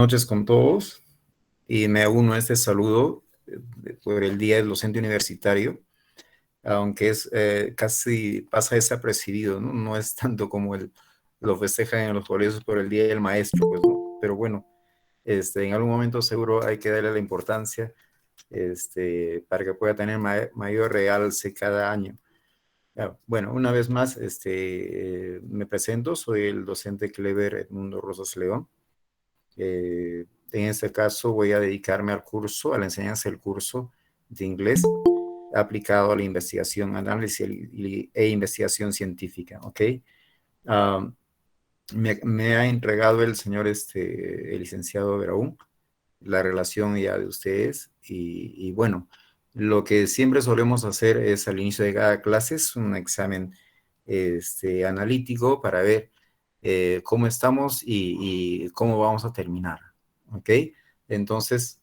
Noches con todos y me uno a este saludo por el Día del Docente Universitario, aunque es casi pasa desapercibido, ¿no? No es tanto como lo festejan en los colegios por el Día del Maestro, pues, ¿no? Pero bueno, en algún momento seguro hay que darle la importancia para que pueda tener mayor realce cada año. Bueno, una vez más, me presento, soy el docente Clever Edmundo Rosas León. En este caso voy a dedicarme al curso, a la enseñanza del curso de inglés aplicado a la investigación, análisis e investigación científica, ¿ok? Me ha entregado el señor, el licenciado Veraún, la relación ya de ustedes y bueno, lo que siempre solemos hacer es al inicio de cada clase es un examen analítico para ver cómo estamos y cómo vamos a terminar. ¿Ok? Entonces,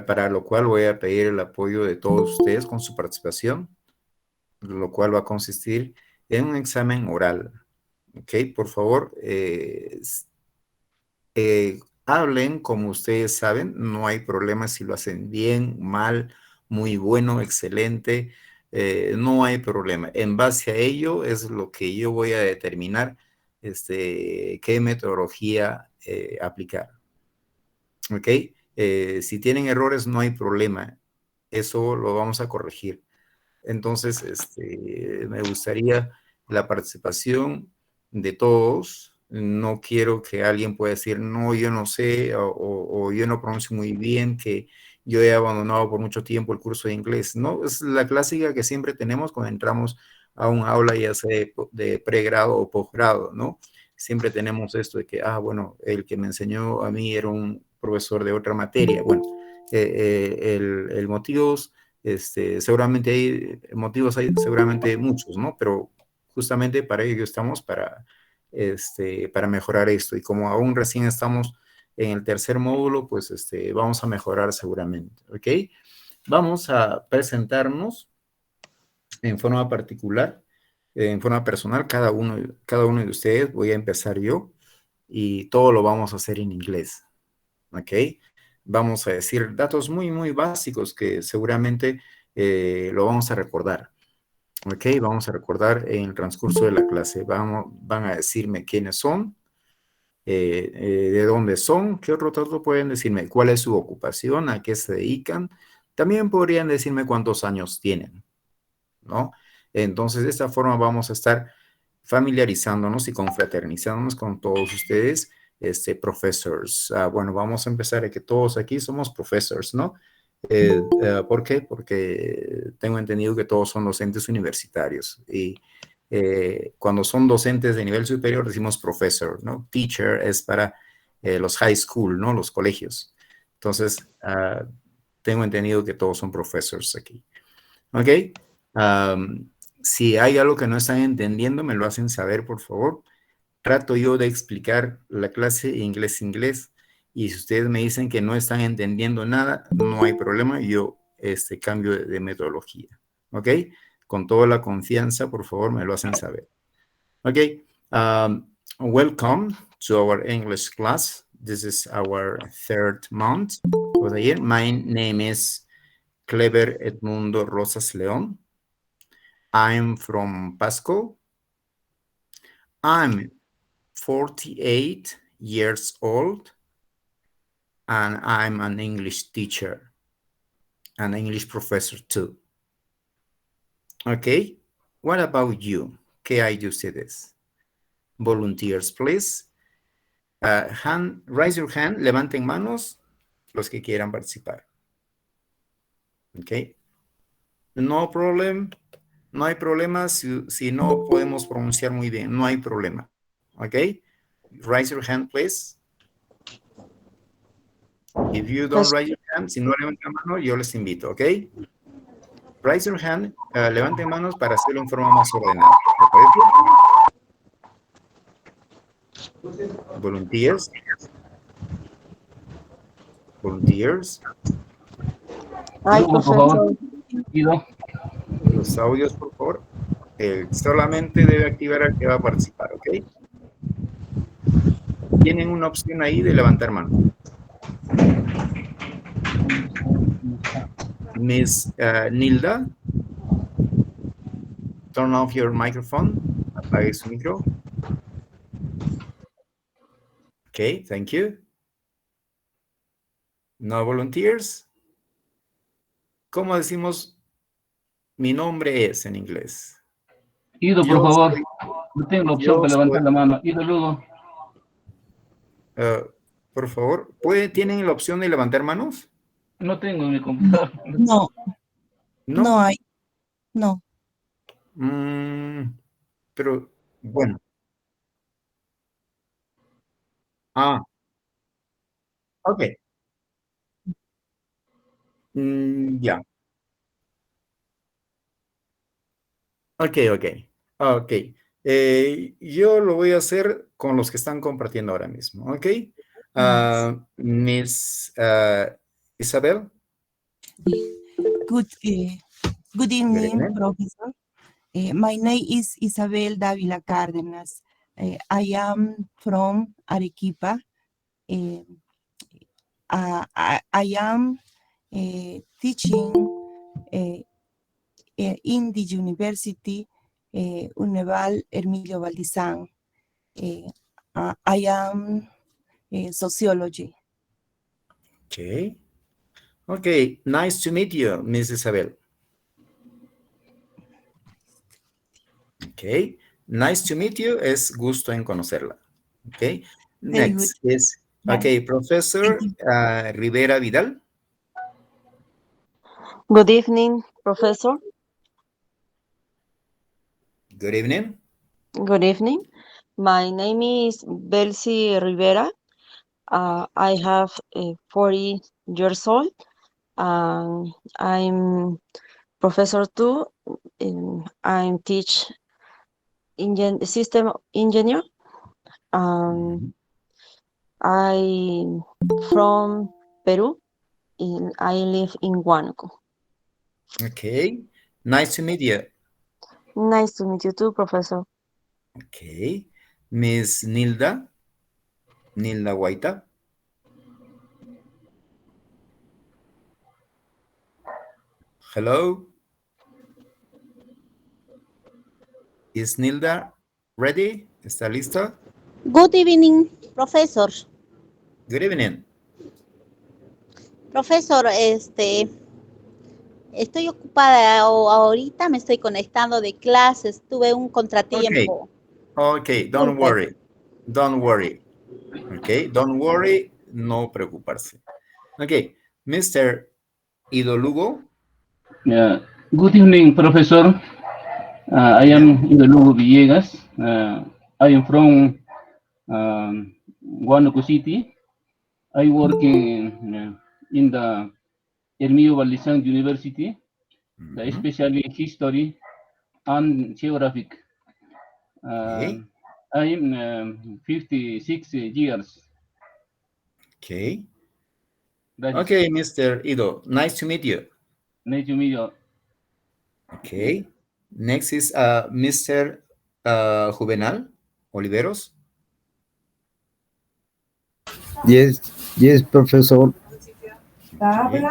para lo cual voy a pedir el apoyo de todos ustedes con su participación, lo cual va a consistir en un examen oral. ¿Ok? Por favor, hablen como ustedes saben, no hay problema si lo hacen bien, mal, muy bueno, excelente, no hay problema. En base a ello es lo que yo voy a determinar qué metodología aplicar. ¿Ok? Si tienen errores, no hay problema. Eso lo vamos a corregir. Entonces, me gustaría la participación de todos. No quiero que alguien pueda decir, no, yo no sé, o yo no pronuncio muy bien, que yo he abandonado por mucho tiempo el curso de inglés. No, es la clásica que siempre tenemos cuando entramos a un aula, ya sea de pregrado o posgrado, ¿no? Siempre tenemos esto de que, bueno, el que me enseñó a mí era un profesor de otra materia. Bueno, el motivo, seguramente hay motivos, hay seguramente muchos, ¿no? Pero justamente para ello estamos, para mejorar esto. Y como aún recién estamos en el tercer módulo, pues vamos a mejorar seguramente, ¿ok? Vamos a presentarnos en forma particular, en forma personal, cada uno de ustedes. Voy a empezar yo y todo lo vamos a hacer en inglés, ¿ok? Vamos a decir datos muy, muy básicos que seguramente lo vamos a recordar, ¿ok? Vamos a recordar en el transcurso de la clase. Van a decirme quiénes son, de dónde son, qué otro dato pueden decirme, cuál es su ocupación, a qué se dedican. También podrían decirme cuántos años tienen, ¿no? Entonces, de esta forma vamos a estar familiarizándonos y confraternizándonos con todos ustedes, professors. Bueno, vamos a empezar a que todos aquí somos professors, ¿no? ¿Por qué? Porque tengo entendido que todos son docentes universitarios y cuando son docentes de nivel superior decimos professor, ¿no? Teacher es para los high school, ¿no? Los colegios. Entonces, tengo entendido que todos son professors aquí. ¿Ok? Si hay algo que no están entendiendo, me lo hacen saber, por favor. Trato yo de explicar la clase inglés-inglés y si ustedes me dicen que no están entendiendo nada, no hay problema, yo cambio de metodología. ¿Ok? Con toda la confianza, por favor, me lo hacen saber. ¿Ok? Welcome to our English class. This is our third month of the year. My name is Clever Edmundo Rosas León. I'm from Pasco. I'm 48 years old and I'm an English teacher, an English professor too. Okay, what about you? ¿Qué hay de ustedes? Volunteers, please. Raise your hand, levanten manos los que quieran participar. Okay. No problem. No hay problema si no podemos pronunciar muy bien. No hay problema. Okay. Raise your hand, please. If you don't raise your hand, si no levantan mano, yo les invito, ¿ok? Raise your hand, levanten manos para hacerlo en forma más ordenada. Volunteers. Volunteers. Ay, profesor. Los audios, por favor. Solamente debe activar al que va a participar, ¿ok? Tienen una opción ahí de levantar mano. Miss Nilda, turn off your microphone. Apague su micro. Okay, thank you. No volunteers. ¿Cómo decimos mi nombre es en inglés? Ido, por Yo favor. soy, No tengo la opción yo para soy, levantar la mano. Ido, luego. por favor, ¿tienen la opción de levantar manos? No tengo en mi computador. No, no ¿No? hay, no. Pero, bueno. Ah, ok. Ya. Ok, ok. Ok. Yo lo voy a hacer con los que están compartiendo ahora mismo. Ok. Yes. Miss Isabel. Good, good Good evening, evening. Professor. My name is Isabel Davila Cárdenas. I am from Arequipa. I am teaching in the University UNHEVAL Emilio Valdizán. I am sociology. Okay. Okay. Nice to meet you, Miss Isabel. Okay. Nice to meet you es gusto en conocerla. Okay. Very good. Next is, Bye. okay, Thank Professor you. Rivera Vidal. Good evening, Professor. Good evening. Good evening. My name is Belsi Rivera. I have 40 years old. I'm professor too. I'm teach system engineer. Mhm. I from Peru. I live in Huánuco. Okay. Nice to meet you. Nice to meet you too, Professor. Okay. Miss Nilda. Nilda Guaita. Hello. Is Nilda ready? ¿Está lista? Good evening, profesor. Good evening. Profesor, estoy ocupada ahorita, me estoy conectando de clases, tuve un Okay. contratiempo. Okay, don't Disculpe. worry. Don't worry. Okay, don't worry. No preocuparse. Okay, Mr. Ido Lugo. Yeah. Good evening, Professor. I Evening. am Ido Lugo Villegas. I am from Huánuco City. I work in the Hermio Valdizán University, especially in history and geographic. Okay. I am 56 years. Okay. Gracias. Okay, Mr. Ido. Nice to meet you. Nice to meet you. Okay. Next is Mr. Juvenal Oliveros. Yes, professor. Okay.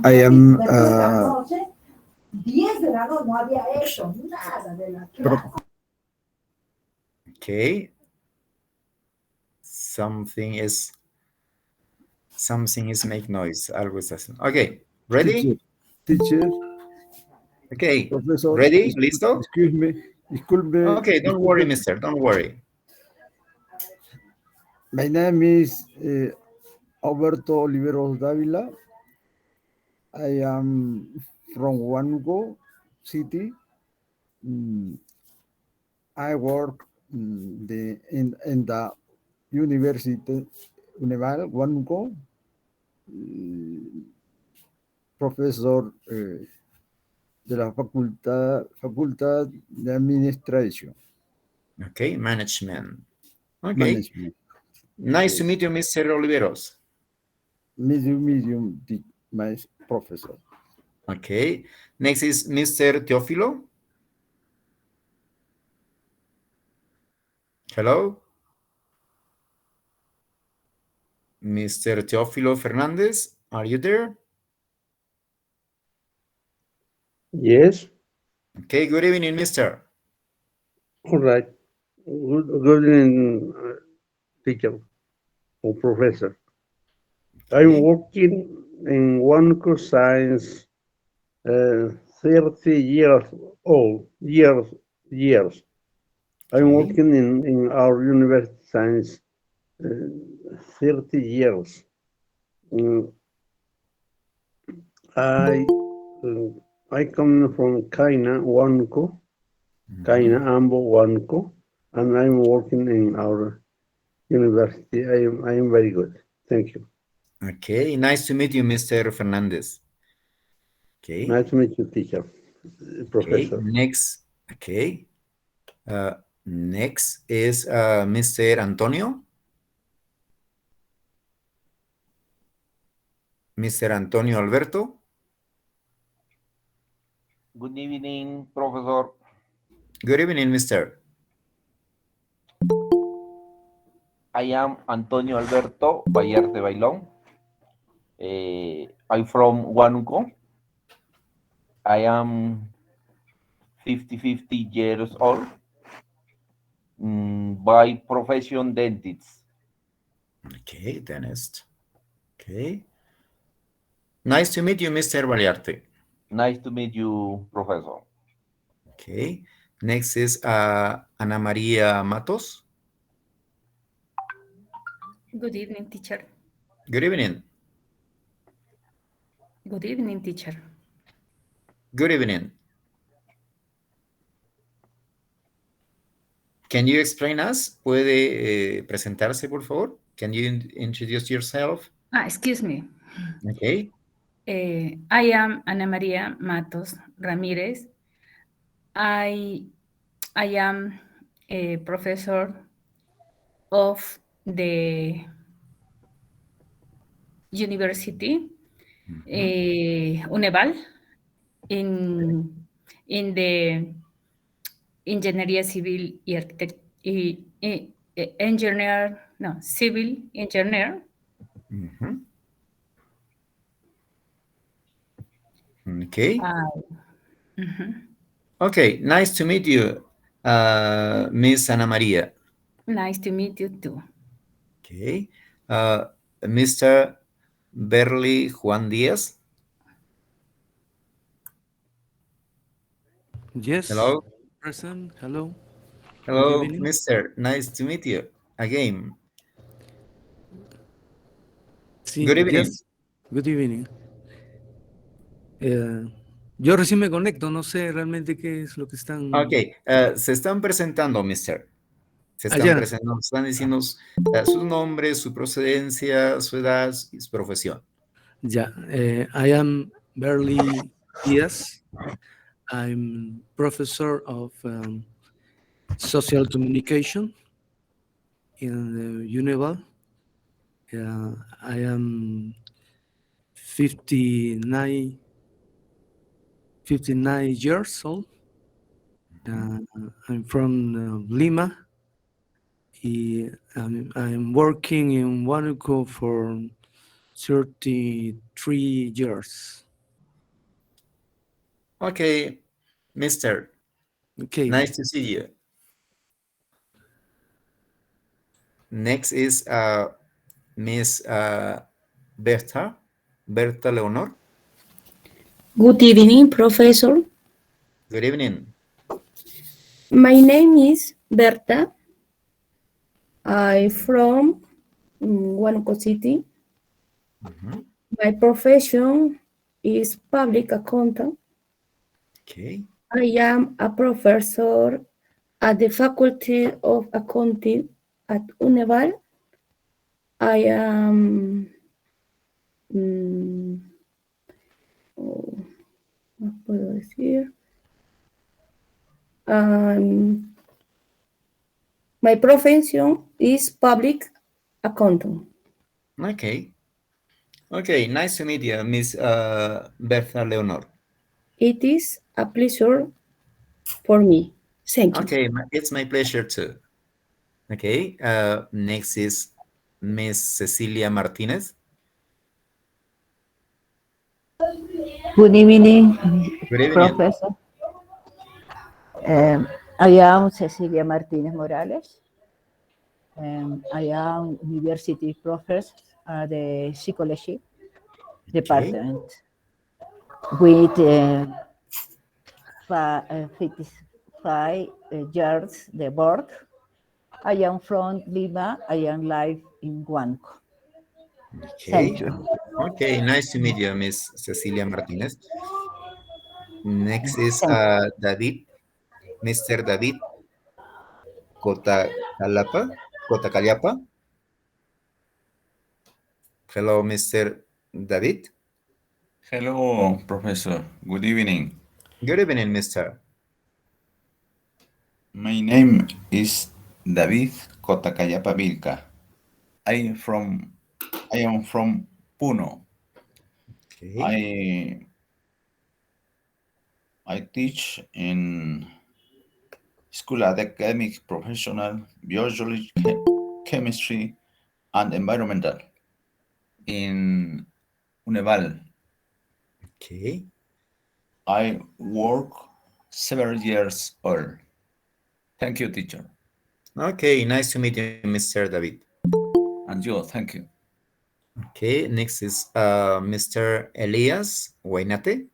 I am Okay. Something is make noise. Algo está haciendo. Okay. Ready? teacher, Okay. professor. Ready? ¿Listo? Excuse me. Okay, don't worry, mister. Don't worry. My name is Alberto Oliveros Davila. I am from Huánuco City. I work in the University UNHEVAL Huánuco. Profesor de la Facultad de Administración. Okay, management. Okay. Management. Nice to meet you, Mr. Oliveros. Medium, my professor. Okay. Next is Mr. Teófilo. Hello. Mr. Teófilo Fernández, are you there? Yes. Okay, good evening, mister. All right. Good evening, teacher or professor. I'm Okay. working in one course science 30 years old, years. I'm Okay. working in our university science 30 years. Mm, I I come from Kaina, Huánuco, Kaina, Mhm. Ambo, Huánuco, and I'm working in our university. I am very good. Thank you. Okay, nice to meet you, Mr. Fernandez. Okay. Nice to meet you, teacher, Okay, professor. next. Okay. Uh, Next is Mr. Antonio. Mr. Antonio Alberto. Good evening, Professor. Good evening, Mr. I am Antonio Alberto Vallarte Bailón. I'm from Huánuco. I am 50 years old. By profession, dentist. Okay, dentist. Okay. Nice to meet you, Mr. Valiarte. Nice to meet you, Professor. Okay. Next is Ana María Matos. Good evening, teacher. Good evening. Good evening, teacher. Good evening. Can you explain us? ¿Puede presentarse, por favor? Can you introduce yourself? Excuse me. Okay. I am Ana María Matos Ramirez. I am a professor of the university, UNHEVAL, in the Ingeniería Civil y Civil Engineer. Mhm. Okay. Okay, nice to meet you, Miss Ana María. Nice to meet you too. Okay. Mr. Berly Juan Díaz. Yes. Hello. Present. Hello. Hello, Good evening. Mr. Nice to meet you again. Sí, Good evening. yes. Good evening. Yo recién me conecto, no sé realmente qué es lo que están... Ok, se están presentando, mister. Se están Allá. presentando, están diciendo su nombre, su procedencia, su edad y su profesión. Ya. I am Berly Diaz. I'm professor of social communication in the UNHEVAL. I am 59 years old. I'm from Lima. I'm working in Huánuco for 33 years. Okay, mister. Okay. Nice to see you. Next is Miss Berta Leonor. Good evening, Professor. Good evening. My name is Berta. I'm from Huánuco City. My profession is public accountant. Okay. I am a professor at the Faculty of Accounting at UNHEVAL. I am ¿qué puedo decir? My profession is public accountant. Okay. Okay, nice to meet you, Miss Berta Leonor. It is a pleasure for me. Thank you. Okay, it's my pleasure too. Okay, next is Miss Cecilia Martinez. Good evening, Good evening. Professor. I am Cecilia Martinez Morales. I am University Professor at the Psychology Department with 55 years the work. I am from Lima. I am live in Huánuco. Okay. Thank you. Okay, nice to meet you, Miss Cecilia Martinez. Next is David, Mr. David Cotacaliapa. Hello, Mr. David. Hello, Professor. Good evening. Good evening, Mr. My name is David Cotacayapa Vilca. I am from Puno. Okay. I teach in School Academic Professional Biology, Chemistry, and Environmental in UNHEVAL. Okay. I work several years old. Thank you, teacher. Okay, nice to meet you, Mr. David. And you, thank you. Okay, next is Mr. Elias Wainate.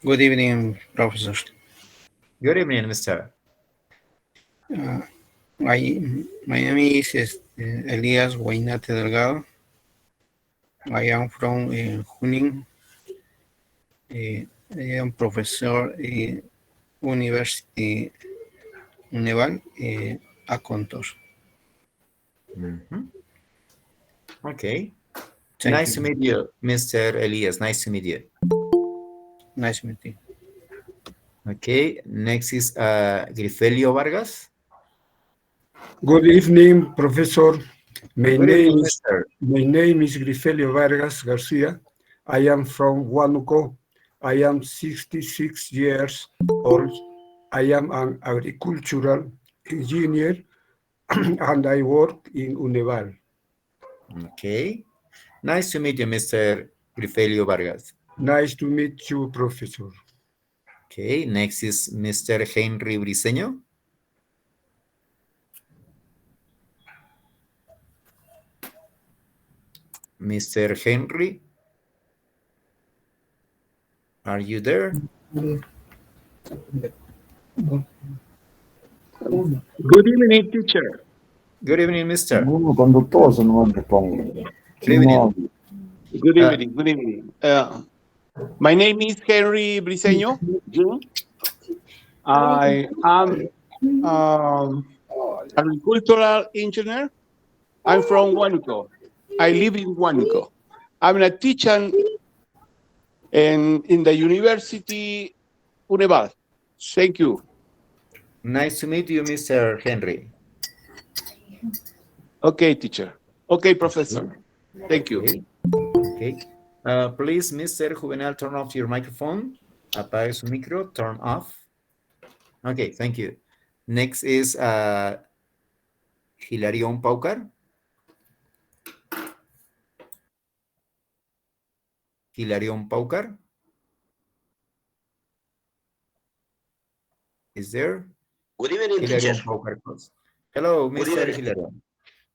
Good evening, Professor. Good evening, Mr. My name is Elias Wainate Delgado. I am from Junín. I am professor in University UNHEVAL Acontor. Okay. Thank Nice you. to meet you, Mr. Elias. Nice to meet you. Nice meeting. Okay, next is Grifelio Vargas. Good evening, Professor. My Good evening, name is Grifelio Vargas Garcia. I am from Huánuco. I am 66 years old. I am an agricultural engineer and I work in UNHEVAL. Okay. Nice to meet you, Mr. Grifelio Vargas. Nice to meet you, Professor. Okay, next is Mr. Henry Briceño. Mr. Henry, are you there? Good evening, teacher. Good evening, Mr. Cuando todos no me pongo. Good evening. Good evening. Good evening. My name is Henry Briceño. I am agricultural engineer. I'm from Huánuco. I live in Huánuco. I'm a teacher in the University UNHEVAL. Thank you. Nice to meet you, Mr. Henry. Okay, teacher. Okay, professor. Thank you. Okay. Please, Mr. Juvenal, turn off your microphone. Apague su micro, turn off. Okay, thank you. Next is Hilarión Paucar. Hilarión Paucar. Is there? Good evening, Hilarión teacher. Paucar. Hello, Mr. Hilarión.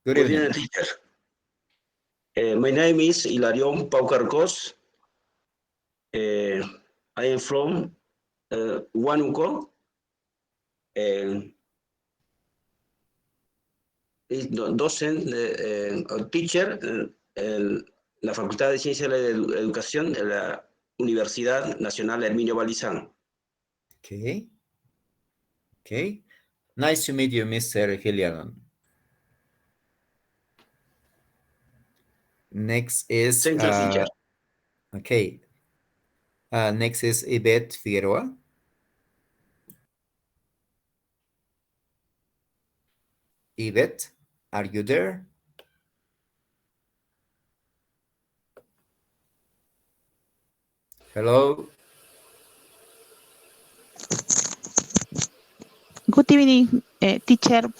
Good evening. Teacher. My name is Hilarión Paucarcos. I am from Huánuco. Docent, teacher, la Facultad de Ciencias de la Educación de la Universidad Nacional Herminio Balizán. Okay. Okay. Nice to meet you, Mr. Hilarión. Next is Thank you, teacher. Okay. Next is Yvette Figueroa. Yvette, are you there? Hello. Good evening, teacher.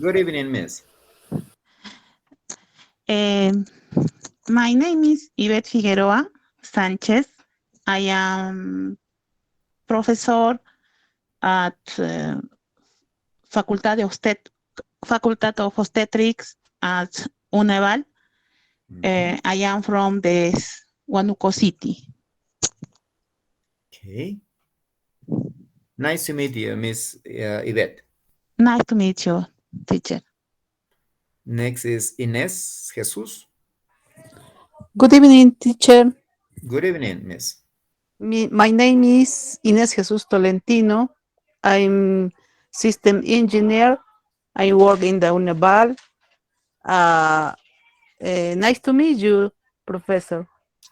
Good evening, miss. My name is Yvette Figueroa Sanchez. I am professor at Facultad of Obstetrics at UNHEVAL. I am from the Huánuco City. Okay. Nice to meet you, Miss Yvette. Nice to meet you, teacher. Next is Inés Jesus. Good evening, teacher. Good evening, Miss. My name is Inés Jesus Tolentino. I'm system engineer. I work in the UNHEVAL. Nice to meet you, Professor.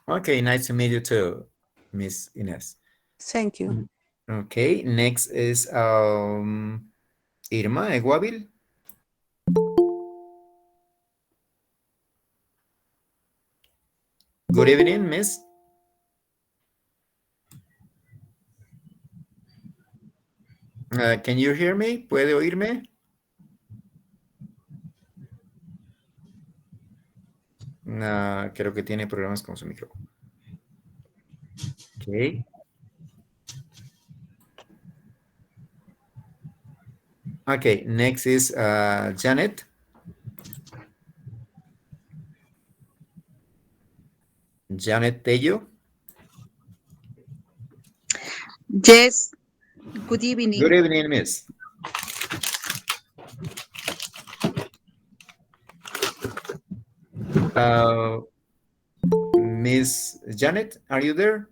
Okay, nice to meet you too, Miss Inés. Thank you. Okay, next is Irma Eguavil. Good evening, Miss. Can you hear me? ¿Puede oírme? Creo que tiene problemas con su micro. Okay. Okay, next is Janet. Janet Tello. Yes, good evening. Good evening, Miss. Miss Janet, are you there?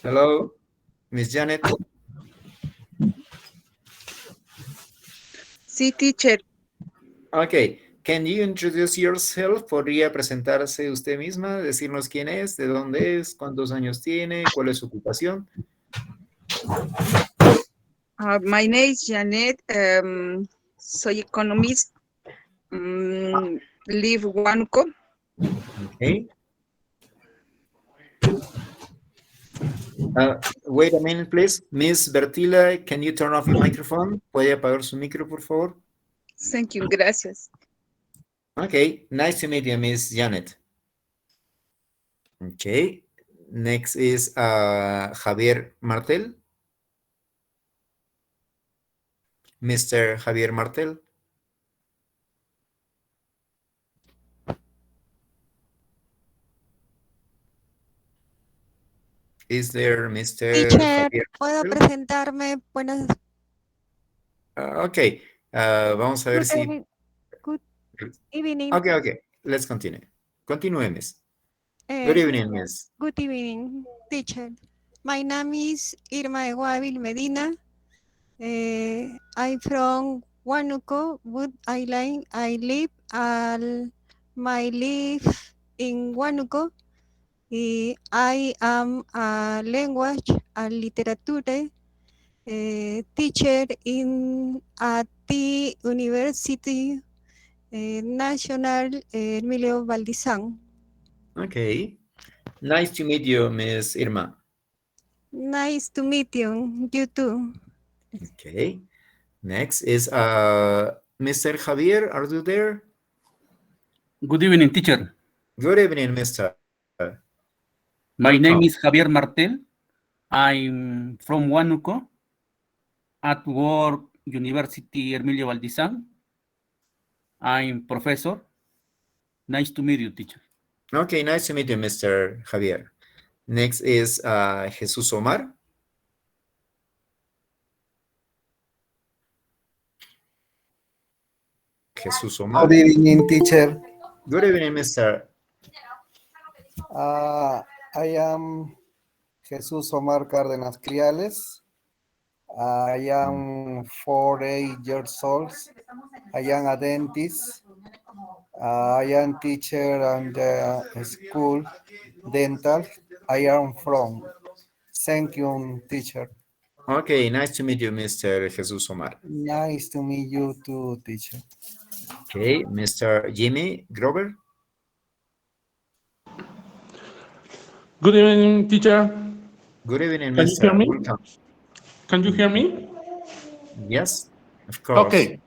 Hello, Miss Janet. Sí, teacher. Okay, can you introduce yourself? ¿Podría presentarse usted misma, decirnos quién es, de dónde es, cuántos años tiene, cuál es su ocupación? My name is Janet. Soy economist. Live Huánuco. Okay. Wait a minute, please. Miss Bertila, can you turn off your microphone? ¿Puede apagar su micro, por favor? Thank you, gracias. Okay, nice to meet you, Miss Janet. Okay, next is Javier Martel. Mr. Javier Martel. Is there Mr. Teacher, Javier ¿puedo Martel? presentarme? Buenas. Okay, vamos a ver si... Good evening. Okay, let's continue. Continue, Miss. Good evening, Miss. Good evening, teacher. My name is Irma Eguavil Medina. I'm from Huánuco, but I live in Huánuco. I am a language and literature teacher at the University National Emilio Valdizán. Okay. Nice to meet you, Miss Irma. Nice to meet you. You too. Okay. Next is Mr. Javier. Are you there? Good evening, teacher. Good evening, Mr. My name is Javier Martel. I'm from Huánuco. At work, University Emilio Valdizán. I'm professor. Nice to meet you, teacher. Okay, nice to meet you, Mr. Javier. Next is Jesus Omar. Jesus Omar. Good evening, teacher. Good evening, Mr. I am Jesus Omar Cárdenas Criales. I am 48 years old. I am a dentist. I am teacher and school dental. I am from. Thank you, teacher. Okay, nice to meet you, Mr. Jesus Omar. Nice to meet you too, teacher. Okay, Mr. Jimmy Grover. Good evening, teacher. Good evening, Can Mr. you hear me? Welcome. Can you hear me? Yes, of course. Okay.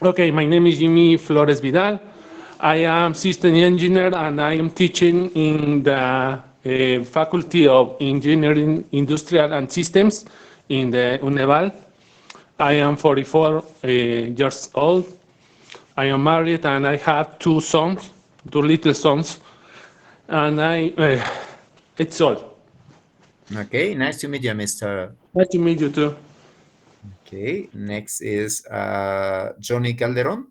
Okay, my name is Jimmy Flores Vidal. I am system engineer and I am teaching in the Faculty of Engineering, Industrial and Systems in the UNHEVAL. I am 44 years old. I am married and I have two sons, two little sons, and it's all. Okay, nice to meet you, Mr. Nice to meet you too. Okay, next is Johnny Calderón.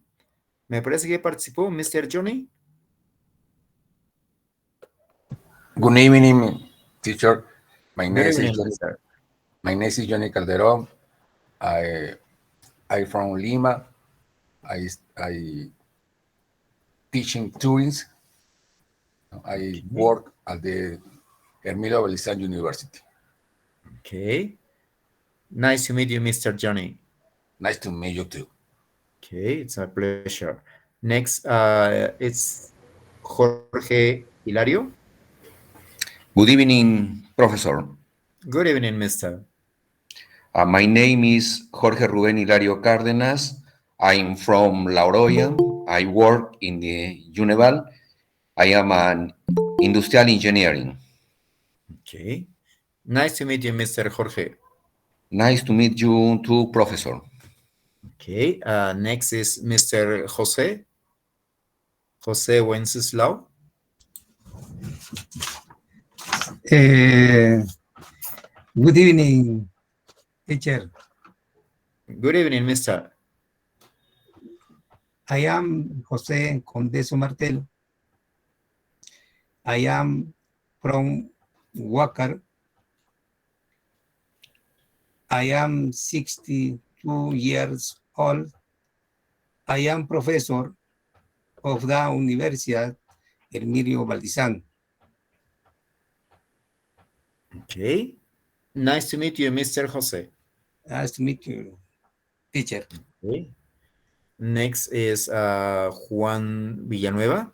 Me parece que participó Mr. Johnny. Good evening, teacher. My Good name is evening, Johnny. sir. My name is Johnny Calderón. I from Lima. I teaching tourists. I work at the Emilio Balizán University. Okay. Nice to meet you, Mr. Johnny. Nice to meet you too. Okay, it's a pleasure. Next, it's Jorge Hilario. Good evening, Professor. Good evening, Mr. My name is Jorge Rubén Hilario Cárdenas. I'm from La Oroya. I work in the UNHEVAL. I am an industrial engineering. Okay. Nice to meet you, Mr. Jorge. Nice to meet you too, Professor. Okay. Next is Mr. Jose. Jose Wenceslao. Good evening, teacher. Good evening, Mr. I am Jose Condeso Martel. I am from Huácar. I am 62 years old. I am professor of the Universidad Emilio Balizán. Okay. Nice to meet you, Mr. Jose. Nice to meet you, teacher. Okay. Next is Juan Villanueva.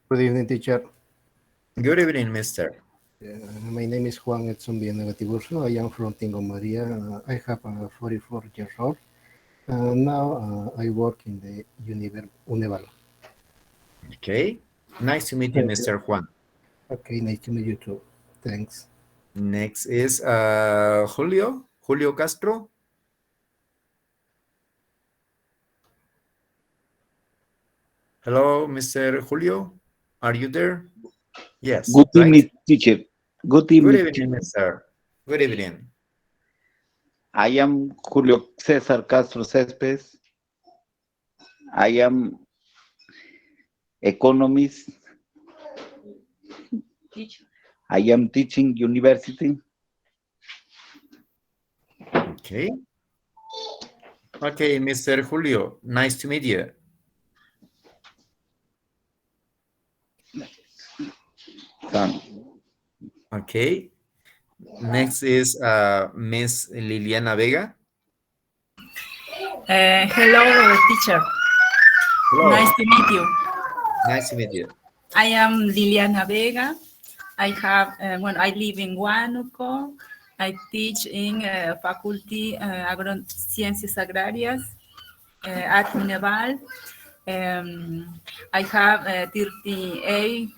Good evening, teacher. Good evening, Mr. My name is Juan Edson Villanueva Tiburcio. I am from Tingo Maria. I have 44 years old. Now I work in the UNHEVAL. Okay. Nice to meet you, Mr. Juan. Okay, nice to meet you too. Thanks. Next is Julio Castro. Hello, Mr. Julio. Are you there? Yes. Good right? evening, teacher. Good evening. Good evening, Mr. Good evening. I am Julio César Castro Céspedes. I am economist. I am teaching university. Okay. Okay, Mr. Julio, nice to meet you. Okay. Next is Miss Liliana Vega. Hello, teacher. Hello. Nice to meet you. Nice to meet you. I am Liliana Vega. I have, I live in Huánuco. I teach in Faculty Ciencias Agrarias at UNHEVAL. I have 38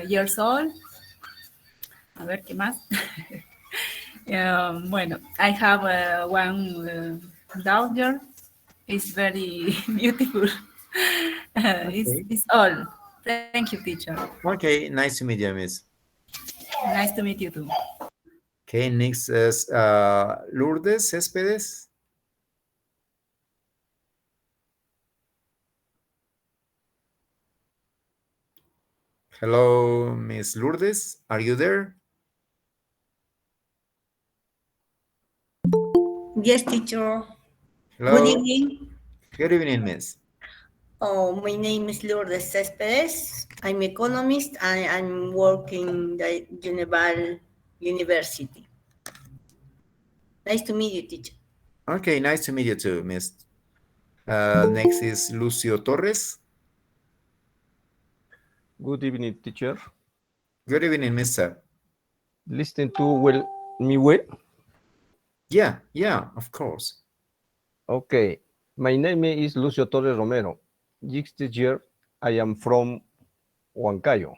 years old. A ver, ¿qué más? I have one daughter. It's very beautiful. It's all. Thank you, teacher. Okay, nice to meet you, Miss. Nice to meet you too. Okay, next is Lourdes Céspedes. Hello, Miss Lourdes. Are you there? Yes, teacher. Hello. Good evening. Good evening, Miss. Oh, my name is Lourdes Céspedes. I'm economist and I'm working at UNHEVAL University. Nice to meet you, teacher. Okay, nice to meet you too, Miss. Next is Lucio Torres. Good evening, teacher. Good evening, Mister. Listen to me well? Yeah, of course. Okay, my name is Lucio Torres Romero. 60 years, I am from Huancayo.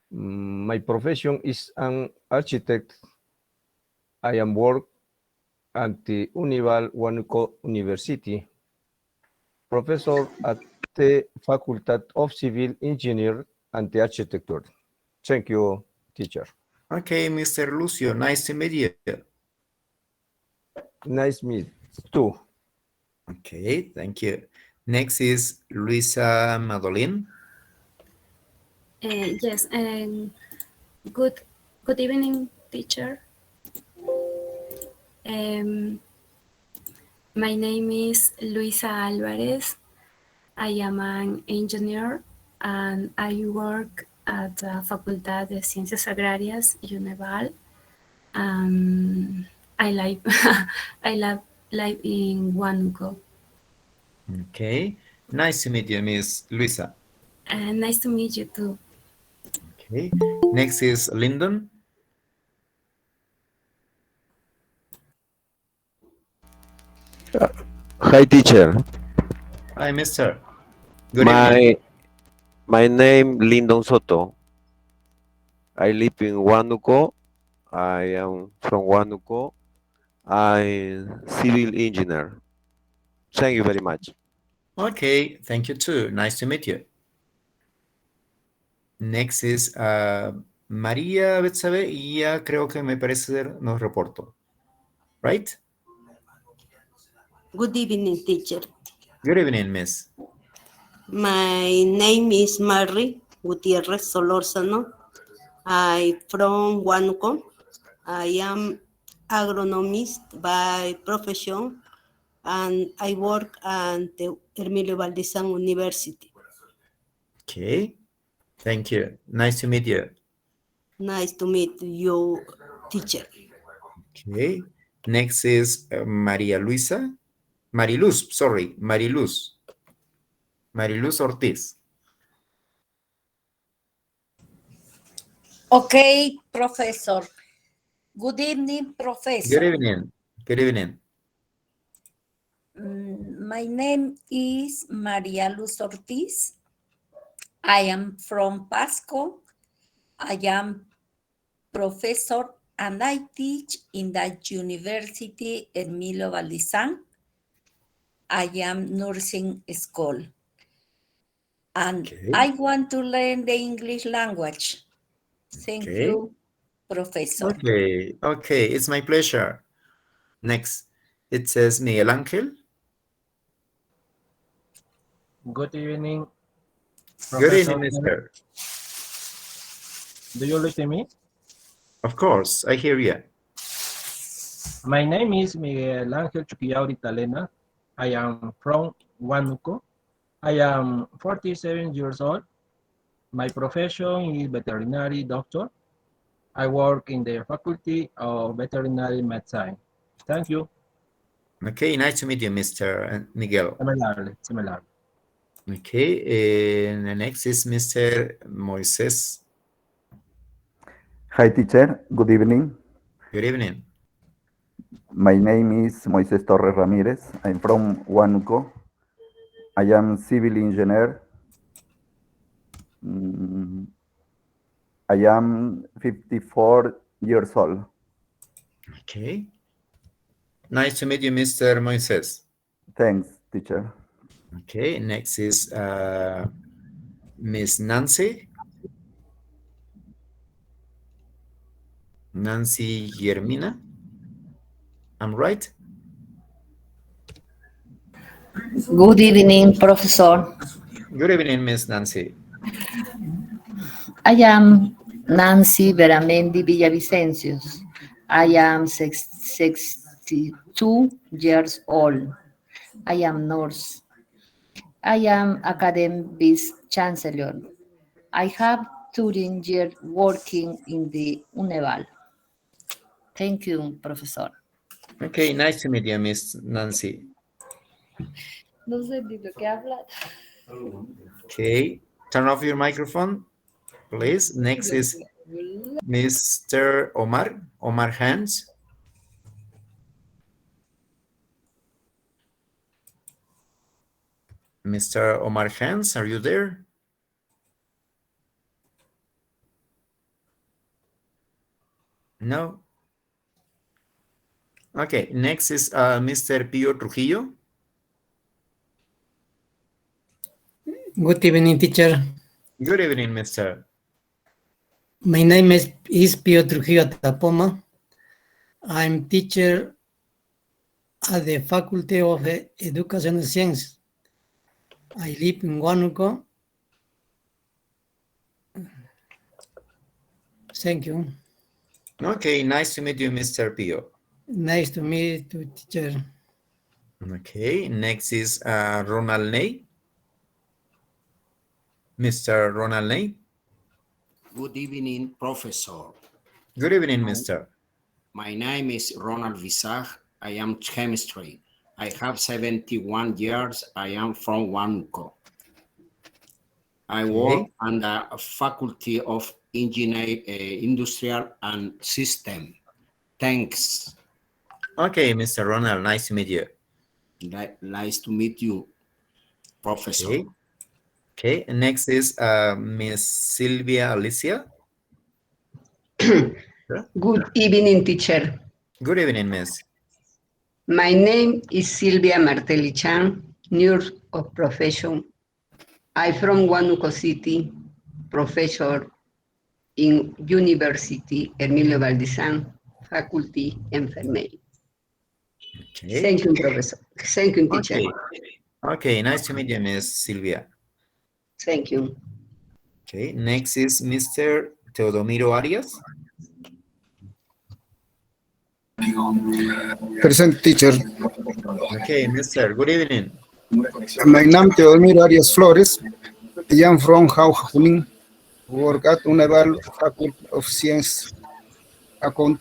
My profession is an architect. I am work at the UNHEVAL Huánuco University, professor at the Faculty of Civil Engineer and Architecture. Thank you, teacher. Okay, Mr. Lucio, nice to meet you. Nice meet too. Okay, thank you. Next is Luisa Madolin. Yes, and good evening, teacher. My name is Luisa Alvarez. I am an engineer and I work at the Facultad de Ciencias Agrarias, UNHEVAL. I live in Huánuco. Okay, nice to meet you, Miss Luisa. Nice to meet you too. Okay, next is Lyndon. Hi, teacher. Hi, mister. Good evening. My name Lyndon Soto. I live in Huánuco. I am from Huánuco. I'm civil engineer. Thank you very much. Okay, thank you too. Nice to meet you. Next is María Betsabe, y ya creo que me parece ser nos reportó. Right? Good evening, teacher. Good evening, miss. My name is Mary Gutierrez Solórzano. I'm from Huánuco. I am agronomist by profession and I work at the Hermilio Valdizán University. Okay, thank you. Nice to meet you. Nice to meet you, teacher. Okay, next is María Luisa. Mariluz, sorry, Mariluz. Mariluz Ortiz. Okay, professor. Good evening, professor. Good evening. Good evening. My name is María Luz Ortiz. I am from Pasco. I am professor and I teach in the University Hermilio Valdizán. I am nursing school. And I want to learn the English language. Thank you, professor. Okay, it's my pleasure. Next, it says Miguel Ángel. Good evening, Good Professor. evening, mister. Do you listen to me? Of course, I hear you. My name is Miguel Ángel Chuquillauri Talena. I am from Huánuco. I am 47 years old. My profession is veterinary doctor. I work in the Faculty of Veterinary Medicine. Thank you. Okay, nice to meet you, Mr. Miguel. Similarly. Okay, and the next is Mr. Moises. Hi, teacher. Good evening. Good evening. My name is Moises Torres Ramirez. I'm from Huánuco. I am civil engineer. I am 54 years old. Okay. Nice to meet you, Mr. Moises. Thanks, teacher. Okay, next is Miss Nancy. Nancy Yermina. I'm right? Good evening, Professor. Good evening, Miss Nancy. I am Nancy Beramendi Villavicencios. I am 62 years old. I am nurse. I am academic vice chancellor. I have 13 years working in the UNHEVAL. Thank you, Professor. Okay, nice to meet you, Miss Nancy. No sé ni lo que habla. Okay, turn off your microphone, please. Next is Mr. Omar Hans. Mr. Omar Hans, are you there? No. Okay, next is Mr. Pio Trujillo. Good evening, teacher. Good evening, Mr. My name is Pio Trujillo Tapoma. I'm teacher at the Faculty of Education and Science. I live in Huánuco. Thank you. Okay, nice to meet you, Mr. Pio. Nice to meet you, teacher. Okay, next is Ronald Ney. Mr. Ronald Ney. Good evening, Professor. Good evening, Mr. My name is Ronald Visag. I am chemistry. I have 71 years. I am from Huánuco. I work on the Faculty of Engineering, Industrial and System. Thanks. Okay, Mr. Ronald, nice to meet you. Nice to meet you, Professor. Okay, next is Miss Sylvia Alicia. Good evening, teacher. Good evening, Miss. My name is Silvia Martelli-Chan, nurse of profession. I'm from Huánuco City, professor in University Emilio Valdizán, Faculty Enfermery. Okay. Thank you, Professor. Thank you, teacher. Okay, nice to meet you, Miss Sylvia. Thank you. Okay, next is Mr. Teodomiro Arias. Present, teacher. Okay, Mr. Good evening. My name is Teodomiro Arias Flores. I am from Jauja, Junín. Work at UNHEVAL Faculty of Science, Account,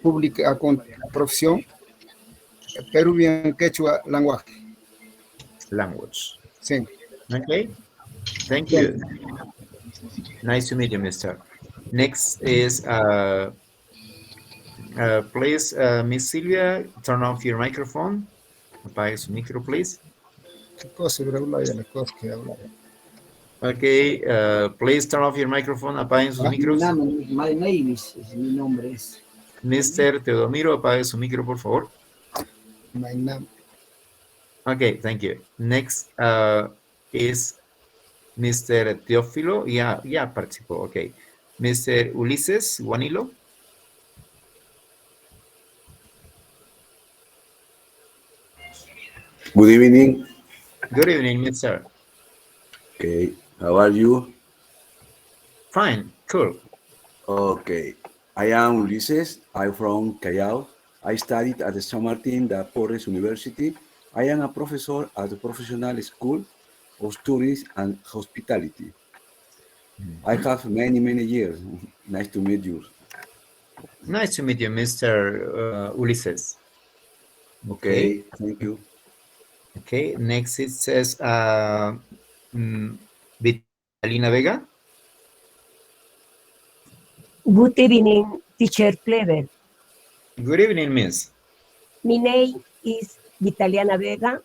Public Account Profession, Peruvian Quechua Language. Sí. Okay, thank you. Nice to meet you, Mr. Next is, please, Miss Sylvia, turn off your microphone. Apague su micro, please. Okay, please turn off your microphone. Apaguen sus micros. My name is, mi nombre es. Mr. Teodomiro, apague su micro, por favor. My name. Okay, thank you. Next is Mr. Teófilo. Ya participó. Okay. Mr. Ulises Guanilo. Good evening. Good evening, Mr. Okay, how are you? Fine, cool. Okay, I am Ulises. I'm from Callao. I studied at the San Martin de Porres University. I am a professor at the Professional School of Tourism and Hospitality. I have many years. Nice to meet you. Nice to meet you, Mr. Ulises. Okay, thank you. Okay, next it says Vitalina Vega. Good evening, teacher Clever. Good evening, Miss. My name is Vitaliana Vega.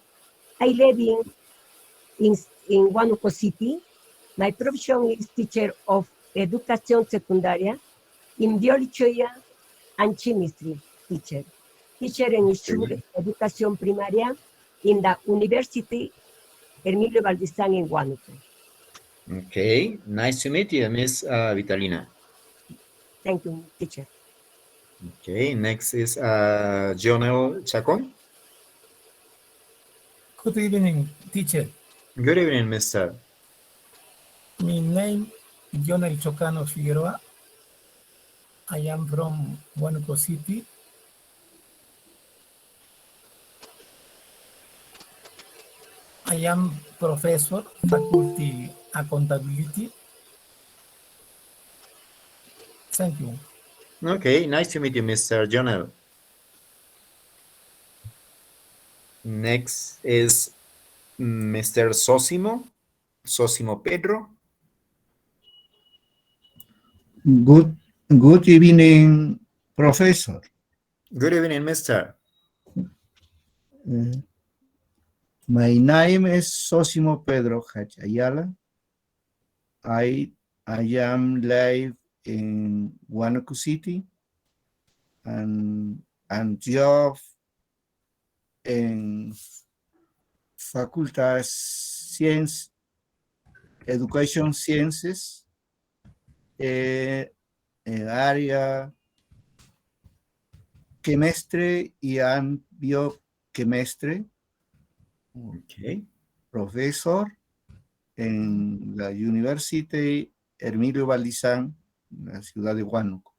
I live in Huánuco City. My profession is teacher of education secundaria in biology and chemistry teacher. Teacher in education primaria in the University Emilio Valdizán in Huánuco. Okay, nice to meet you, Miss Vitalina. Thank you, teacher. Okay, next is Jonel Chacon. Good evening, teacher. Good evening, Mr. My name is Jonel Chocano Figueroa. I am from Huánuco City. I am professor, faculty accountability. Thank you. Okay, nice to meet you, Mr. Jonel. Next is Mr. Sosimo Pedro. Good evening, Professor. Good evening, Mr. My name is Sosimo Pedro Ayala. I am live in Huánuco City and job in Facultad Science, Education Sciences, área chemistry y biochemistry. Okay. Profesor en la Universidad Hermilio Valdizán, en la ciudad de Huánuco.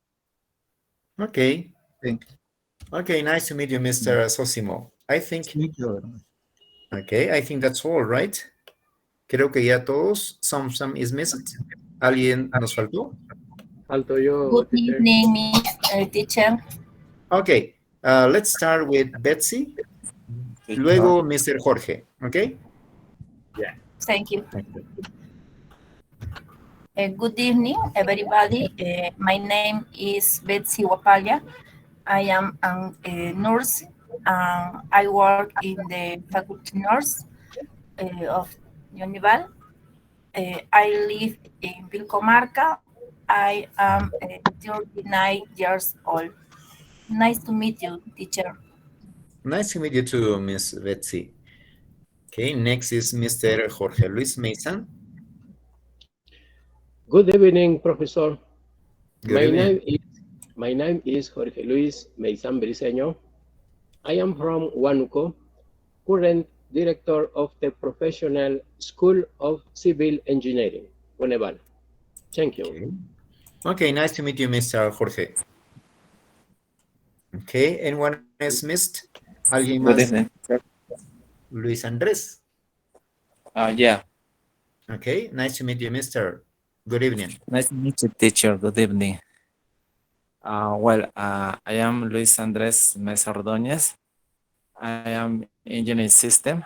Okay. Thank you. Okay, nice to meet you, Mr. Sosimo. I think. Okay, I think that's all, right? Creo que ya todos. Some is missed. ¿Alguien nos faltó? Falto yo, Good teacher. evening, teacher. Okay, let's start with Betsy. Luego Mr. Jorge, okay? Yeah. Thank you. Good evening, everybody. My name is Betsy Wapalla. I am a nurse. I work in the faculty nurse of UNHEVAL. I live in Vilcomarca. I am 39 years old. Nice to meet you, teacher. Nice to meet you too, Miss Betsy. Okay, next is Mr. Jorge Luis Mason. Good evening, Professor. Good evening. My name is Jorge Luis Meizan Briceño. I am from Huánuco, current director of the Professional School of Civil Engineering, UNHEVAL. Thank you. Okay, nice to meet you, Mr. Jorge. Okay, anyone else missed? ¿Alguien más? Good evening. Luis Andrés. Yeah. Okay, nice to meet you, Mr. Good evening. Nice to meet you, teacher. Good evening. I am Luis Andrés Mesa Ordóñez. I am engineering system.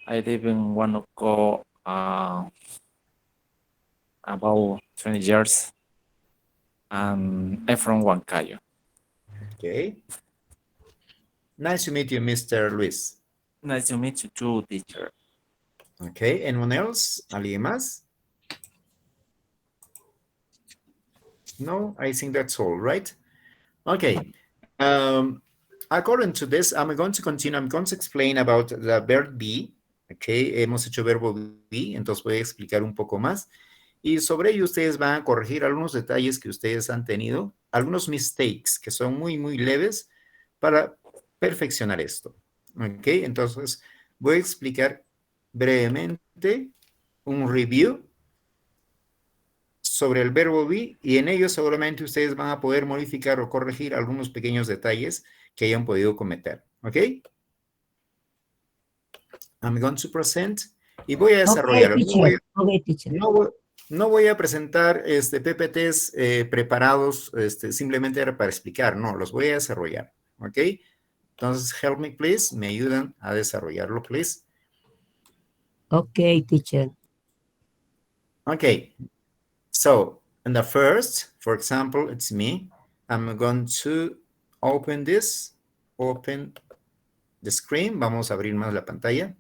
I live in Huánuco about 20 years. And I'm from Huancayo. Okay. Nice to meet you, Mr. Luis. Nice to meet you too, teacher. Okay, anyone else? ¿Alguien más? No, I think that's all, right? Okay. According to this, I'm going to continue. I'm going to explain about the verb be. Okay, hemos hecho verbo be, entonces voy a explicar un poco más. Y sobre ello ustedes van a corregir algunos detalles que ustedes han tenido, algunos mistakes que son muy, muy leves para perfeccionar esto. Ok, entonces voy a explicar brevemente un review sobre el verbo be y en ello seguramente ustedes van a poder modificar o corregir algunos pequeños detalles que hayan podido cometer. Ok. I'm going to present y voy a desarrollar. No voy a presentar PPTs preparados simplemente para explicar, no, los voy a desarrollar, ¿ok? Entonces, help me, please, me ayudan a desarrollarlo, please. Okay, teacher. Okay, so, in the first, for example, it's me. I'm going to open this, open the screen. Vamos a abrir más la pantalla.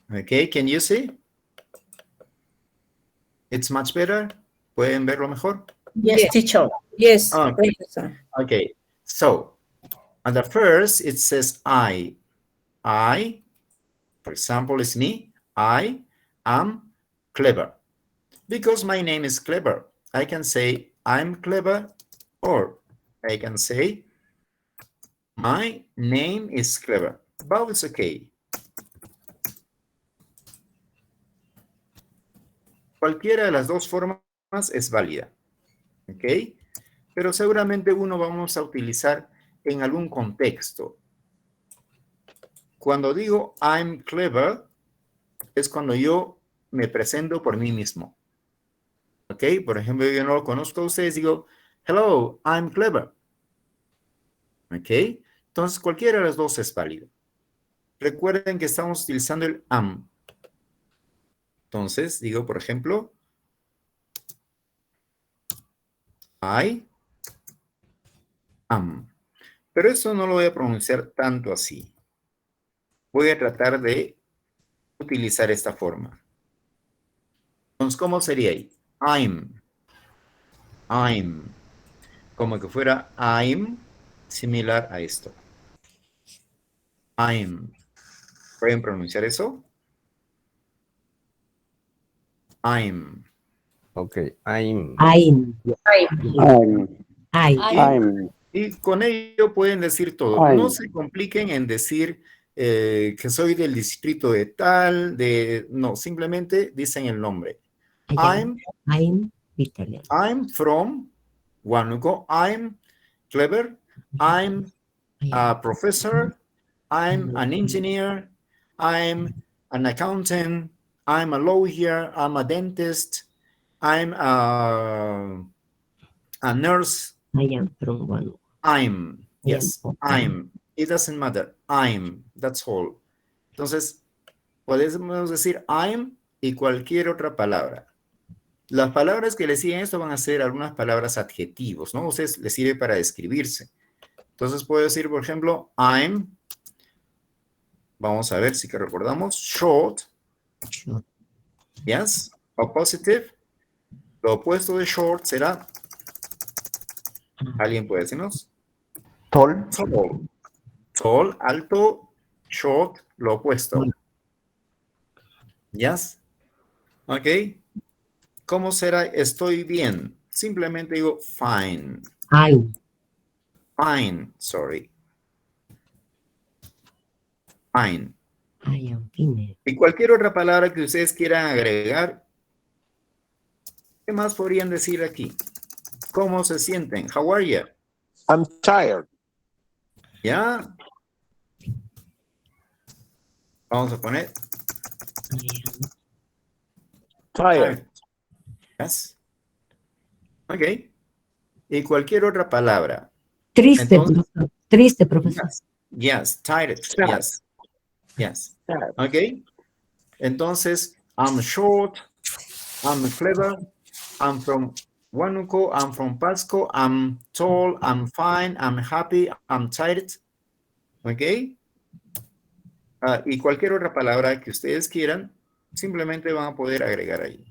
Okay, can you see? It's much better. ¿Pueden verlo mejor? Yes, teacher. Yes, okay. professor. Okay, so on the first, it says I, for example, is me. I am clever. Because my name is Clever, I can say I'm clever, or I can say my name is Clever. Both is okay. Cualquiera de las dos formas es válida, ¿ok? Pero seguramente uno vamos a utilizar en algún contexto. Cuando digo I'm clever, es cuando yo me presento por mí mismo, ¿ok? Por ejemplo, yo no lo conozco a ustedes, digo, hello, I'm clever, ¿ok? Entonces, cualquiera de las dos es válido. Recuerden que estamos utilizando el am. Entonces, digo, por ejemplo, I am. Pero eso no lo voy a pronunciar tanto así. Voy a tratar de utilizar esta forma. Entonces, ¿cómo sería ahí? I'm. Como que fuera I'm, similar a esto. I'm. ¿Pueden pronunciar eso? I'm. Okay, I'm. Y con ello pueden decir todo. No se compliquen en decir que soy del distrito de tal, no, simplemente dicen el nombre. I'm italiano. I'm from Huánuco. I'm clever. I'm a professor. I'm an engineer. I'm an accountant. I'm a lawyer. I'm a dentist. I'm a nurse. I am from Huánuco. I'm. Yes, I'm. It doesn't matter. I'm. That's all. Entonces, podemos decir I'm y cualquier otra palabra. Las palabras que le siguen esto van a ser algunas palabras adjetivos, ¿no? Ustedes les sirve para describirse. Entonces puedo decir, por ejemplo, I'm. Vamos a ver si que recordamos. Short. Yes. Oppositive. Lo opuesto de short será. ¿Alguien puede decirnos? Tall. Tall, alto. Short, lo opuesto. Yes. Ok. ¿Cómo será estoy bien? Simplemente digo fine. Fine, sorry. Fine. I am fine. Y cualquier otra palabra que ustedes quieran agregar, ¿qué más podrían decir aquí? ¿Cómo se sienten? How are you? I'm tired. ¿Ya? Vamos a poner. Tired. Yes. Ok. Y cualquier otra palabra. Triste, Entonces, profesor. Triste, profesor. Yes, tired. Yes. Yes. Ok. Entonces, I'm short. I'm clever. I'm from Huánuco. I'm from Pasco. I'm tall. I'm fine. I'm happy. I'm tired. Ok. Y cualquier otra palabra que ustedes quieran, simplemente van a poder agregar ahí.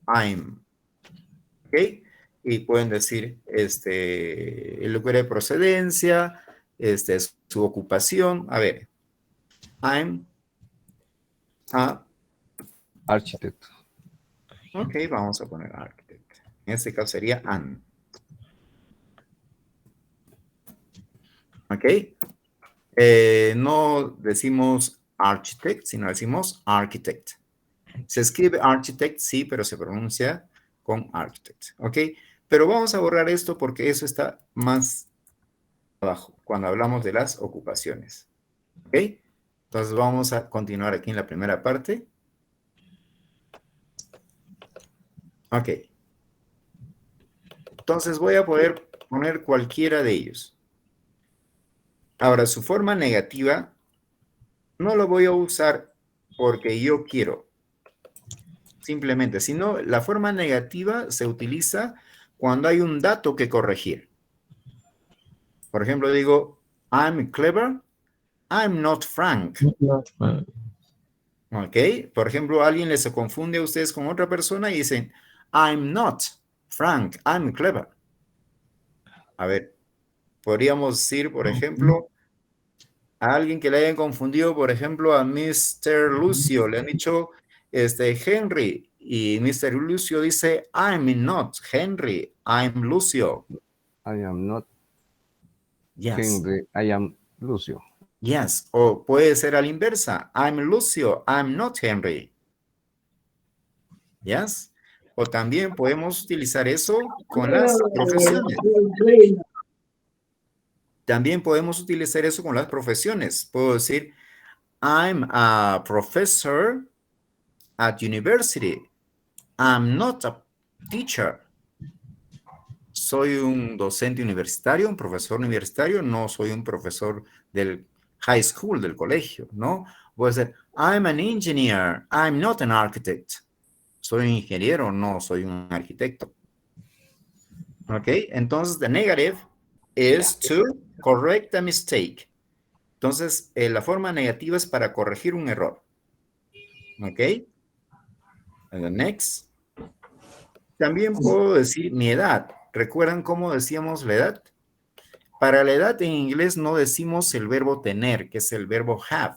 I'm. ¿Ok? Y pueden decir el lugar de procedencia, su ocupación. A ver. I'm a architect. Ok, vamos a poner architect. En este caso sería an. Ok. No decimos architect, sino decimos architect. Se escribe architect, sí, pero se pronuncia con architect. Ok. Pero vamos a borrar esto porque eso está más abajo, cuando hablamos de las ocupaciones. Ok. Entonces vamos a continuar aquí en la primera parte. Ok. Entonces voy a poder poner cualquiera de ellos. Ahora, su forma negativa no lo voy a usar porque yo quiero. Simplemente, sino la forma negativa se utiliza cuando hay un dato que corregir. Por ejemplo, digo, I'm clever, I'm not frank. Ok, por ejemplo, alguien les confunde a ustedes con otra persona y dicen, I'm not frank, I'm clever. A ver, podríamos decir, por ejemplo, a alguien que le hayan confundido, por ejemplo, a Mr. Lucio, le han dicho, Henry, y Mr. Lucio dice, I'm not Henry, I'm Lucio. I am not Yes. Henry, I am Lucio. Yes, o puede ser a la inversa, I'm Lucio, I'm not Henry. Yes. O también podemos utilizar eso con las profesiones. También podemos utilizar eso con las profesiones. Puedo decir, I'm a professor at university. I'm not a teacher. Soy un docente universitario, un profesor universitario, no soy un profesor del high school, del colegio, ¿no? Voy a decir, I'm an engineer, I'm not an architect. Soy un ingeniero, no soy un arquitecto. ¿Ok? Entonces, the negative is to correct a mistake. Entonces, la forma negativa es para corregir un error. ¿Ok? And the next. También puedo decir mi edad. ¿Recuerdan cómo decíamos la edad? Para la edad en inglés no decimos el verbo tener, que es el verbo have.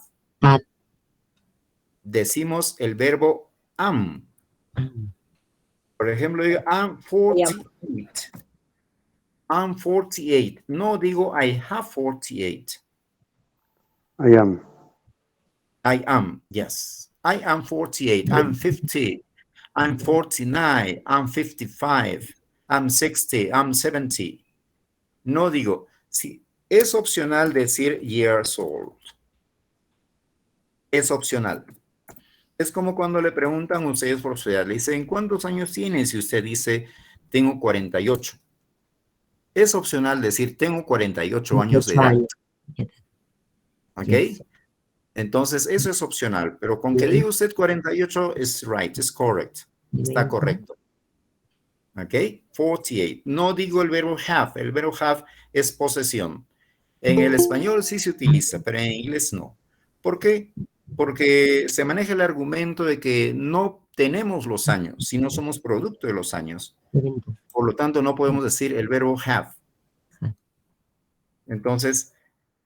Decimos el verbo am. Por ejemplo, digo, I'm 48. I'm 48. No digo I have 48. I am. I am, yes. I am 48. I'm 50. I'm 49. I'm 55. I'm 60. I'm 70. No digo, sí, es opcional decir years old. Es opcional. Es como cuando le preguntan a ustedes por su edad, le dicen, ¿cuántos años tienes? Y usted dice, tengo 48. Es opcional decir, tengo 48 años de edad. ¿Ok? Entonces, eso es opcional, pero con que diga usted 48 es right, es correct. Está correcto. ¿Ok? 48. No digo el verbo have. El verbo have es posesión. En el español sí se utiliza, pero en inglés no. ¿Por qué? Porque se maneja el argumento de que no tenemos los años, sino somos producto de los años. Por lo tanto, no podemos decir el verbo have. Entonces,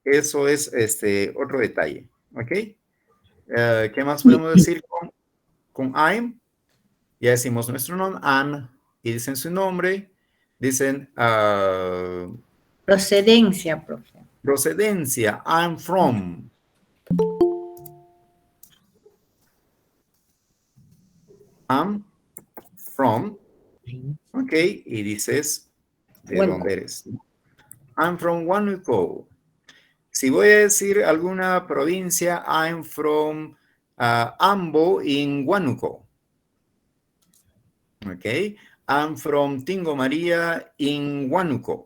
eso es otro detalle. ¿Ok? ¿Qué más podemos decir con I'm? Ya decimos nuestro nombre, Ann, y dicen su nombre, dicen Procedencia, profe. procedencia, I'm from. I'm from, ok, y dices de Huánuco. dónde eres. I'm from Huánuco. Si voy a decir alguna provincia, I'm from Ambo in Huánuco. Ok, I'm from Tingo María in Huánuco.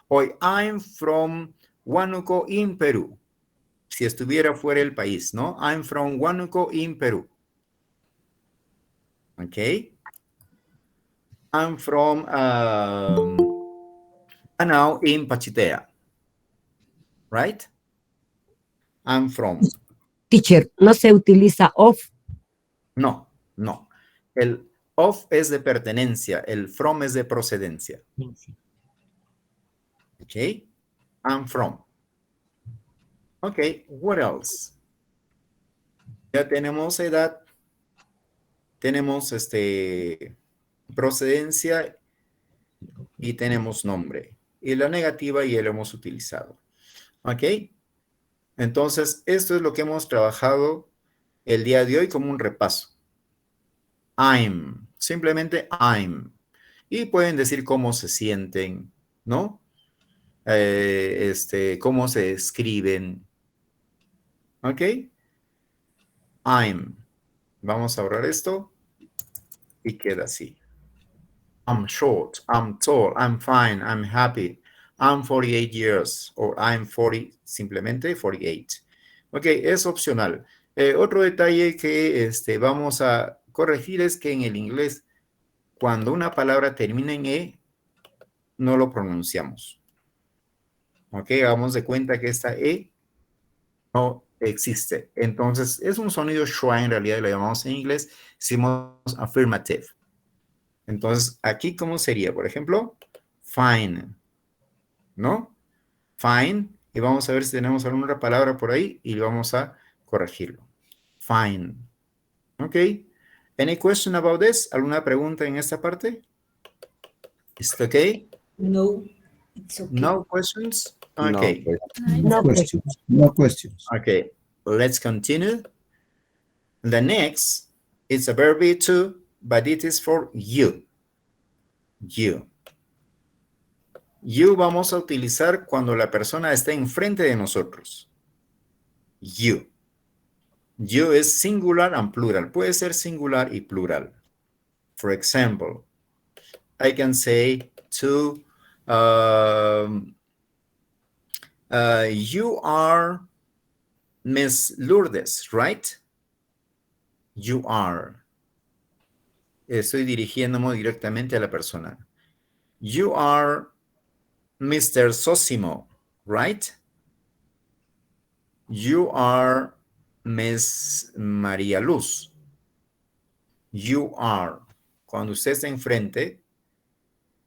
Hoy, I'm from Huánuco in Perú. Si estuviera fuera del país, ¿no? I'm from Huánuco in Perú. Ok. I'm from Anao in Pachitea. Right? I'm from. Teacher, no se utiliza of. No, no. El of es de pertenencia, el from es de procedencia. Ok. I'm from. Ok, what else? Ya tenemos edad, tenemos procedencia y tenemos nombre. Y la negativa ya lo hemos utilizado. ¿Ok? Entonces, esto es lo que hemos trabajado el día de hoy como un repaso. I'm. Simplemente I'm. Y pueden decir cómo se sienten, ¿no? Cómo se escriben. ¿Ok? I'm. Vamos a borrar esto. Y queda así. I'm short, I'm tall, I'm fine, I'm happy, I'm 48 years, or I'm 40, simplemente 48. Ok, es opcional. Otro detalle que vamos a corregir es que en el inglés, cuando una palabra termina en E, no lo pronunciamos. Ok, hagamos de cuenta que esta E no existe. Entonces, es un sonido schwa, en realidad lo llamamos en inglés, decimos affirmative. Entonces, aquí, ¿cómo sería? Por ejemplo, fine, ¿no? Fine, y vamos a ver si tenemos alguna palabra por ahí y vamos a corregirlo. Fine. ¿Ok? Any question about this? ¿Alguna pregunta en esta parte? ¿Is it okay? No, it's okay. No questions? Okay. No questions. No questions. Okay, let's continue. The next is a verb to, but it is for you. You. You vamos a utilizar cuando la persona está enfrente de nosotros. You. You es singular and plural. Puede ser singular y plural. For example, I can say to, you are Miss Lourdes, right? You are. Estoy dirigiéndome directamente a la persona. You are Mr. Sosimo, right? You are Miss María Luz. You are. Cuando usted está enfrente,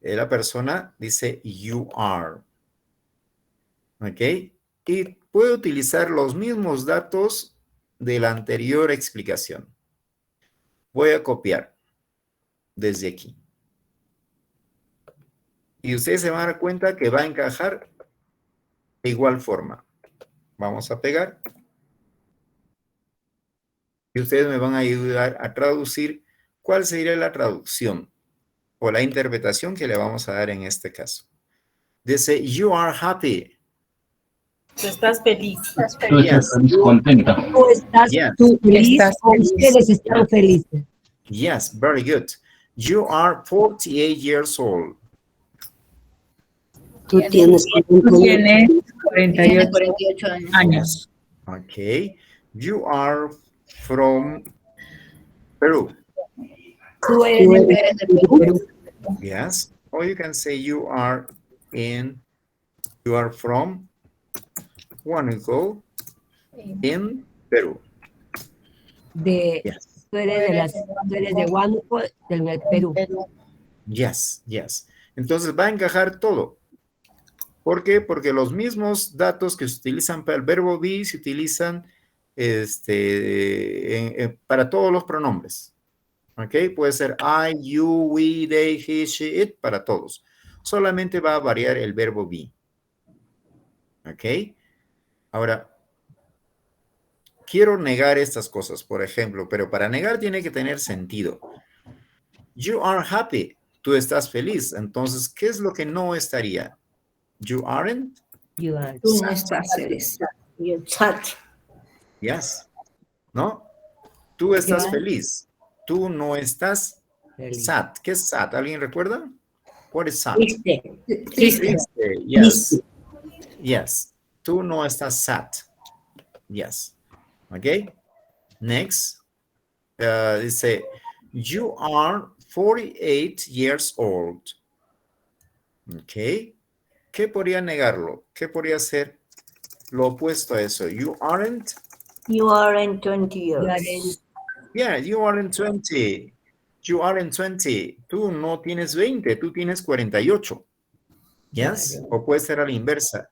la persona dice you are. ¿Ok? Y puede utilizar los mismos datos de la anterior explicación. Voy a copiar desde aquí. Y ustedes se van a dar cuenta que va a encajar de igual forma. Vamos a pegar. Y ustedes me van a ayudar a traducir cuál sería la traducción o la interpretación que le vamos a dar en este caso. Dice, you are happy. Tú estás feliz. Tú estás contenta. Tú estás feliz o ustedes están felices. Yes, very good. You are 48 years old. Tú tienes 48 años. Okay. You are from Peru. Tú eres de Perú. Yes. Or you can say you are from Huánuco in Perú. Yes. Tú eres de Huánuco, del Perú. Yes, yes. Entonces va a encajar todo. ¿Por qué? Porque los mismos datos que se utilizan para el verbo be se utilizan para todos los pronombres. ¿Ok? Puede ser I, you, we, they, he, she, it, para todos. Solamente va a variar el verbo be. ¿Ok? Ahora, quiero negar estas cosas, por ejemplo, pero para negar tiene que tener sentido. You are happy. Tú estás feliz. Entonces, ¿qué es lo que no estaría? You aren't? You are Tú no estás feliz. You're sad. Yes. ¿No? Tú estás feliz. Tú no estás sad. ¿Qué es sad? ¿Alguien recuerda? What is sad? Triste. Triste. Yes. Yes. Tú no estás sad. Yes. Okay. Next. Dice, you are 48 years old. Okay. ¿Qué podría negarlo? ¿Qué podría ser lo opuesto a eso? You aren't? You aren't 20 years. Yeah, you aren't 20. You aren't 20. Tú no tienes 20, tú tienes 48. Yes? O puede ser a la inversa.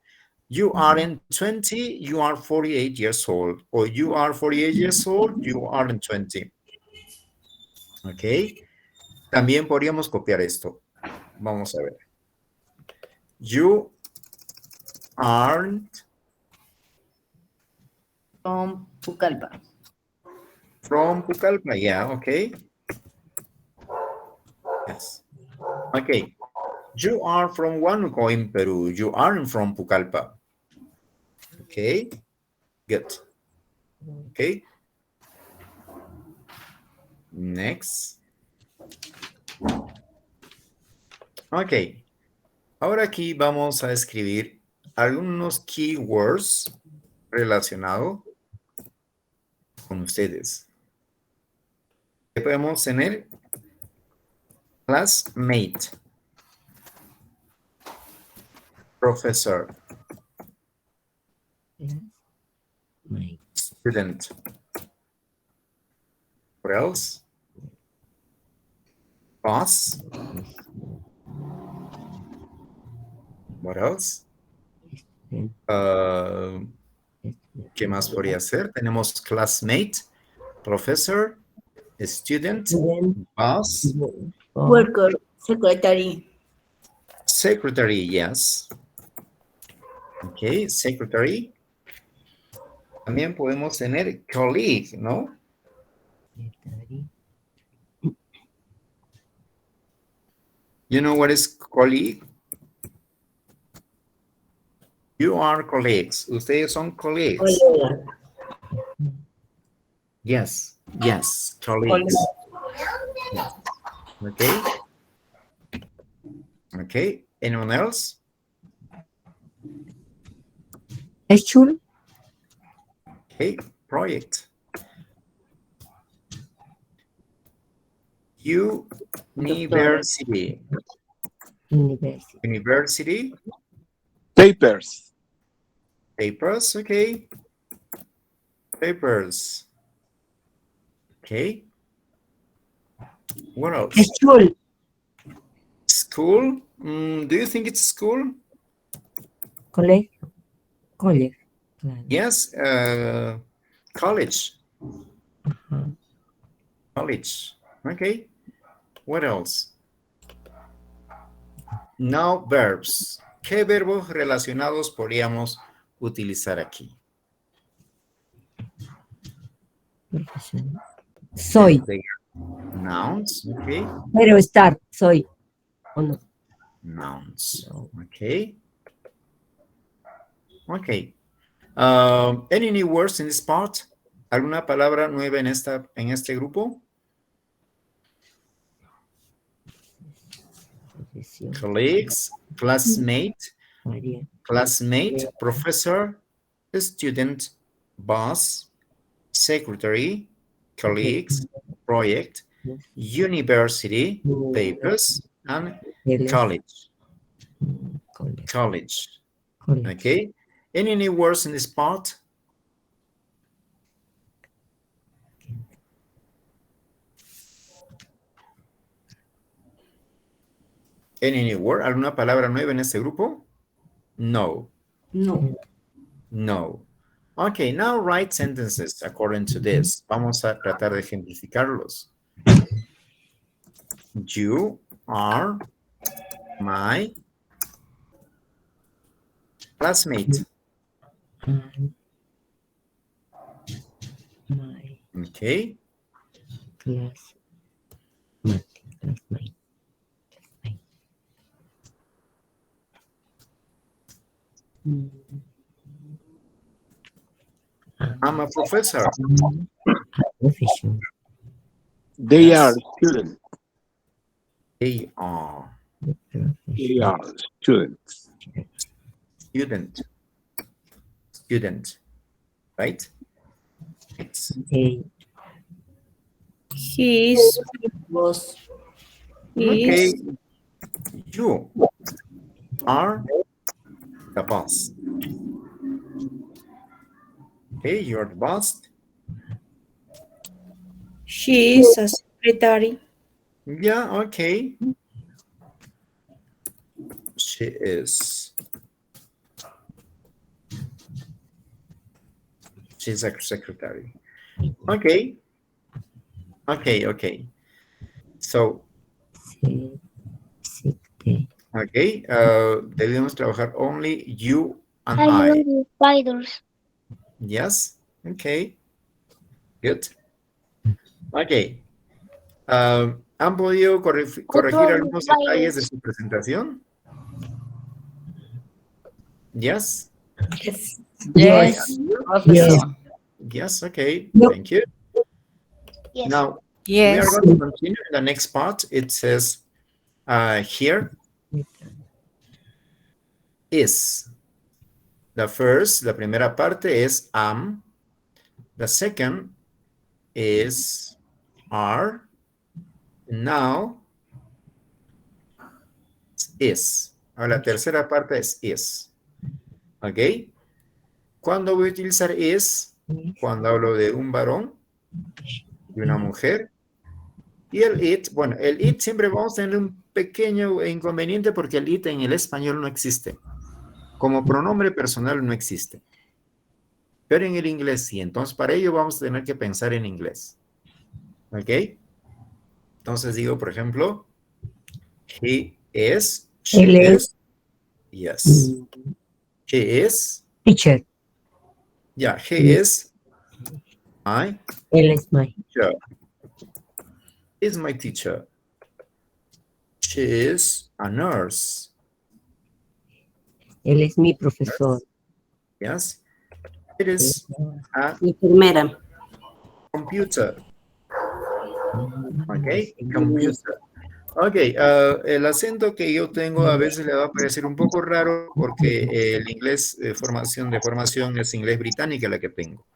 You aren't 20, you are 48 years old. O you are 48 years old, you aren't 20. Ok. También podríamos copiar esto. Vamos a ver. You aren't From Pucallpa. From Pucallpa, yeah, okay. Yes. Okay. You are from Huánuco in Peru. You aren't from Pucallpa. Okay. Good. Okay. Next. Okay. Ahora aquí vamos a escribir algunos keywords relacionados con ustedes. ¿Qué podemos tener? Classmate. Professor. Student. What else? Boss. What else? ¿Qué más podría ser? Tenemos classmate, professor, student, boss, Worker, secretary. secretary, yes. Okay, secretary. También podemos tener colleague, ¿no? You know what is colleague? You are colleagues. Ustedes son colleagues. Yes, yes, colleagues. Yes. Okay. Okay. Anyone else? Schule. Okay. Project. University. University. University. Papers. Papers, okay. Papers. Okay. What else? School. School? Do you think it's school? Colegio. College. Yes. College. College. Okay. What else? Now verbs. ¿Qué verbos relacionados podríamos utilizar aquí? Soy. Nouns, okay. Pero estar, soy. ¿O no? Nouns, okay. Okay. Any new words in this part? ¿Alguna palabra nueva en este grupo? Colleagues, classmate, professor, student, boss, secretary, colleagues, project, university, papers, and college. College. Okay. Any new words in this part? Any new word? ¿Alguna palabra nueva en este grupo? No. No. No. Okay, now write sentences according to this. Vamos a tratar de ejemplificarlos. You are my classmate. Okay. I'm a professor. They are students. They are. They are students. Student. Right? He is boss. Okay. You are the boss. Okay, you're the boss. She is a secretary. Yeah, okay. She is. She's a secretary. Okay. Okay. So. Okay. Debemos trabajar only you and I. Spiders. Yes. Okay. Good. Okay. ¿Han podido corregir algunos detalles de su presentación? Yes. Yes. Yes. Okay. Yep. Thank you. Yes. Now, Yes. we are going to continue in the next part. It says here is. La primera parte es am. The second is are. Now is. Ahora la tercera parte es is. ¿Ok? ¿Cuándo voy a utilizar is? Cuando hablo de un varón, de una mujer. Y el it, bueno, el it siempre vamos a tener un pequeño inconveniente porque el it en el español no existe. Como pronombre personal no existe. Pero en el inglés sí. Entonces, para ello vamos a tener que pensar en inglés. ¿Ok? Entonces digo, por ejemplo, he is, she is. Yes. He is. Teacher. Yeah, he is my Él es my. teacher. Is my teacher. She is a nurse. Él es mi profesor. Yes. It is a Enfermera. computer. Ok, computer. Ok, el acento que yo tengo a veces le va a parecer un poco raro porque el inglés de formación es inglés británica la que tengo.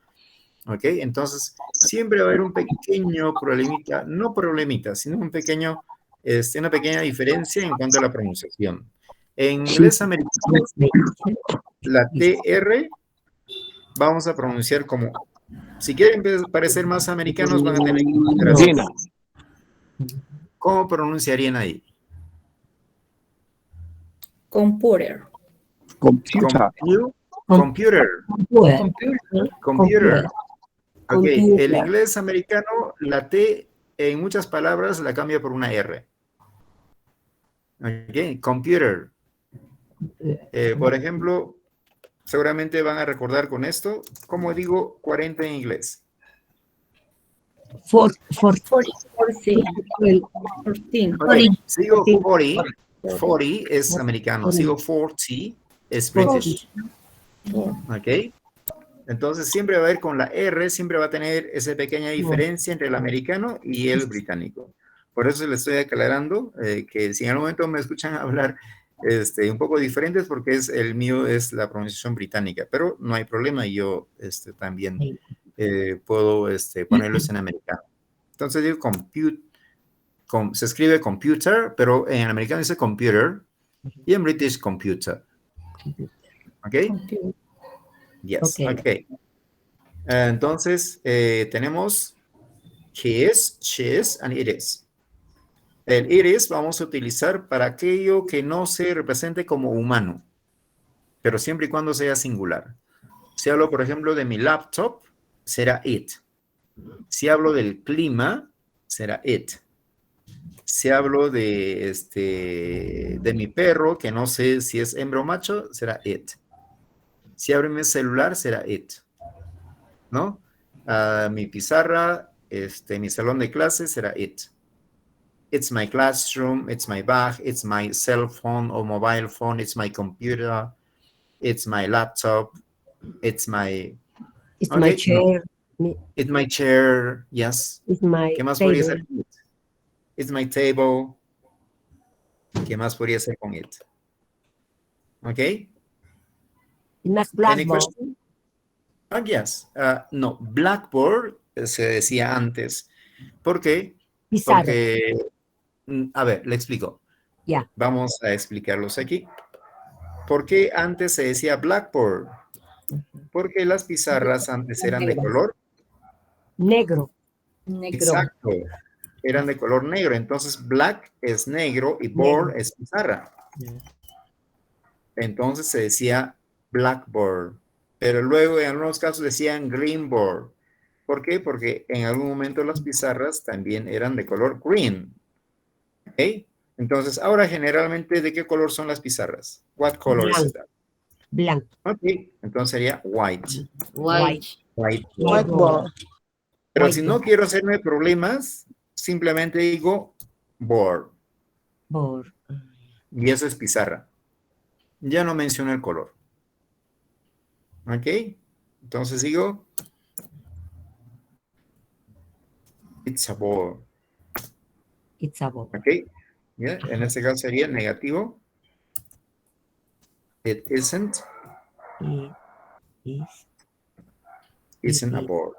Ok, entonces siempre va a haber un pequeño problemita, no problemita, sino un pequeño, una pequeña diferencia en cuanto a la pronunciación. En inglés americano, la TR vamos a pronunciar como... Si quieren parecer más americanos, van a tener que pronunciar así. Gina. ¿Cómo pronunciarían ahí? Computer. Computer. Computer. Computer. Ok, Computer. el inglés americano, la T en muchas palabras la cambia por una R. Ok, computer. Por ejemplo, seguramente van a recordar con esto, ¿cómo digo 40 en inglés? 14. Ok, sigo 40. 40 es americano. Sigo 40 es British. Ok. Entonces siempre va a haber con la R, siempre va a tener esa pequeña diferencia entre el americano y el británico. Por eso les estoy aclarando que si en algún momento me escuchan hablar un poco diferentes, porque el mío es la pronunciación británica, pero no hay problema, yo también puedo ponerlos en americano. Entonces digo se escribe computer, pero en americano dice computer y en British computer. ¿Ok? Yes, ok. Entonces tenemos he is, she is, and it is. El it is vamos a utilizar para aquello que no se represente como humano, pero siempre y cuando sea singular. Si hablo, por ejemplo, de mi laptop, será it. Si hablo del clima, será it. Si hablo de mi perro, que no sé si es hembra o macho, será it. Si abro mi celular, será it. ¿No? Mi pizarra, mi salón de clases será it. It's my classroom, it's my bag, it's my cell phone or mobile phone, it's my computer, it's my laptop, it's my... It's my chair. No. It's my chair, yes. It's my ¿Qué más table. podría ser? It's my table. ¿Qué más podría ser con it? ¿Ok? It's blackboard. Any question? Yes. No, blackboard se decía antes. ¿Por qué? Pizarra. Porque, a ver, le explico. Ya. Vamos a explicarlos aquí. ¿Por qué antes se decía blackboard? Porque las pizarras antes eran de color negro. Exacto. Eran de color negro. Entonces, black es negro y board es pizarra. Entonces se decía blackboard. Pero luego en algunos casos decían green board. ¿Por qué? Porque en algún momento las pizarras también eran de color green. ¿Ok? Entonces, ahora generalmente, ¿de qué color son las pizarras? What color is that? Blanco. Ok, entonces sería white. Whiteboard. Pero si no quiero hacerme problemas, simplemente digo board. Board. Y eso es pizarra. Ya no menciono el color. ¿Ok? Entonces digo it's a board. It's a board. ¿Ok? ¿Ya? En este caso sería negativo. It isn't. Isn't a board.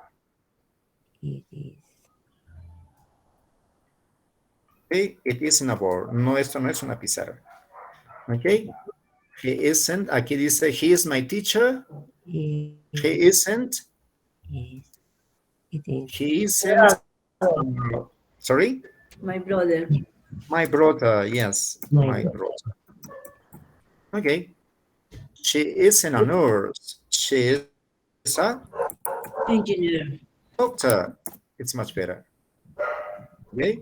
It is. Okay, it isn't a board. No, esto no es una pizarra. Ok. He isn't. Aquí dice, he is my teacher. He isn't. He isn't. Sorry? My brother. My brother, yes. My brother. Okay. She isn't a nurse. She is a Engineer. doctor. It's much better. Okay.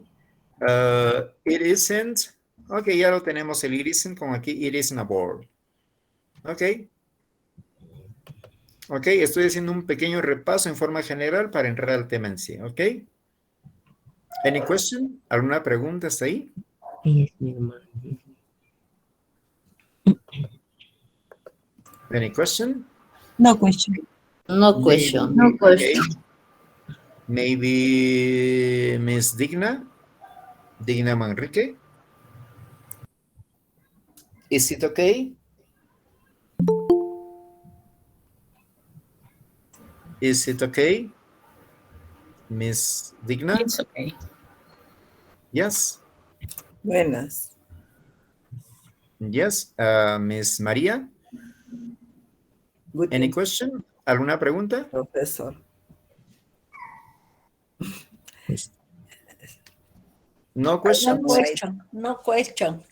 It isn't. Ok, ya lo tenemos el it isn't con aquí. It isn't a board. Ok. Ok, estoy haciendo un pequeño repaso en forma general para entrar al tema en sí. Ok. Any question? ¿Alguna pregunta hasta ahí? Ella es mi hermana. Any question? No question. No question. No question. Okay. Maybe Miss Digna Manrique. Is it okay? Is it okay? Miss Digna? It's okay. Yes. Buenas. Yes. Miss Maria? Good Any day. question? ¿Alguna pregunta? Profesor. No question? No question. No question.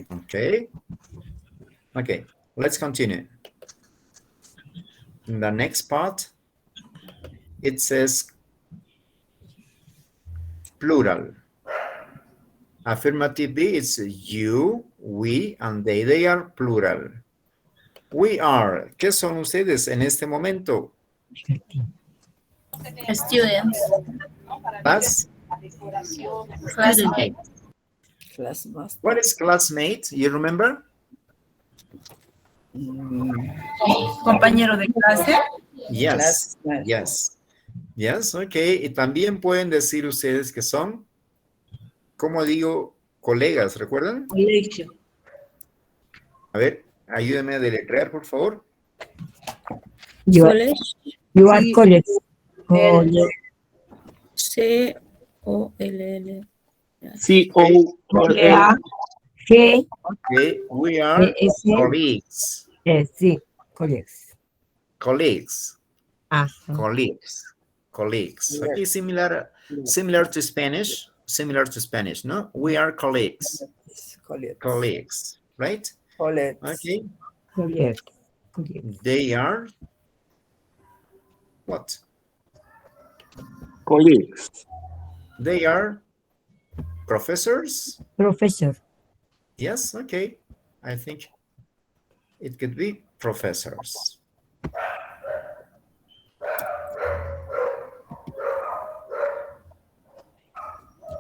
Okay. Okay, let's continue. In the next part, it says plural. Affirmative B is you, we, and they. They are plural. We are. ¿Qué son ustedes en este momento? Students. Class? Classmate. What is classmate? You remember? Compañero de clase. Yes, yes. Yes, okay. Y también pueden decir ustedes que son, ¿cómo digo? Colegas, ¿recuerdan? Colegio. A ver, ayúdenme a deletrear, por favor. You are colleagues. C-O-L-L. C-O-L-L. G. Okay, we are colleagues. Sí, colleagues. Colleagues. Ajá. Colleagues. Colleagues. Okay, similar to Spanish. Similar to Spanish, no? We are colleagues. Colleagues, right? Colleagues. Okay. Colleagues. They are what? Colleagues. They are professors? Professor. Yes, okay. I think it could be professors.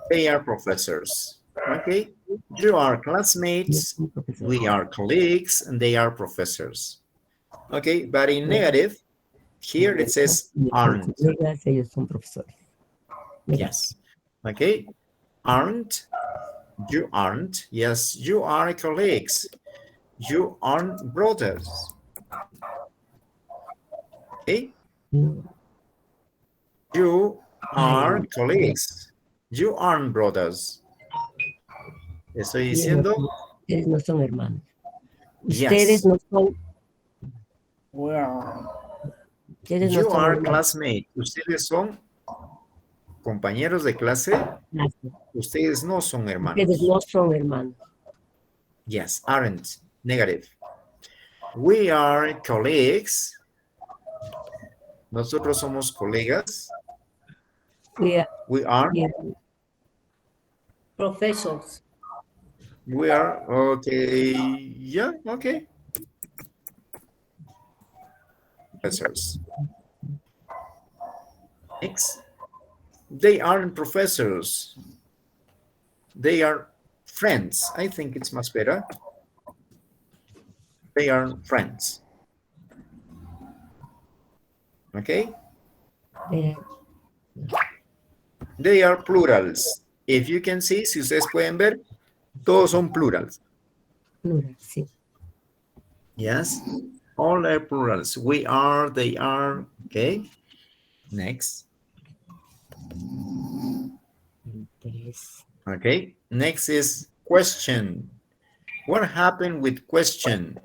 They are professors. Okay. You are classmates, we are colleagues, and they are professors. Okay, but in negative, here it says aren't. Ellos son profesores. Yes. Okay. Aren't. You aren't. Yes, you are colleagues. You aren't brothers. Okay. You are colleagues. You aren't brothers. Estoy diciendo. Ustedes no son hermanos. Yes. Ustedes no son. You are classmates. Ustedes son compañeros de clase. Ustedes no son hermanos. Ustedes no son hermanos. Yes, aren't. Negative. We are colleagues. Nosotros somos colegas. We are. Professors. We are, okay, yeah, okay. Professors. Next. They aren't professors. They are friends. I think it's much better. They are friends. Okay? They are plurals. If you can see, si ustedes pueden ver, todos son plurals. Plural, sí. Yes, all are plurals. We are, they are, okay. Next. Okay, next is question. What happened with question?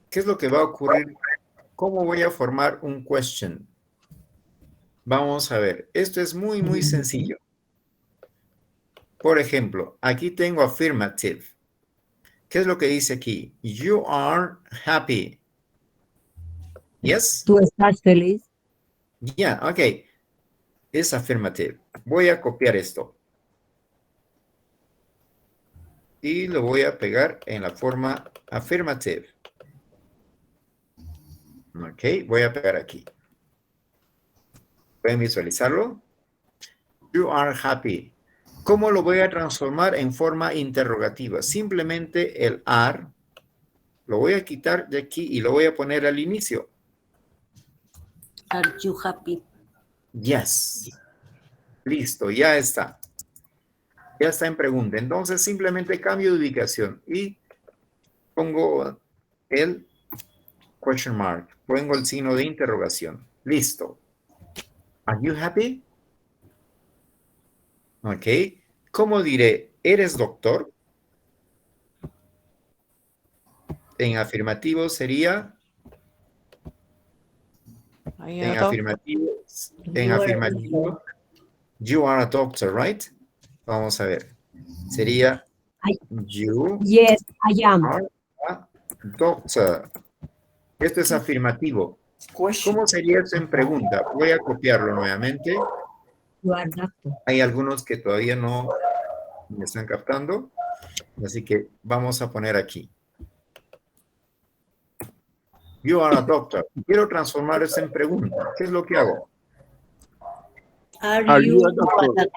¿Qué es lo que va a ocurrir? ¿Cómo voy a formar un question? Vamos a ver, esto es muy, muy sencillo. Por ejemplo, aquí tengo affirmative. ¿Qué es lo que dice aquí? You are happy. Yes? ¿Tú estás feliz? Yeah, okay. Es affirmative. Voy a copiar esto. Y lo voy a pegar en la forma affirmative. Ok, voy a pegar aquí. ¿Pueden visualizarlo? You are happy. ¿Cómo lo voy a transformar en forma interrogativa? Simplemente el are lo voy a quitar de aquí y lo voy a poner al inicio. Are you happy? Yes. Listo, ya está. Ya está en pregunta. Entonces simplemente cambio de ubicación y pongo el question mark. Pongo el signo de interrogación. Listo. Are you happy? Ok. ¿Cómo diré? ¿Eres doctor? En afirmativo sería En afirmativo, you are a doctor, right? Vamos a ver. Sería you Yes, I am. are a doctor. Esto es afirmativo. ¿Cómo sería eso en pregunta? Voy a copiarlo nuevamente. You are doctor. Hay algunos que todavía no me están captando, así que vamos a poner aquí. You are a doctor. Quiero transformar eso en pregunta. ¿Qué es lo que hago? Are you a doctor?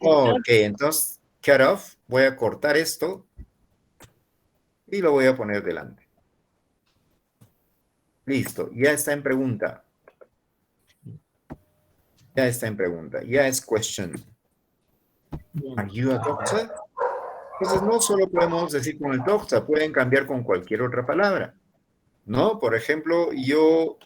Ok, entonces, cut off. Voy a cortar esto y lo voy a poner delante. Listo, ya está en pregunta. Ya está en pregunta. Ya es question. Are you a doctor? Entonces, no solo podemos decir con el doctor, pueden cambiar con cualquier otra palabra. ¿No? Por ejemplo, yo,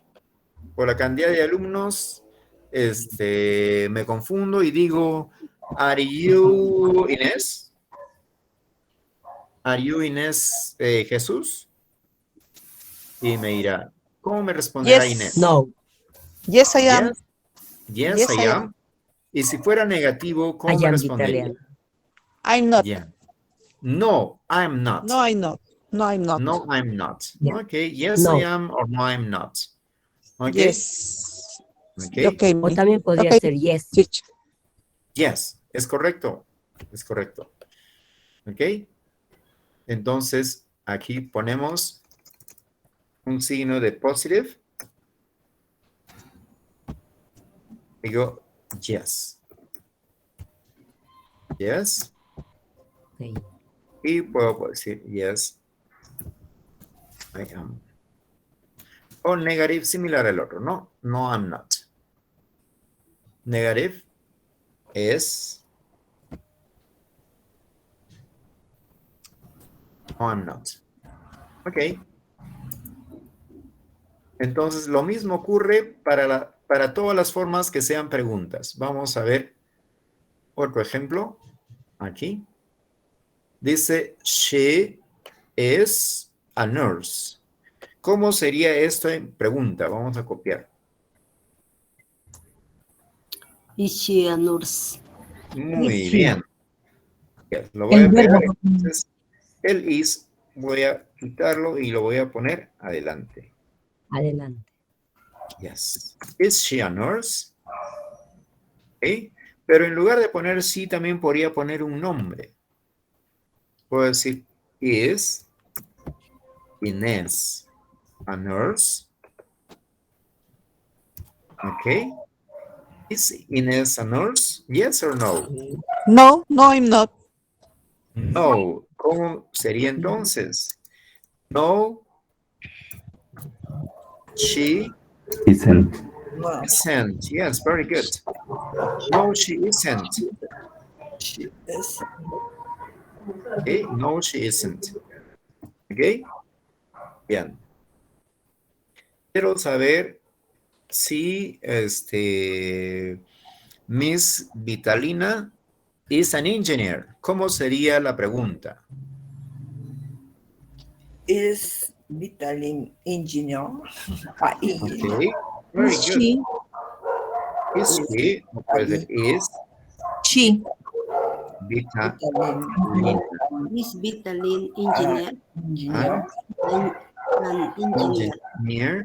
por la cantidad de alumnos, me confundo y digo, ¿Are you Inés? ¿Are you Inés Jesús? Y me dirá, ¿cómo me responderá Inés? No. Yes, I am. Yes, I am. Y si fuera negativo, ¿cómo I me am respondería? Italian. I'm not. Yeah. No, I'm not. No, I'm not. No, I'm not. No, I'm not. Yeah. Okay, yes, No. I am or no, I'm not. Okay. Yes. Okay. Okay. O también podría Okay. ser yes. Teacher. Yes, es correcto. Es correcto. Ok. Entonces, aquí ponemos un signo de positive. Digo, yes. Yes. Okay. Y puedo decir, yes, I am. O negative, similar al otro. No, no, I'm not. Negative es no, I'm not. Ok. Entonces, lo mismo ocurre para todas las formas que sean preguntas. Vamos a ver otro ejemplo. Aquí. Dice, she is a nurse. ¿Cómo sería esto en pregunta? Vamos a copiar. Is she a nurse? Muy bien. Lo voy a pegar. Entonces, el is voy a quitarlo y lo voy a poner adelante. Adelante. Yes. Is she a nurse? Okay. Pero en lugar de poner sí, también podría poner un nombre. Puedo decir, is Inés a nurse? Okay. Is Inés a nurse? Yes or no? No, no, I'm not. No. ¿Cómo sería entonces? No. She Isn't. isn't. Yes, very good. No, she isn't. She is. Okay. No, she isn't. Okay. Bien. Quiero saber si Miss Vitalina is an engineer. ¿Cómo sería la pregunta? Is Vitalin engineer? Okay. Very Is good. she? Is she? O puede ser is She. Vitalina. Is Vitalin engineer? An engineer. Engineer.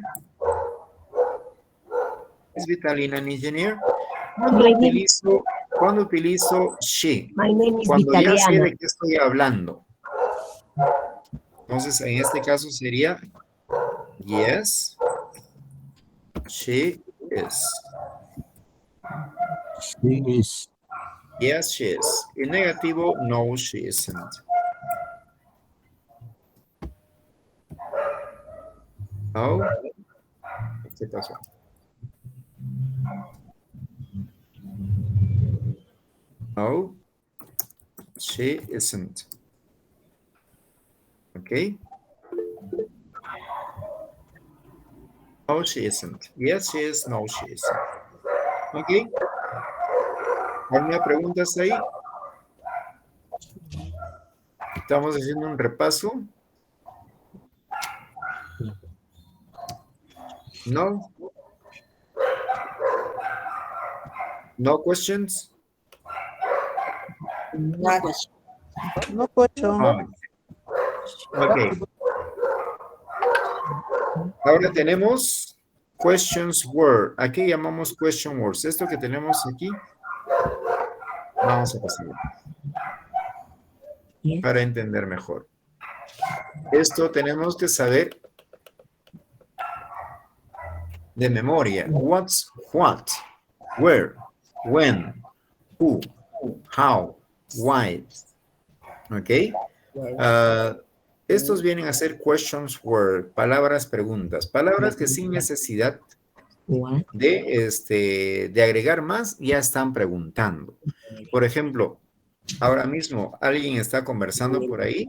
¿Es Vitalina an engineer? ¿Cuándo utilizo she? My name is Cuando ya sé Vitaliana. de qué estoy hablando. Entonces, en este caso sería yes, she is. She is. Yes, she is. En negativo, no, she isn't. No. ¿Qué pasó? No, she isn't. Okay. No, she isn't. Yes, she is. No, she isn't. Okay. ¿Alguna pregunta hasta ahí? Estamos haciendo un repaso. ¿No? No questions? No question. No question. Ok. Ahora tenemos questions word. ¿A qué llamamos question words? Esto que tenemos aquí. Vamos a pasarlo. Para entender mejor. Esto tenemos que saber de memoria. What's what, where, when, who, how, why. ¿Ok? Estos vienen a ser questions word, palabras preguntas, palabras que sin necesidad de agregar más ya están preguntando. Por ejemplo, ahora mismo alguien está conversando por ahí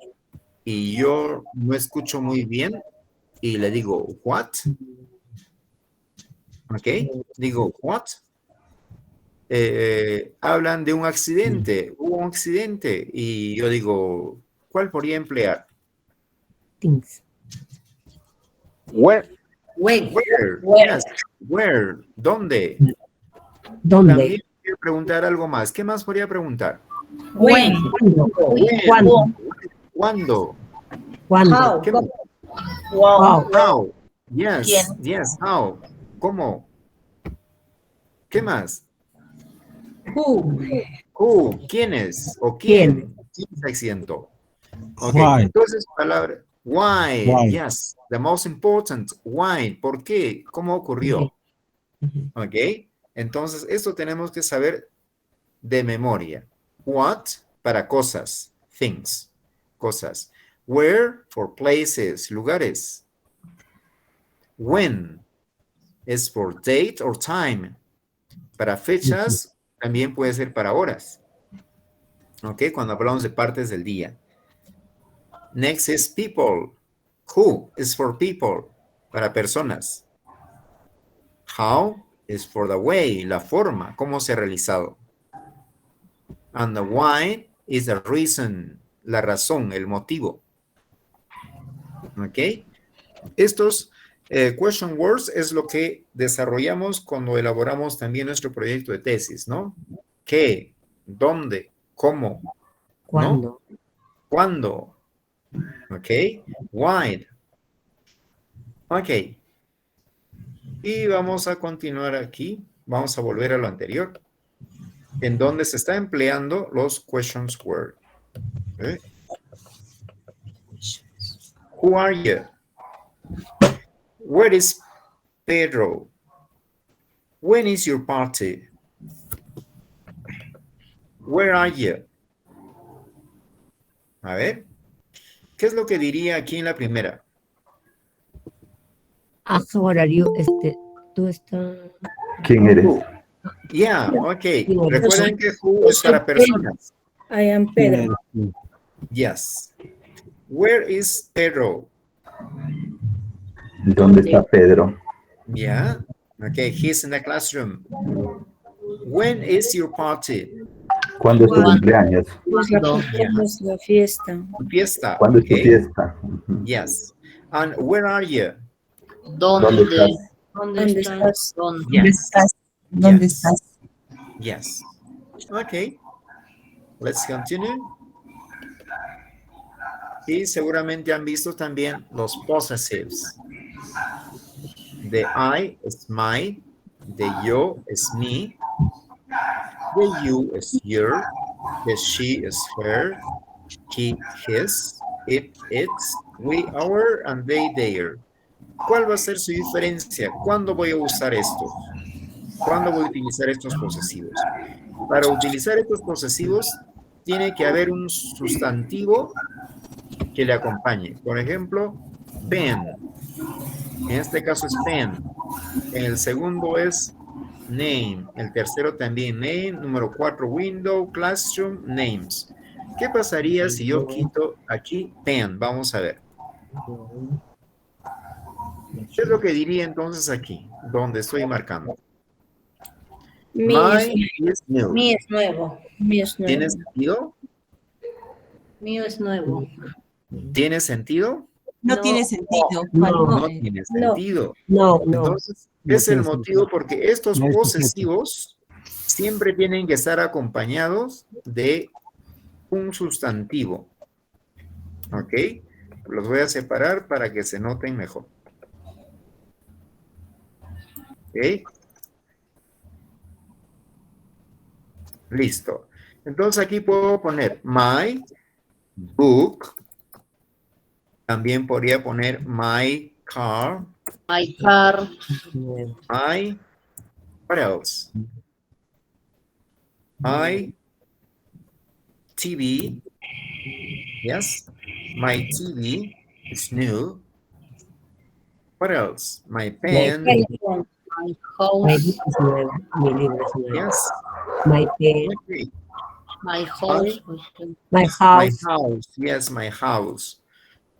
y yo no escucho muy bien y le digo, what? ¿Ok? Digo, what? Hablan de un accidente, hubo un accidente y yo digo, ¿cuál podría emplear? Where? Where? Where? Yes. Where? ¿Dónde? ¿Dónde? También quiero preguntar algo más. ¿Qué más podría preguntar? When. ¿Cuándo? ¿Cuándo? ¿Cuándo? ¿Qué más? Wow. How? Yes. ¿Quién? Yes. How? ¿Cómo? ¿Qué más? Who. Who? ¿Quién es? ¿O quién? ¿Quién está exento? Ok. Why? Entonces, palabra. Why? Why? Yes. The most important. Why? ¿Por qué? ¿Cómo ocurrió? Ok. Entonces, esto tenemos que saber de memoria. What, para cosas, things, cosas. Where, for places, lugares. When, es for date or time. Para fechas, también puede ser para horas. Ok, cuando hablamos de partes del día. Next is people. Who is for people, para personas. How is for the way, la forma, cómo se ha realizado. And the why is the reason, la razón, el motivo. ¿Ok? Estos question words es lo que desarrollamos cuando elaboramos también nuestro proyecto de tesis, ¿no? ¿Qué? ¿Dónde? ¿Cómo? ¿Cuándo? ¿No? ¿Cuándo? ¿Ok? Why? Ok. Y vamos a continuar aquí. Vamos a volver a lo anterior. En donde se está empleando los questions word. ¿Okay? Who are you? Where is Pedro? When is your party? Where are you? A ver. ¿Qué es lo que diría aquí en la primera? How are you? Tú estás... ¿Quién eres? Yeah, ok. Recuerden que who es para personas. I am Pedro. Yes. Where is Pedro? ¿Dónde está Pedro? Yeah. Okay, he's in the classroom. When is your party? ¿Cuándo es tu cumpleaños? Es la fiesta. Fiesta. ¿Cuándo es tu Okay. fiesta? Yes. And where are you? ¿Dónde estás? ¿Dónde estás? Yes. ¿Dónde Yes. estás? Yes. Okay. Let's continue. Y seguramente han visto también los possessives. The I es my, the yo es me, the you es your, the she is her, he, his, it, its, we, our, and they, their. ¿Cuál va a ser su diferencia? ¿Cuándo voy a usar esto? ¿Cuándo voy a utilizar estos posesivos? Para utilizar estos posesivos tiene que haber un sustantivo que le acompañe. Por ejemplo, pen. En este caso es pen. En el segundo es name. El tercero también name. Número 4, window, classroom, names. ¿Qué pasaría si yo quito aquí pen? Vamos a ver. ¿Qué es lo que diría entonces aquí? Donde estoy marcando. My is new. Mío es nuevo. Mío es nuevo. ¿Tiene sentido? Mío es nuevo. ¿Tiene sentido? No tiene sentido. No tiene sentido. No. Entonces, es el motivo porque estos posesivos siempre tienen que estar acompañados de un sustantivo. ¿Ok? Los voy a separar para que se noten mejor. ¿Ok? Listo. Entonces aquí puedo poner my book. También podría poner my car. My car. My, what else? My TV. Yes. My TV is new. What else? My pen. My My house. book is nuevo. Mi libro es nuevo. Yes. My pen. Okay. My house. My My house. house. Yes, my house.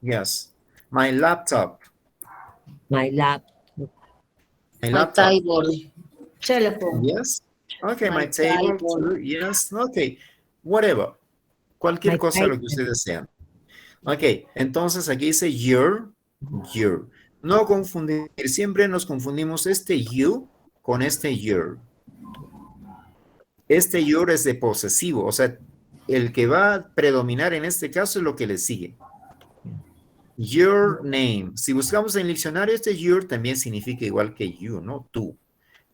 Yes. My laptop. My laptop. My My laptop. table. Telephone. Yes. Okay, my My table table. too. Yes. Okay. Whatever. Cualquier My cosa lo que table. ustedes desean. Ok, entonces aquí dice your. No confundir, siempre nos confundimos este you con este your. Este your es de posesivo, o sea, el que va a predominar en este caso es lo que le sigue. Your name. Si buscamos en el diccionario, este your también significa igual que you, ¿no? Tú.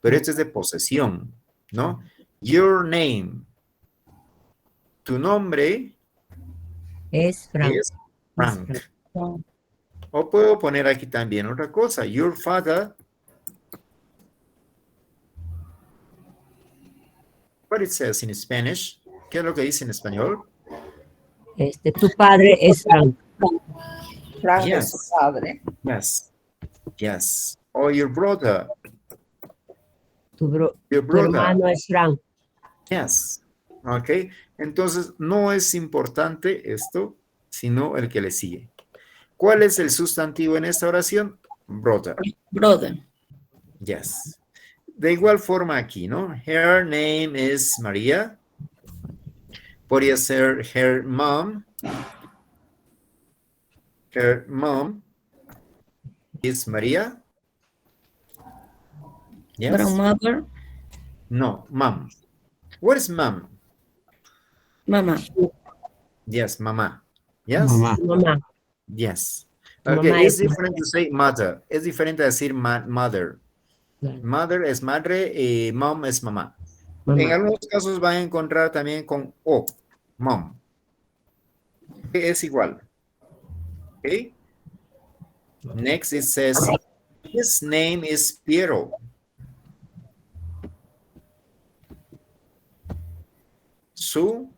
Pero este es de posesión, ¿no? Your name. Tu nombre Es Frank. es Frank. O puedo poner aquí también otra cosa. Your father. What it says in Spanish. ¿Qué es lo que dice en español? Tu padre es Frank. Frank es Yes. su padre. Yes. Yes. Or your brother. Tu Your brother. hermano es Frank. Yes. Ok. Entonces, no es importante esto, sino el que le sigue. ¿Cuál es el sustantivo en esta oración? Brother. Brother. Yes. De igual forma aquí, ¿no? Her name is María. Podría ser her mom. Her mom is María. Yes. Grandmother. No, mom. What is mom? Mama. Yes, mamá. Yes. Mamá. Yes. Tu Okay, mamá it's es different to say mother. Es diferente a decir mother. Mother es madre y mom es mamá. mamá. En algunos casos van a encontrar también con o, mom. Es igual. Okay. Next it says, his name is Piero. Su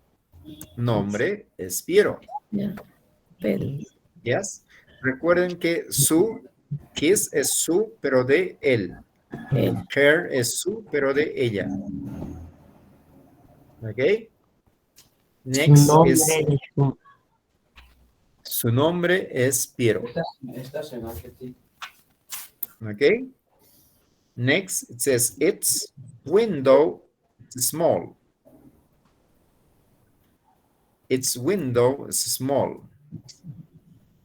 nombre es Piero. Yeah. Pero. Yes. Recuerden que su, his es su, pero de él. Her es su, pero de ella. Ok. Next is, su nombre es Piero. Ok. Next it says its window is small. Its window is small.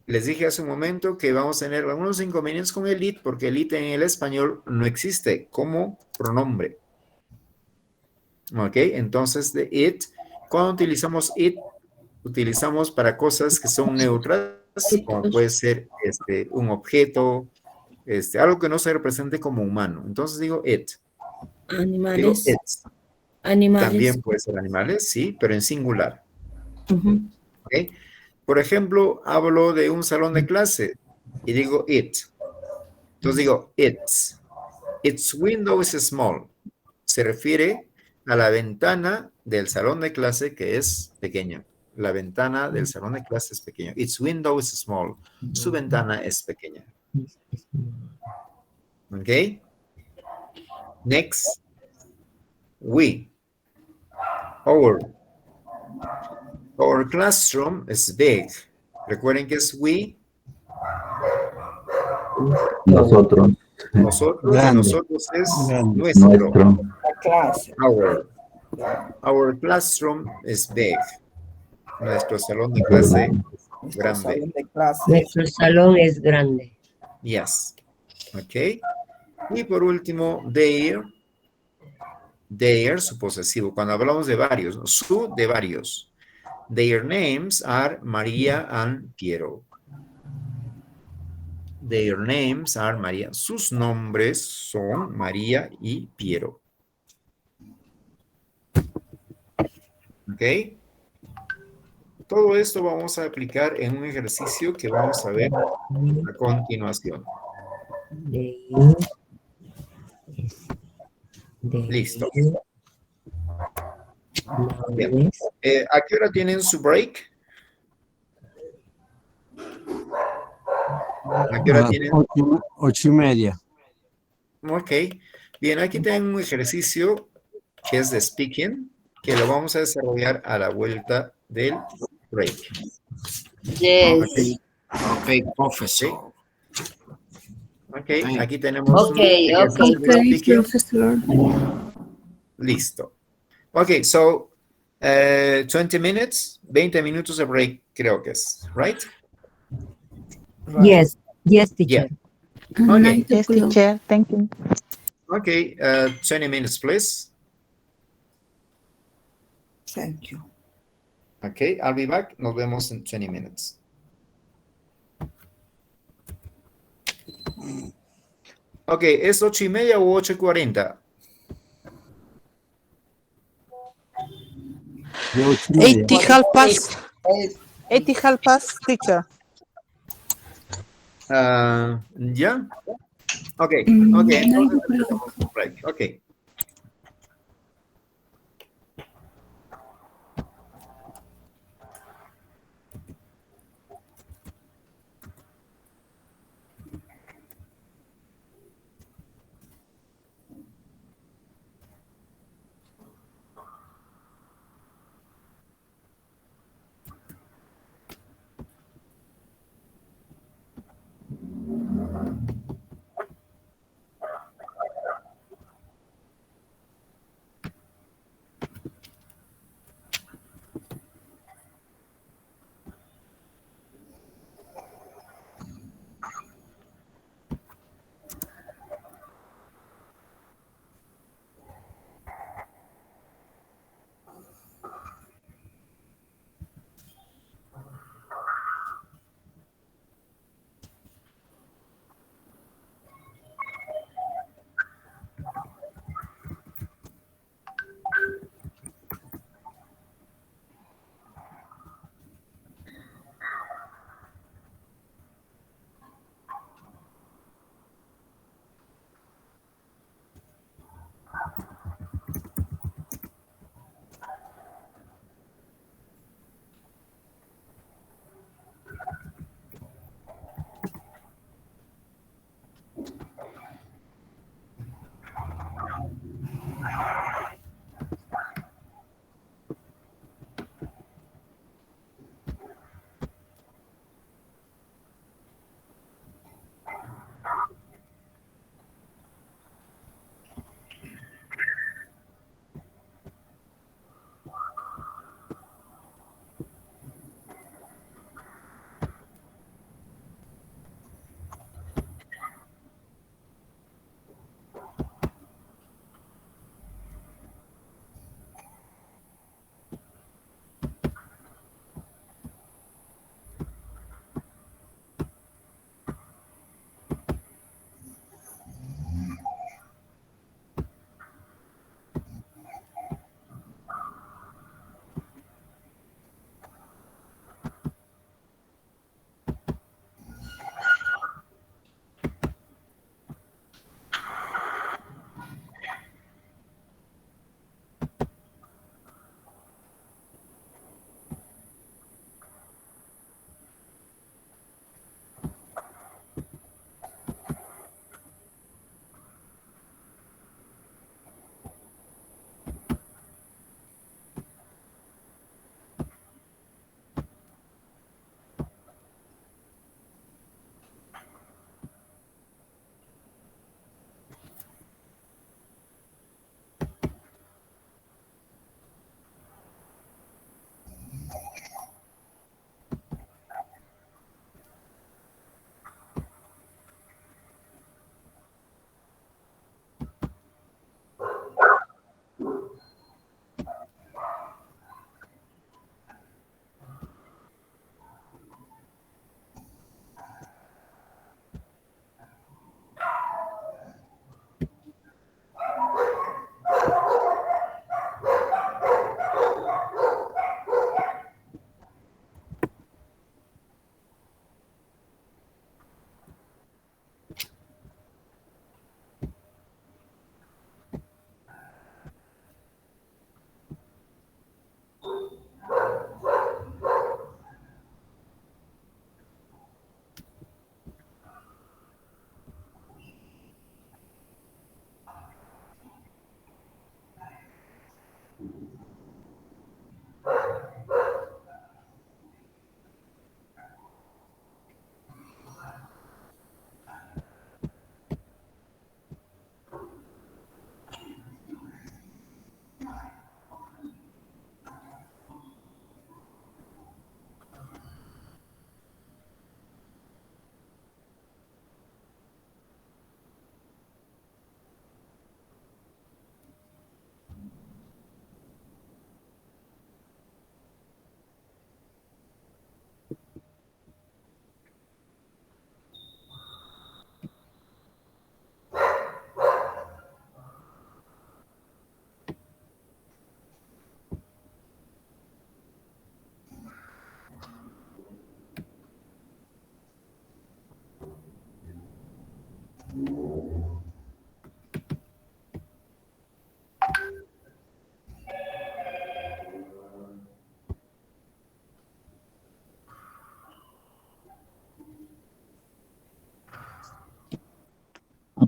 Les dije hace un momento que vamos a tener algunos inconvenientes con el it, porque el it en el español no existe como pronombre. Ok, entonces de it, cuando utilizamos it, utilizamos para cosas que son neutras, como puede ser un objeto, algo que no se represente como humano. Entonces digo it. Animales. Digo its. Animales. También puede ser animales, sí, pero en singular. ¿Okay? Por ejemplo, hablo de un salón de clase y digo it. Entonces digo its. Its window is small. Se refiere a la ventana del salón de clase que es pequeña. La ventana del salón de clase es pequeña. Its window is small. Su ventana es pequeña. ¿Ok? Next. We. Our classroom is big. Recuerden que es we. Nosotros. Nosotros, Grande. nosotros es Grande. nuestro. La clase. Our classroom is big. Nuestro salón de clase es grande. Nuestro salón es grande. Yes. Ok. Y por último, their Their, su posesivo. Cuando hablamos de varios, ¿no? Su de varios. Their names are María and Piero. Their names are María. Sus nombres son María y Piero. ¿Ok? Todo esto vamos a aplicar en un ejercicio que vamos a ver a continuación. Listo. Bien. ¿A qué hora tienen su break? ¿A qué hora tienen? 8:30. Ok. Bien, aquí tengo un ejercicio que es de speaking, que lo vamos a desarrollar a la vuelta del break. Yes. Okay, professor. Ok, aquí tenemos un Okay, ejercicio de okay. speaking. Professor. Listo. Ok, so 20 minutes, 20 minutos de break, creo que es, right? Yes, yes, teacher. Okay. Yes, teacher. Thank you. Okay, 20 minutes, please. Thank you. Okay, I'll be back. Nos vemos en 20 minutes. Ok, ¿es 8:30 o 8:40? 80 half past, teacher. ¿Ya? Ok, entonces empezamos con break. Ok.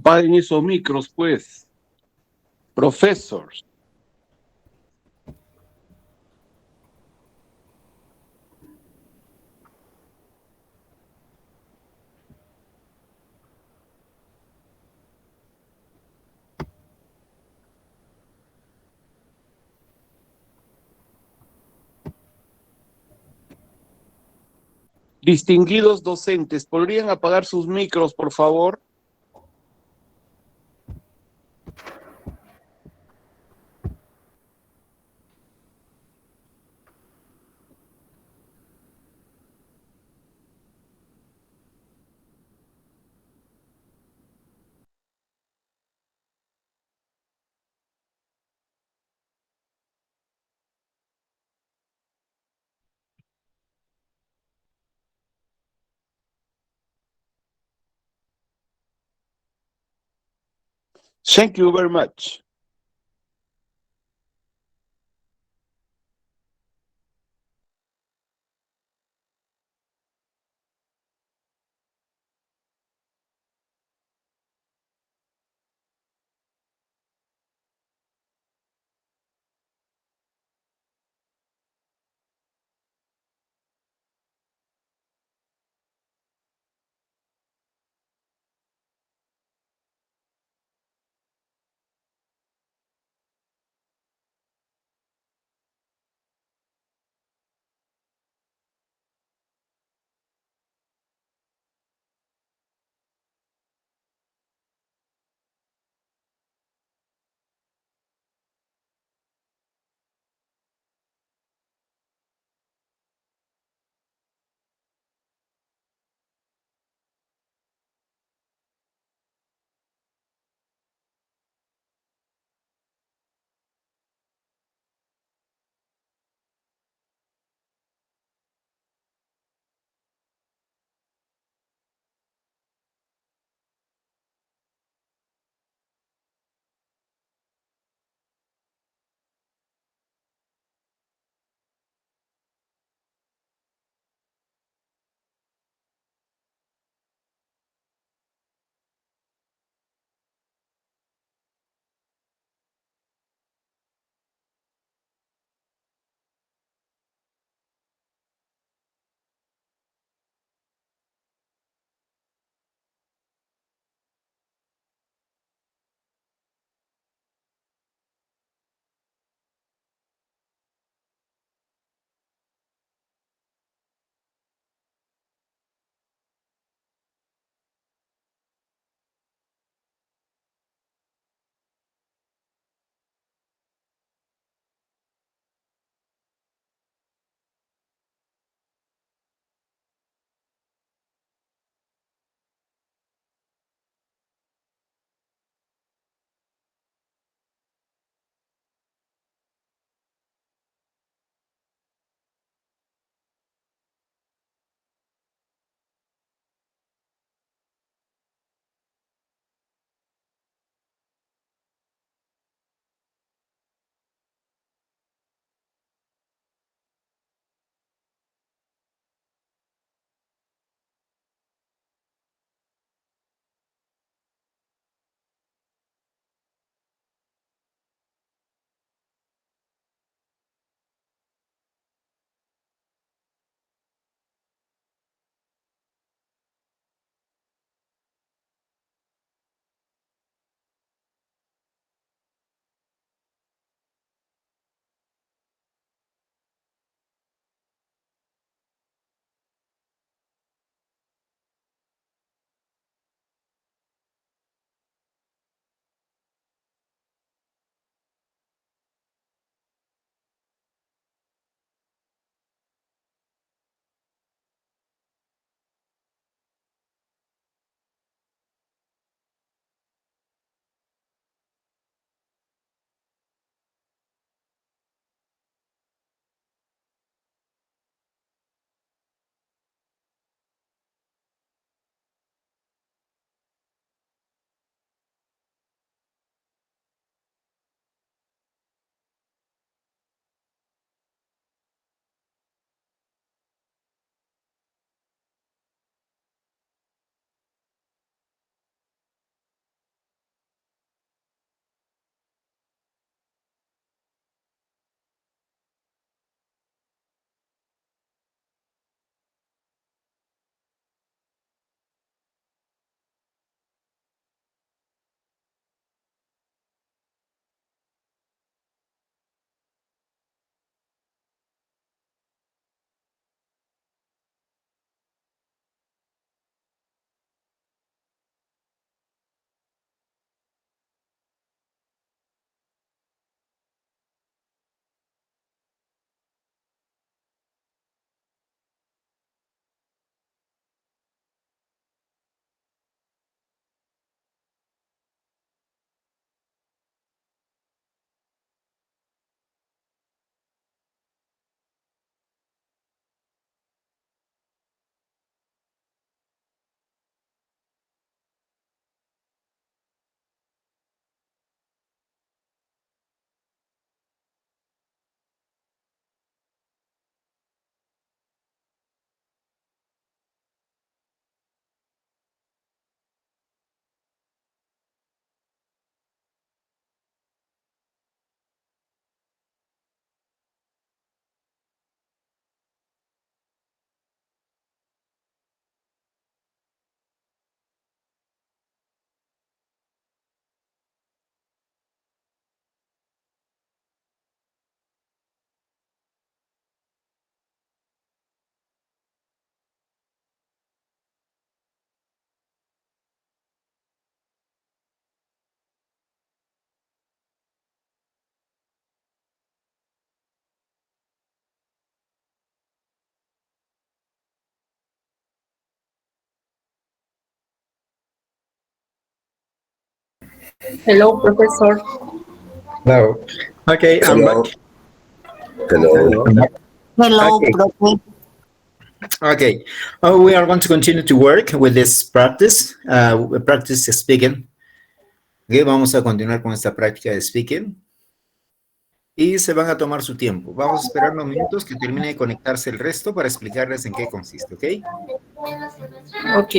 Apaguen esos micros, pues. Professors. Distinguidos docentes, ¿podrían apagar sus micros, por favor? Thank you very much. Hello, professor. Hello. Okay, I'm back. Hello. Hello, Okay. profe. Okay, we are going to continue to work with this practice, practice speaking. Okay, vamos a continuar con esta práctica de speaking. Y se van a tomar su tiempo. Vamos a esperar unos minutos que termine de conectarse el resto para explicarles en qué consiste, ¿ok? Ok.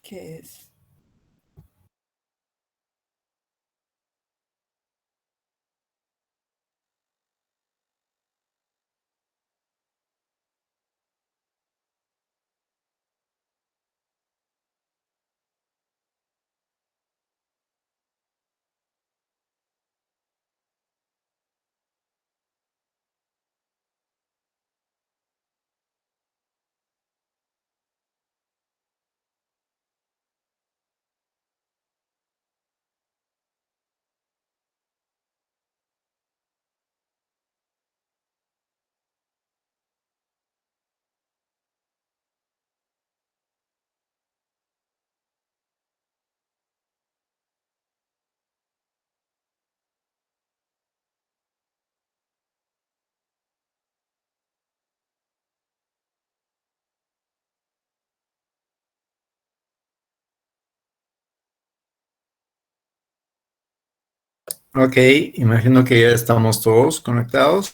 ¿Qué es? Ok, imagino que ya estamos todos conectados.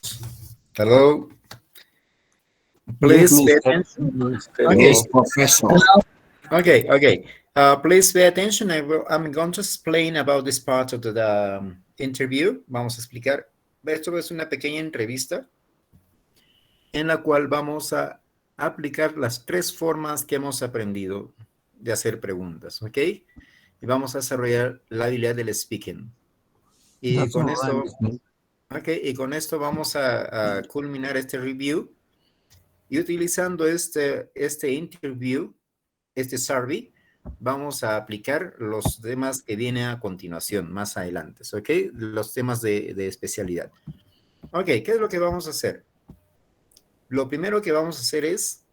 Hello. Please pay attention. Yes, professor. Okay. Please pay attention. I'm going to explain about this part of the interview. Vamos a explicar. Esto es una pequeña entrevista en la cual vamos a aplicar las 3 formas que hemos aprendido de hacer preguntas, ¿ok? Y vamos a desarrollar la habilidad del speaking. Y con esto, y con esto vamos a culminar este review. Y utilizando este interview, este survey, vamos a aplicar los temas que vienen a continuación, más adelante, ¿ok? Los temas de especialidad. Ok, ¿qué es lo que vamos a hacer? Lo primero que vamos a hacer es,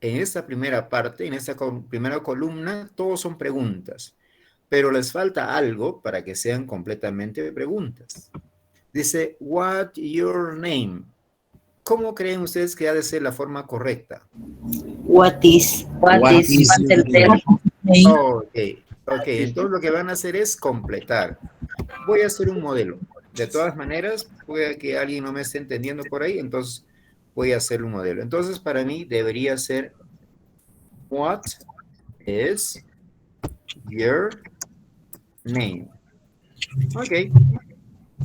en esta primera parte, en esta primera columna, todos son preguntas, pero les falta algo para que sean completamente preguntas. Dice, what your name? ¿Cómo creen ustedes que ha de ser la forma correcta? What is el verbo? Ok, entonces lo que van a hacer es completar. Voy a hacer un modelo. De todas maneras, puede que alguien no me esté entendiendo por ahí, entonces voy a hacer un modelo. Entonces, para mí debería ser what is your name? Ok.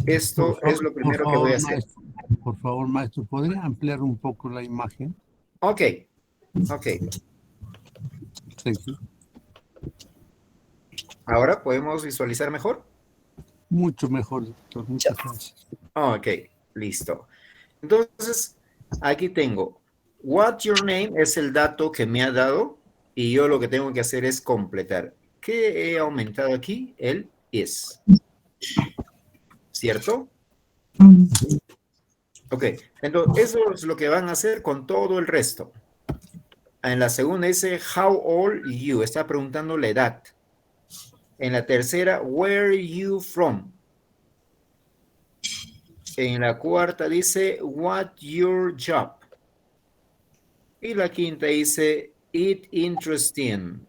Esto es lo primero que voy a hacer. Por favor, maestro, ¿podría ampliar un poco la imagen? Ok. Thank you. ¿Ahora podemos visualizar mejor? Mucho mejor, doctor. Muchas gracias. Ok, listo. Entonces, aquí tengo, what your name es el dato que me ha dado y yo lo que tengo que hacer es completar. ¿Qué he aumentado aquí? El is. ¿Cierto? Ok, entonces eso es lo que van a hacer con todo el resto. En la segunda dice, how old you? Está preguntando la edad. En la tercera, where are you from? En la cuarta dice, what your job? Y la quinta dice, it interesting.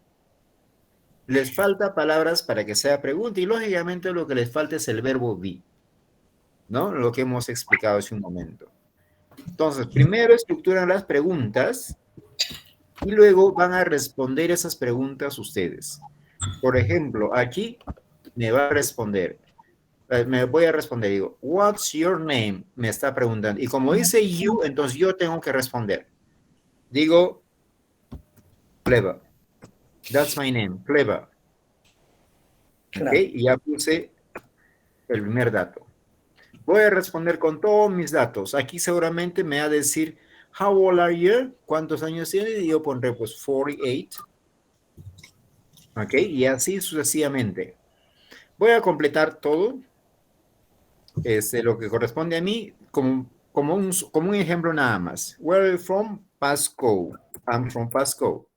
Les falta palabras para que sea pregunta y lógicamente lo que les falta es el verbo be, ¿no? Lo que hemos explicado hace un momento. Entonces, primero estructuran las preguntas y luego van a responder esas preguntas ustedes. Por ejemplo, aquí me va a responder, me voy a responder, digo, what's your name? Me está preguntando. Y como dice you, entonces yo tengo que responder. Digo, Pleba. That's my name, Pleba. Ok, y ya puse el primer dato. Voy a responder con todos mis datos. Aquí seguramente me va a decir, how old are you? ¿Cuántos años tienes? Y yo pondré pues 48. Ok, y así sucesivamente. Voy a completar todo. Lo que corresponde a mí como un ejemplo nada más. Where are you from? Pasco. I'm from Pasco.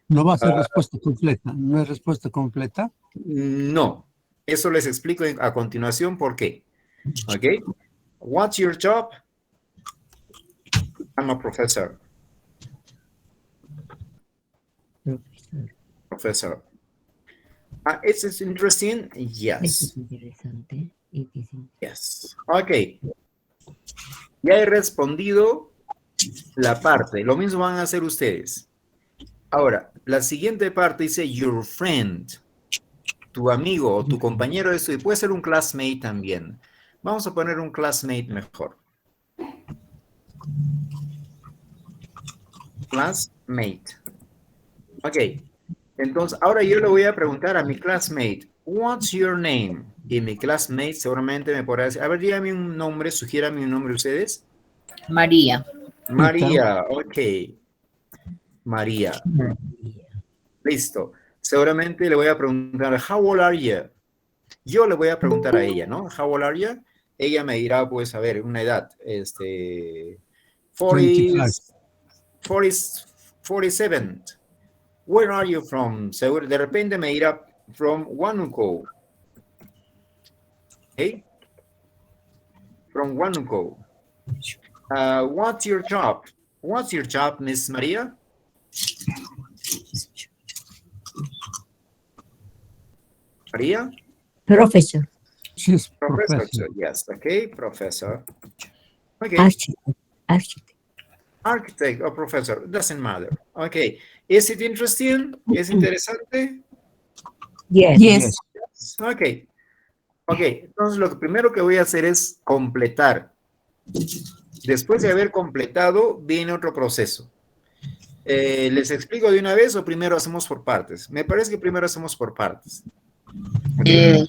No va a ser respuesta completa. ¿No es respuesta completa? No. Eso les explico a continuación por qué. Ok. What's your job? I'm a professor. Professor. Is it interesting? Yes. Yes. Ok. Ya he respondido la parte. Lo mismo van a hacer ustedes. Ahora, la siguiente parte dice your friend. Tu amigo o tu compañero de estudio. Puede ser un classmate también. Vamos a poner un classmate mejor. Classmate. Ok. Entonces, ahora yo le voy a preguntar a mi classmate, what's your name? Y mi classmate seguramente me podrá decir, a ver, dígame un nombre, sugiérame un nombre ustedes. María. María, ok. María. Listo. Seguramente le voy a preguntar, how old are you? Yo le voy a preguntar a ella, ¿no? How old are you? Ella me dirá, pues, a ver, una edad, 47. Where are you from? Seguro, de repente me dirá, from Huánuco. Okay? From Huánuco. What's your job? What's your job, Miss Maria? Maria? Professor. She's Professor. Yes, okay, professor. Okay. Architect. Architect or professor, doesn't matter. Okay. Is it interesting? ¿Es interesante? Yes. Okay. Ok, entonces lo primero que voy a hacer es completar. Después de haber completado, viene otro proceso. ¿Les explico de una vez o primero hacemos por partes? Me parece que primero hacemos por partes. Okay.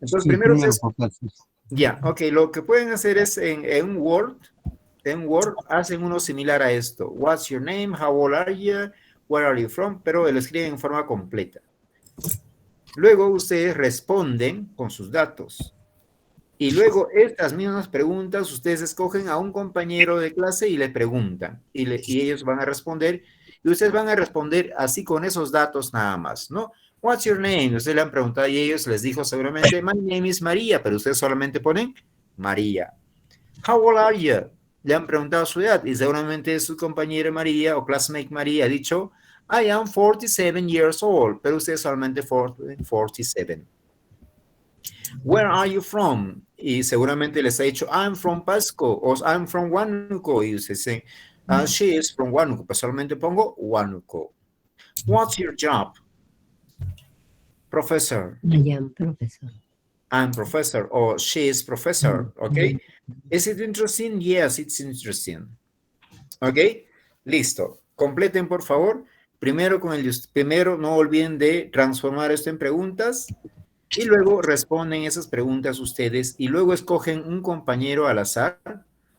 Entonces, primero ya, ok, lo que pueden hacer es en Word, hacen uno similar a esto. What's your name? How old are you? Where are you from? Pero lo escriben en forma completa. Luego ustedes responden con sus datos. Y luego estas mismas preguntas, ustedes escogen a un compañero de clase y le preguntan. Y ellos van a responder. Y ustedes van a responder así con esos datos nada más, ¿no? What's your name? Ustedes le han preguntado y ellos les dijo seguramente, my name is María, pero ustedes solamente ponen María. How old are you? Le han preguntado su edad y seguramente su compañera María o classmate María ha dicho, I am 47 years old, pero ustedes solamente 47. Where are you from? Y seguramente les ha dicho, I'm from Pasco, o I'm from Huánuco, y usted dice, she is from Huánuco, pues solamente pongo Huánuco. What's your job? Professor. I am professor. I'm professor, or she is professor, okay? Is it interesting? Yes, it's interesting. Ok, listo. Completen, por favor. Primero, no olviden de transformar esto en preguntas y luego responden esas preguntas ustedes y luego escogen un compañero al azar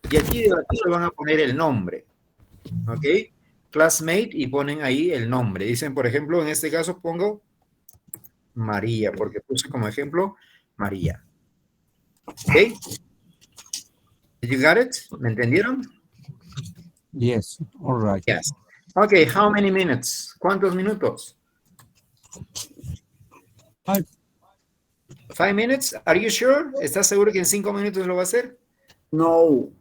y aquí le van a poner el nombre. Ok, classmate y ponen ahí el nombre. Dicen, por ejemplo, en este caso pongo María, porque puse como ejemplo María. Ok, Did you got it? ¿Me entendieron? Yes, all right. Yes. Okay, how many minutes? ¿Cuántos minutos? 5. 5 minutes? Are you sure? ¿Estás seguro que en 5 minutos lo va a hacer? No.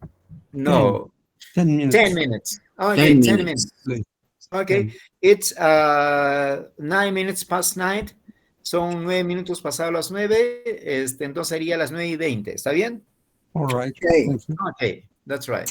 No. 10 minutes. 10 minutes. Okay, 10 minutes. Please. Okay, 10. it's 9 minutes past 9. Son 9 minutos pasados las 9. Entonces sería las 9:20. ¿Está bien? All right. Okay. Thank you. Okay, that's right.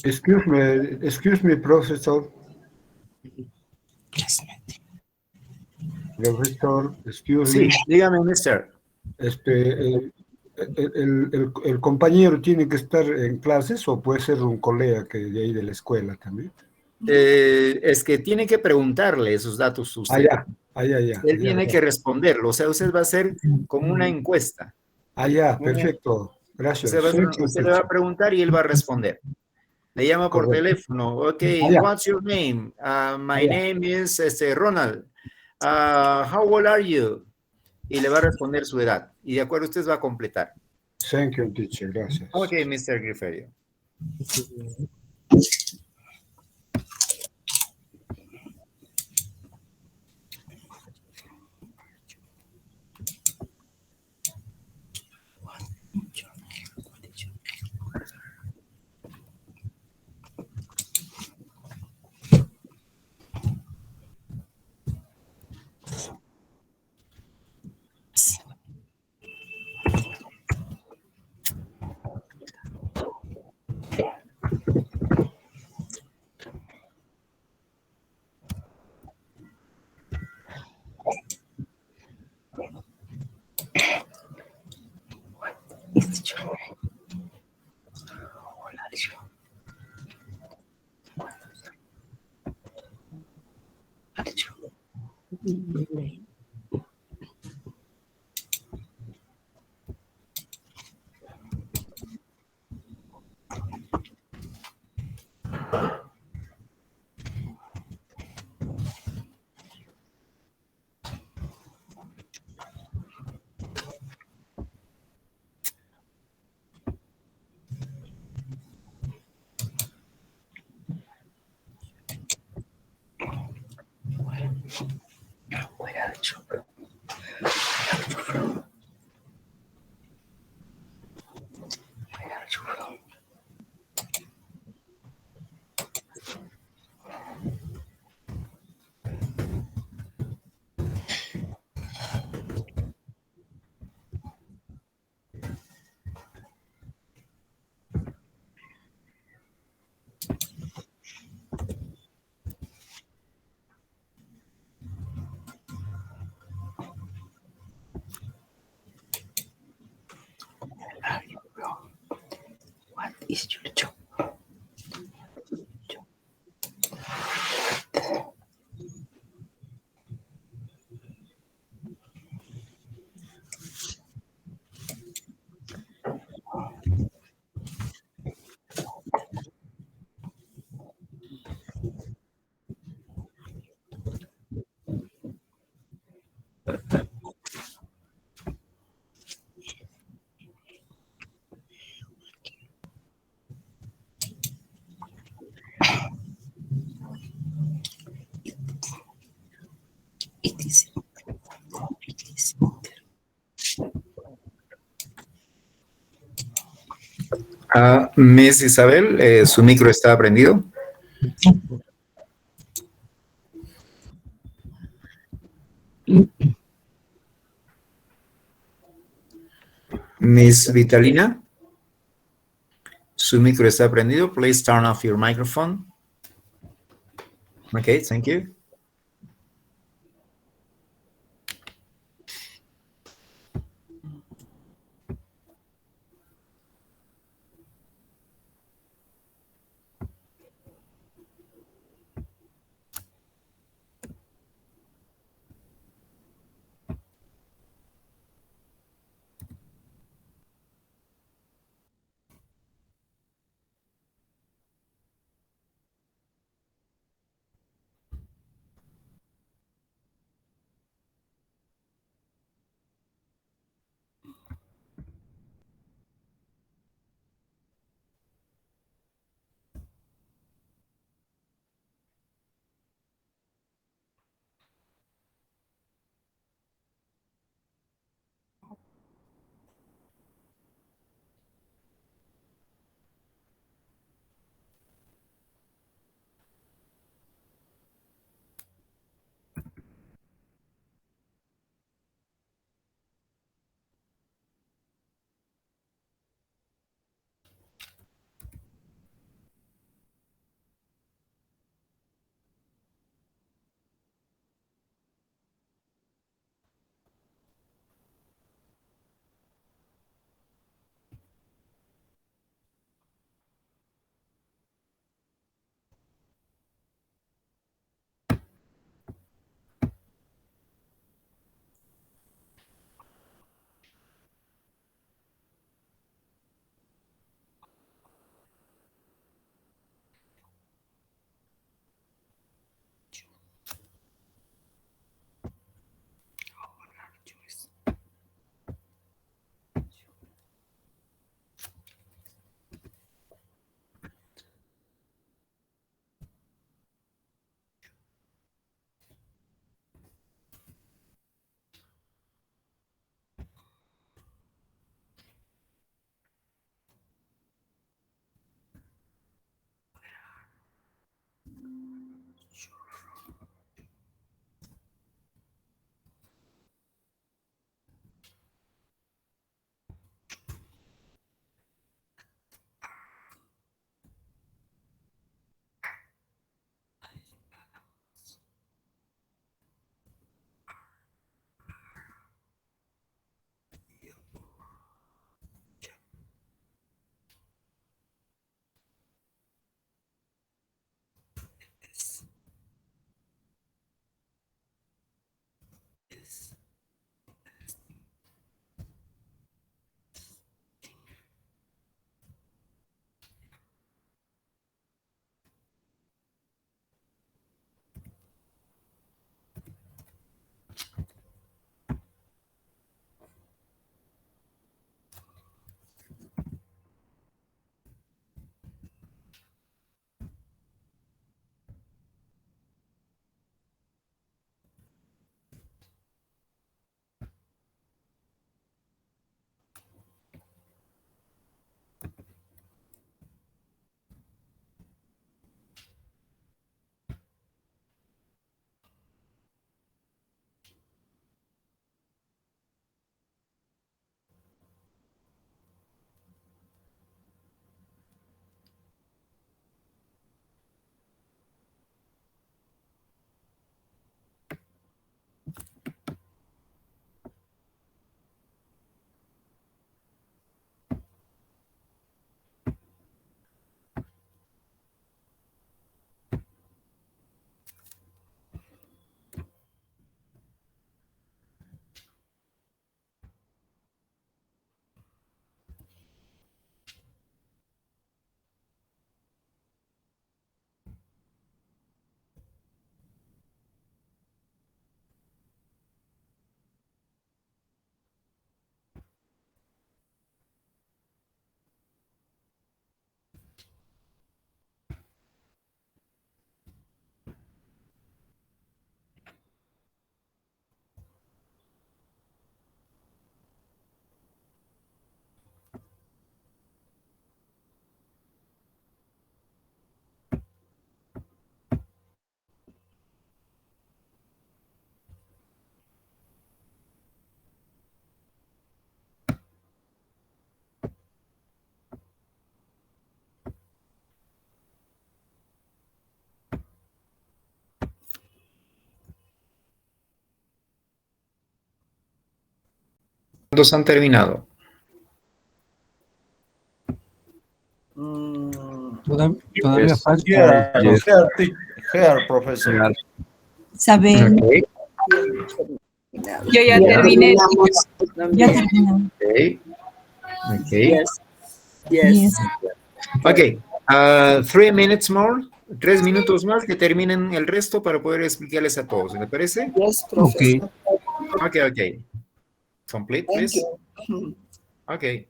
Excuse me, professor. Profesor, excuse Sí, me. dígame, mister. El compañero tiene que estar en clases o puede ser un colega que de ahí de la escuela también. Es que tiene que preguntarle esos datos a usted. Ya. Él tiene que responderlo. O sea, usted va a hacer como una encuesta. Perfecto. Gracias. Usted le va a preguntar y él va a responder. Le llama por teléfono. Ok, what's your name? My name is Ronald. How old are you? Y le va a responder su edad. Y de acuerdo, usted va a completar. Thank you, teacher. Gracias. Ok, Mr. Griferio. What is your job? Miss Isabel, su micro está prendido. Miss Vitalina, su micro está prendido. Please turn off your microphone. Okay, thank you. ¿Cuántos han terminado? Todavía falta. Here, profesor. Isabel, Okay. yo ya terminé. Ya terminé. Okay. Okay. Yes. Okay. 3 minutes more. 3 minutos más que terminen el resto para poder explicarles a todos. ¿Me parece? Yes, professor. Okay. Okay. Complete, Thank please. you. Okay.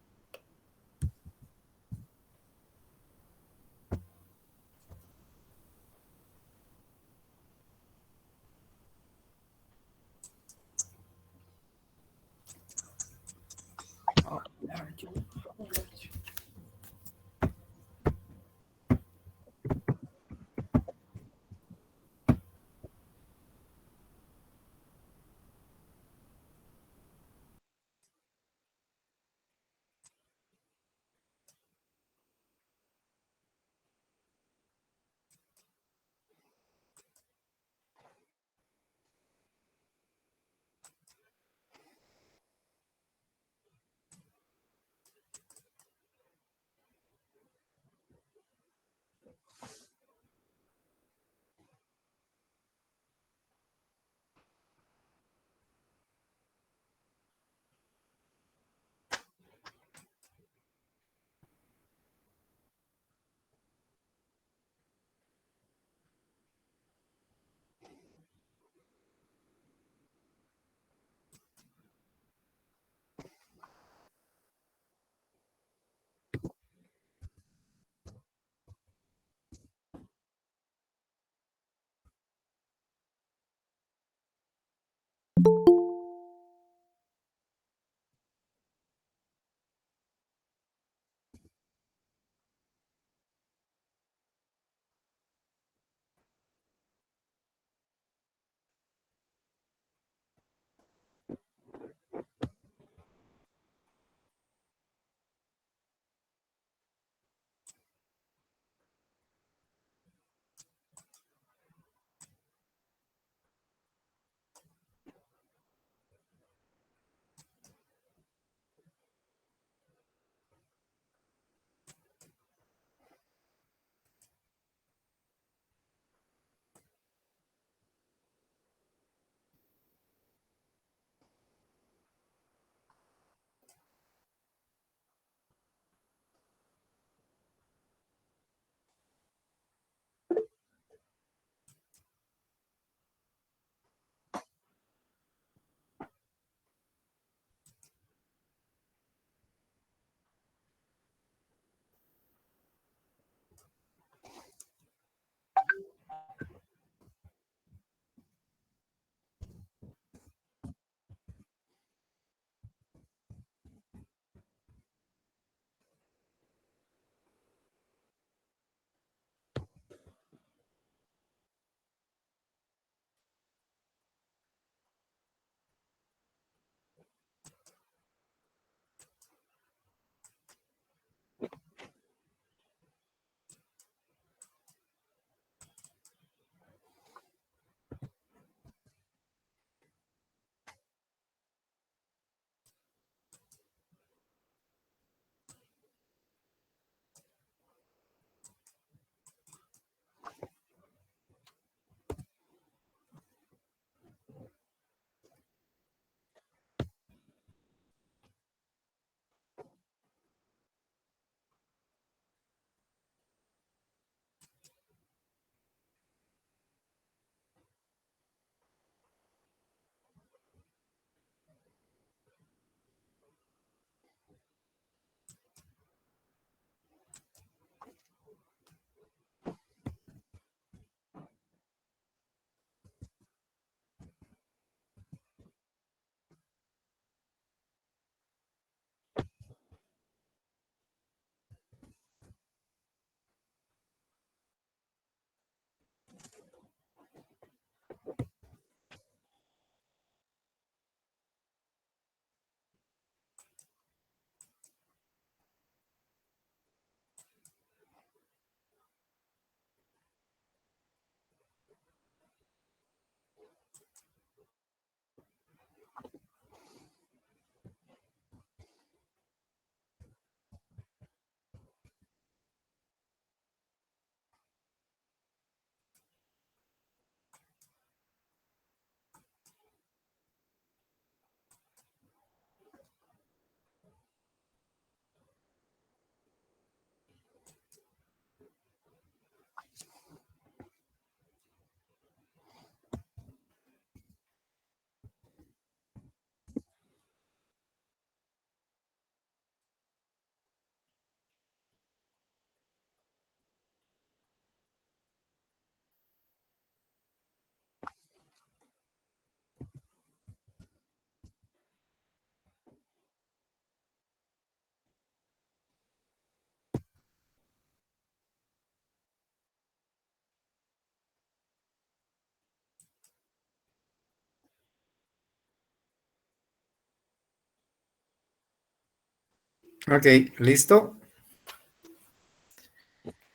Ok, ¿listo?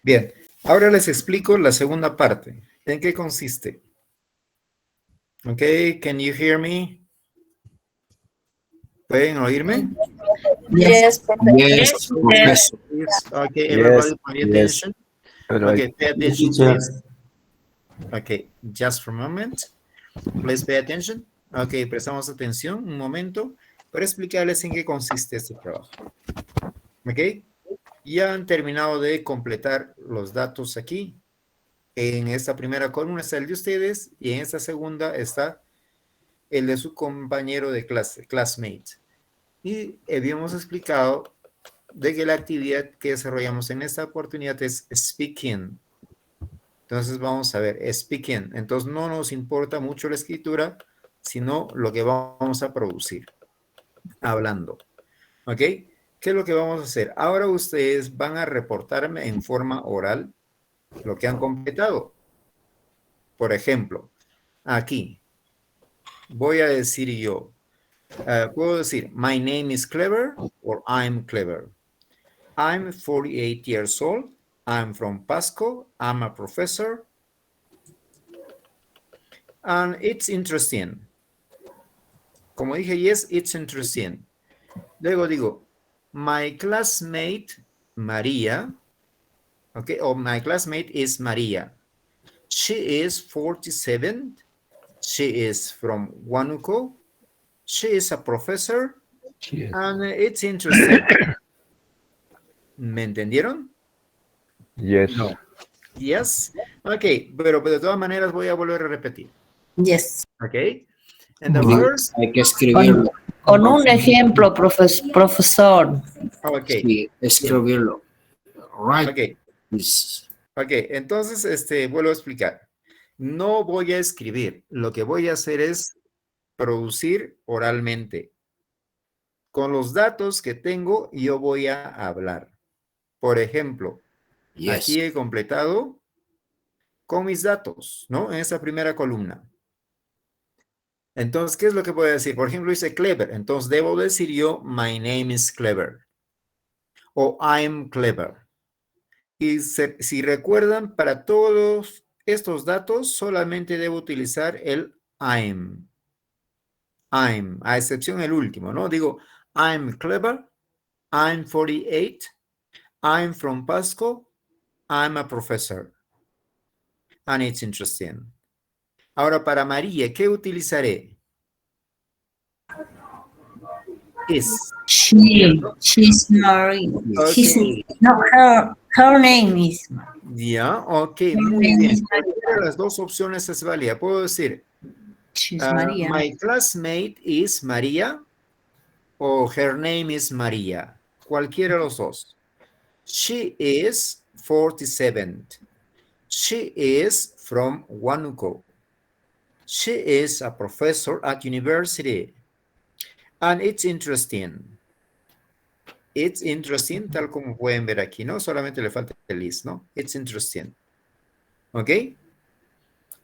Bien, ahora les explico la segunda parte. ¿En qué consiste? Ok, can you hear me? ¿Pueden oírme? Yes, Yes, Professor. Yes. Okay, Yes, everybody pay yes. attention. Right. Okay, pay attention, please. Okay, just for a moment. Please pay attention. Ok, prestamos atención un momento para explicarles en qué consiste este trabajo. Ok, ya han terminado de completar los datos aquí. En esta primera columna está el de ustedes y en esta segunda está el de su compañero de clase, classmate. Y habíamos explicado de que la actividad que desarrollamos en esta oportunidad es speaking. Entonces vamos a ver, speaking. Entonces no nos importa mucho la escritura, sino lo que vamos a producir, hablando. ¿Ok? ¿Qué es lo que vamos a hacer? Ahora ustedes van a reportarme en forma oral lo que han completado. Por ejemplo, aquí voy a decir yo, puedo decir, my name is Clever or I'm Clever. I'm 48 years old. I'm from Pasco. I'm a professor. And it's interesting. Como dije, yes, it's interesting. Luego digo, my classmate, Maria, okay, or my classmate is Maria. She is 47. She is from Huánuco. She is a professor. Yes. And it's interesting. ¿Me entendieron? Yes. No. Yes. Ok, pero de todas maneras voy a volver a repetir. Yes. Ok. And the first. Hay que escribirlo. Con un ejemplo, profesor. Ok. Sí, escribirlo. Right. Ok. Ok, entonces vuelvo a explicar. No voy a escribir. Lo que voy a hacer es producir oralmente. Con los datos que tengo, yo voy a hablar. Por ejemplo, aquí he completado con mis datos, ¿no? En esa primera columna. Entonces, ¿qué es lo que voy a decir? Por ejemplo, dice Clever. Entonces, debo decir yo, my name is Clever. O I'm Clever. Y si recuerdan, para todos estos datos, solamente debo utilizar el I'm. I'm, a excepción el último, ¿no? Digo, I'm Clever. I'm 48. I'm from Pasco. I'm a professor. And it's interesting. Ahora, para María, ¿qué utilizaré? Is. She's Marie. Okay. Her name is. Ya, ok, muy bien. Cualquiera de las dos opciones es válida. Puedo decir, María. my classmate is María o her name is María. Cualquiera de los dos. She is 47. She is from Huánuco. She is a professor at university. And it's interesting. It's interesting, tal como pueden ver aquí, ¿no? Solamente le falta el is, ¿no? It's interesting. ¿Ok?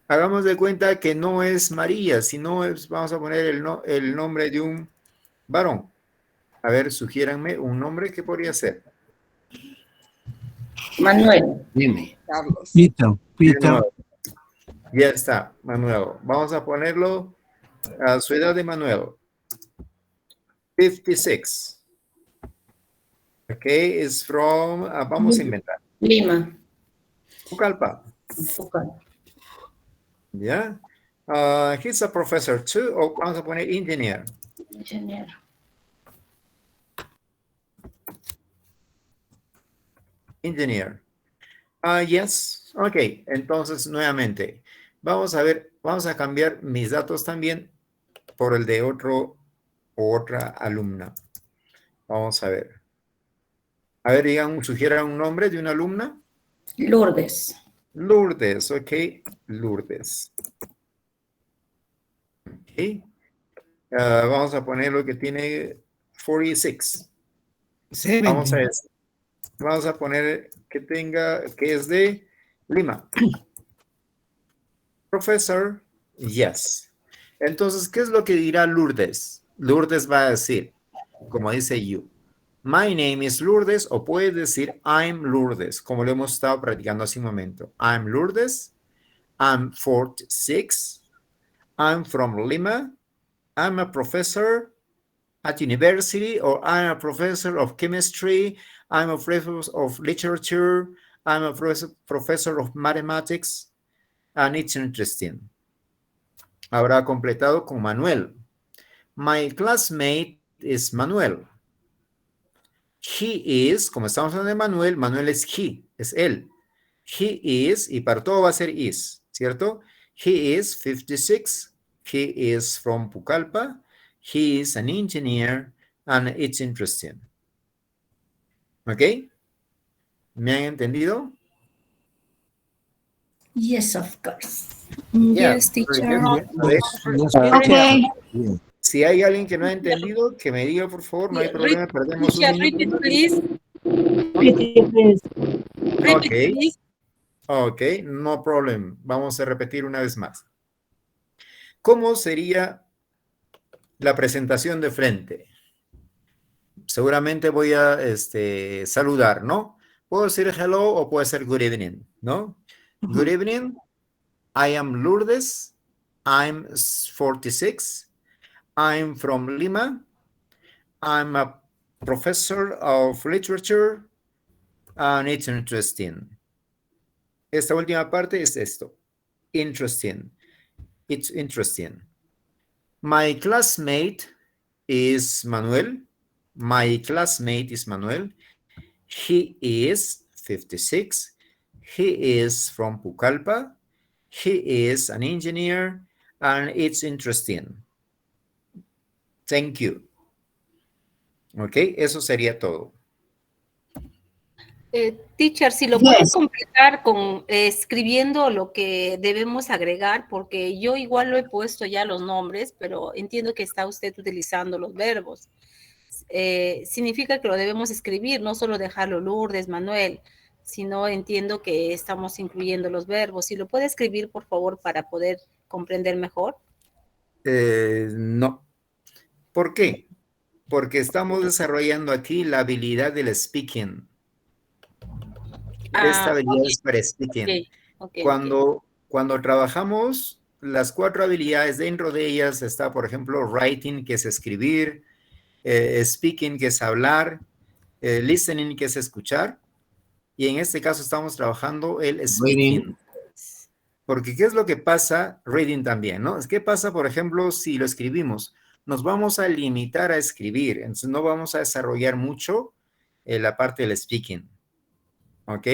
Hagamos de cuenta que no es María, sino vamos a poner el nombre de un varón. A ver, sugiéranme un nombre que podría ser. Manuel. Dime. Carlos. Peter. Ya está, Manuel. Vamos a ponerlo a su edad de Manuel. 56. Ok, es from, vamos a inventar. Lima. Pucallpa. ¿Ya? He's a professor too, o vamos a poner engineer. Ingeniero. Engineer. Yes. Ok, entonces nuevamente, vamos a ver, vamos a cambiar mis datos también por el de otro o otra alumna. Vamos a ver. A ver, digan, sugieran un nombre de una alumna. Lourdes. Lourdes, ok. Lourdes. Ok. Vamos a poner lo que tiene 46. Vamos a poner que tenga, que es de Lima. Professor, yes. Entonces, ¿qué es lo que dirá Lourdes? Lourdes va a decir, como dice you, My name is Lourdes, o puedes decir I'm Lourdes, como lo hemos estado practicando hace un momento. I'm Lourdes. I'm 46. I'm from Lima. I'm a professor at university, or I'm a professor of chemistry. I'm a professor of literature. I'm a professor of mathematics. And it's interesting. Ahora completado con Manuel. My classmate is Manuel. He is, como estamos hablando de Manuel, Manuel es he, es él. He is, y para todo va a ser is, ¿cierto? He is 56. He is from Pucallpa. He is an engineer, and it's interesting. ¿Ok? ¿Me han entendido? Yes, of course. Yes, teacher. Okay. Si hay alguien que no ha entendido, que me diga, por favor, no hay problema, perdemos un minuto. Ok. Ok, no problem. Vamos a repetir una vez más. ¿Cómo sería la presentación de frente? Seguramente voy a saludar, ¿no? Puedo decir hello o puede ser good evening, ¿no? Good evening. I am Lourdes. I'm 46. I'm from Lima. I'm a professor of literature, and it's interesting. Esta última parte es esto. Interesting. It's interesting. My classmate is Manuel. My classmate is Manuel. He is 56. He is from Pucallpa. He is an engineer, and it's interesting. Thank you. Ok, eso sería todo. Teacher, si lo puedes completar con escribiendo lo que debemos agregar, porque yo igual lo he puesto ya los nombres, pero entiendo que está usted utilizando los verbos. Significa que lo debemos escribir, no solo dejarlo Lourdes, Manuel, sino entiendo que estamos incluyendo los verbos. Si lo puede escribir, por favor, para poder comprender mejor. No. ¿Por qué? Porque estamos desarrollando aquí la habilidad del speaking. Esta habilidad es para speaking. Cuando trabajamos las 4 habilidades, dentro de ellas está, por ejemplo, writing, que es escribir, speaking, que es hablar, listening, que es escuchar, y en este caso estamos trabajando el speaking. Porque ¿qué es lo que pasa? Reading también, ¿no? ¿Qué pasa, por ejemplo, si lo escribimos? Nos vamos a limitar a escribir, entonces no vamos a desarrollar mucho la parte del speaking. ¿Ok?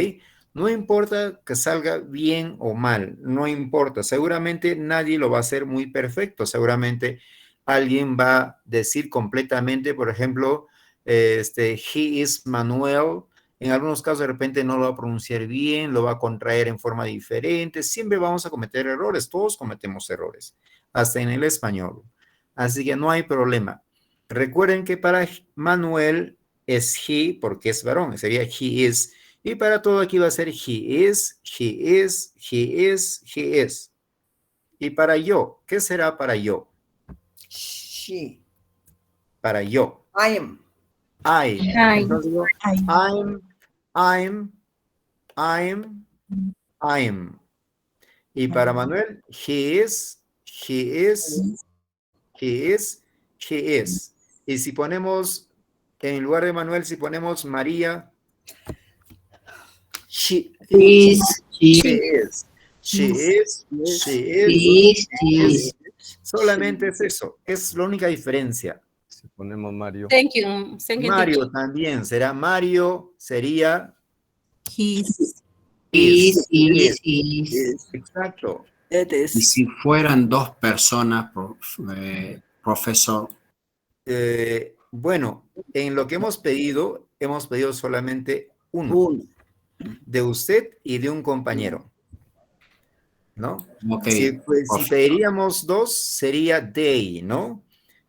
No importa que salga bien o mal, no importa. Seguramente nadie lo va a hacer muy perfecto. Seguramente alguien va a decir completamente, por ejemplo, he is Manuel. En algunos casos de repente no lo va a pronunciar bien, lo va a contraer en forma diferente. Siempre vamos a cometer errores, todos cometemos errores, hasta en el español. Así que no hay problema. Recuerden que para Manuel es he, porque es varón, sería he is. Y para todo aquí va a ser he is, he is, he is, he is. Y para yo, ¿qué será para yo? She. Para yo. I am. I. Entonces digo, I'm. Y para Manuel, he is, he is, he is, he is. Y si ponemos, en lugar de Manuel, si ponemos María, she is, she is, she is, she is. Solamente es eso, es la única diferencia. Si ponemos Mario. Thank you. Mario también, será Mario, sería His. Exacto. Y si fueran 2 personas, profesor. Bueno, en lo que hemos pedido solamente uno. De usted y de un compañero. ¿No? Okay. Si pediríamos 2, sería they, ¿no?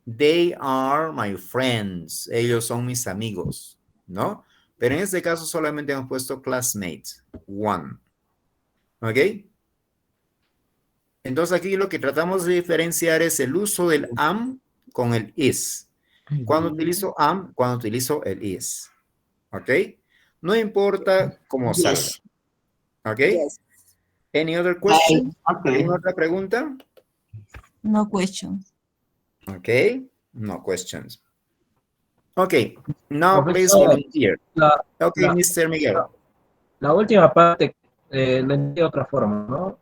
They are my friends. Ellos son mis amigos, ¿no? Pero en este caso solamente hemos puesto classmates, 1. ¿Ok? Entonces aquí lo que tratamos de diferenciar es el uso del am con el is. Cuando utilizo am, cuando utilizo el is. ¿Ok? No importa cómo salga. Yes. ¿Ok? Yes. Any other question? Okay. ¿Alguna otra pregunta? No question. ¿Ok? No questions. Okay, now please Profesor, volunteer. Okay, Mr. Miguel. la última parte la entendí de otra forma, ¿no?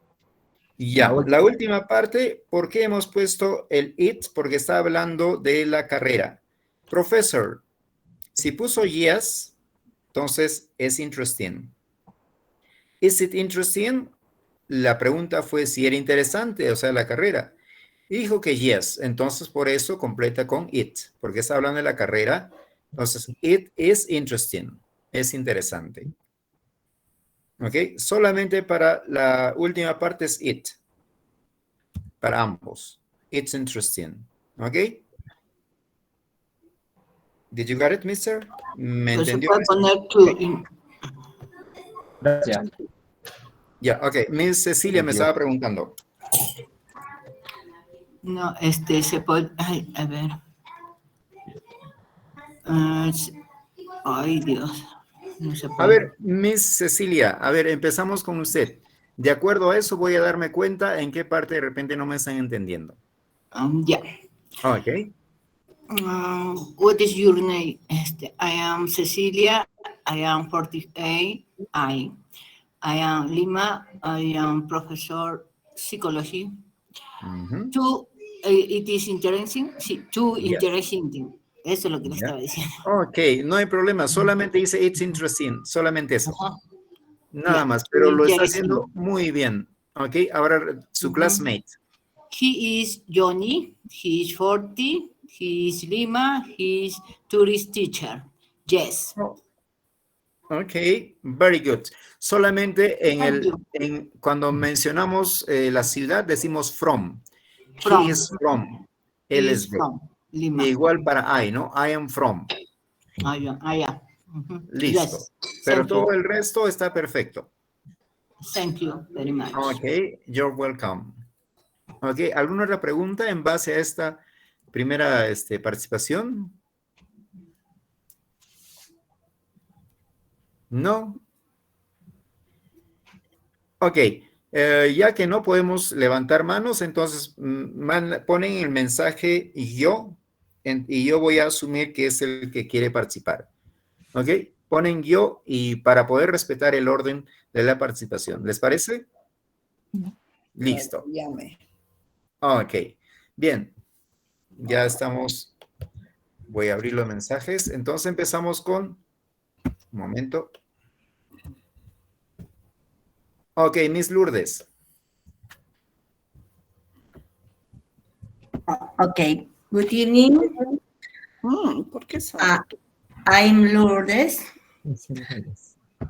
Ya, la última parte, ¿por qué hemos puesto el it? Porque está hablando de la carrera. Professor, si puso yes, entonces es interesting. Is it interesting? La pregunta fue si era interesante, o sea, la carrera. Y dijo que yes, entonces por eso completa con it, porque está hablando de la carrera. Entonces, it is interesting, es interesante. ¿Ok? Solamente para la última parte es it. Para ambos. It's interesting. ¿Ok? Did you get it, mister? ¿Me Pero se entendió? puede poner to. Gracias. Ya, ok. Miss Cecilia me estaba preguntando. No, se puede. Ay, a ver. Ay, Dios. No se A puede. ver, Miss Cecilia, a ver, empezamos con usted. De acuerdo a eso voy a darme cuenta en qué parte de repente no me están entendiendo. Ya. Ok. What is your name? I am Cecilia. I am 48. I am Lima. I am professor psychology. It is interesting. Sí, too interesting. Eso es lo que le estaba diciendo. Ok, no hay problema. Solamente dice it's interesting. Solamente eso. Nada más, pero lo está haciendo muy bien. Ok, ahora su classmate. He is Johnny. He is 40. He is Lima. He is tourist teacher. Yes. Ok, very good. Solamente cuando mencionamos la ciudad decimos from. He is from. Él es de. Lima. Igual para I, ¿no? I am from. Listo. Yes. Pero todo el resto está perfecto. Thank you very much. Ok, you're welcome. Ok, ¿alguna otra pregunta en base a esta primera participación? No. Ok, ya que no podemos levantar manos, entonces ponen el mensaje yo, y yo voy a asumir que es el que quiere participar. Ok, ponen yo y para poder respetar el orden de la participación. ¿Les parece? Listo. Llame. Ok, bien. Ya estamos. Voy a abrir los mensajes. Entonces empezamos con... Un momento. Ok, Miss Lourdes. Okay. Good evening. ¿Por qué I'm Lourdes.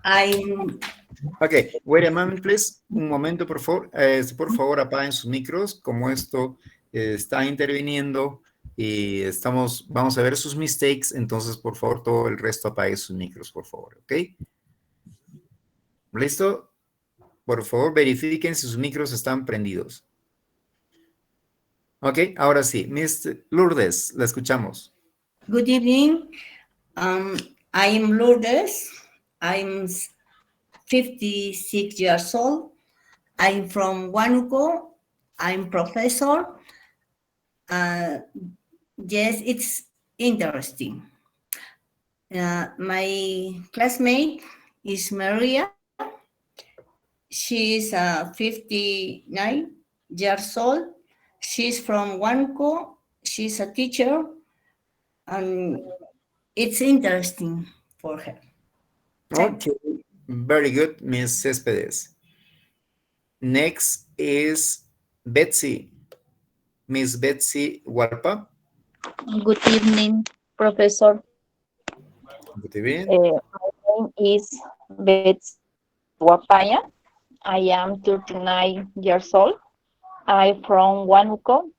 I'm... Ok, wait a moment, please. Un momento, por favor. Por favor, apaguen sus micros. Como esto está interviniendo y vamos a ver sus mistakes, entonces, por favor, todo el resto apaguen sus micros, por favor, ¿ok? ¿Listo? Por favor, verifiquen si sus micros están prendidos. Ok, ahora sí. Miss Lourdes, la escuchamos. Good evening. I'm Lourdes. I'm 56 years old. I'm from Huánuco. I'm professor. Yes, it's interesting. My classmate is Maria. She's 59 years old. She's from Huánuco. She's a teacher. And it's interesting for her. Okay, very good, Miss Céspedes. Next is Betsy. Miss Betsy Hualpa. Good evening, Professor. Good evening. My name is Betsy Huapaya. I am 39 years old. I'm from Huánuco.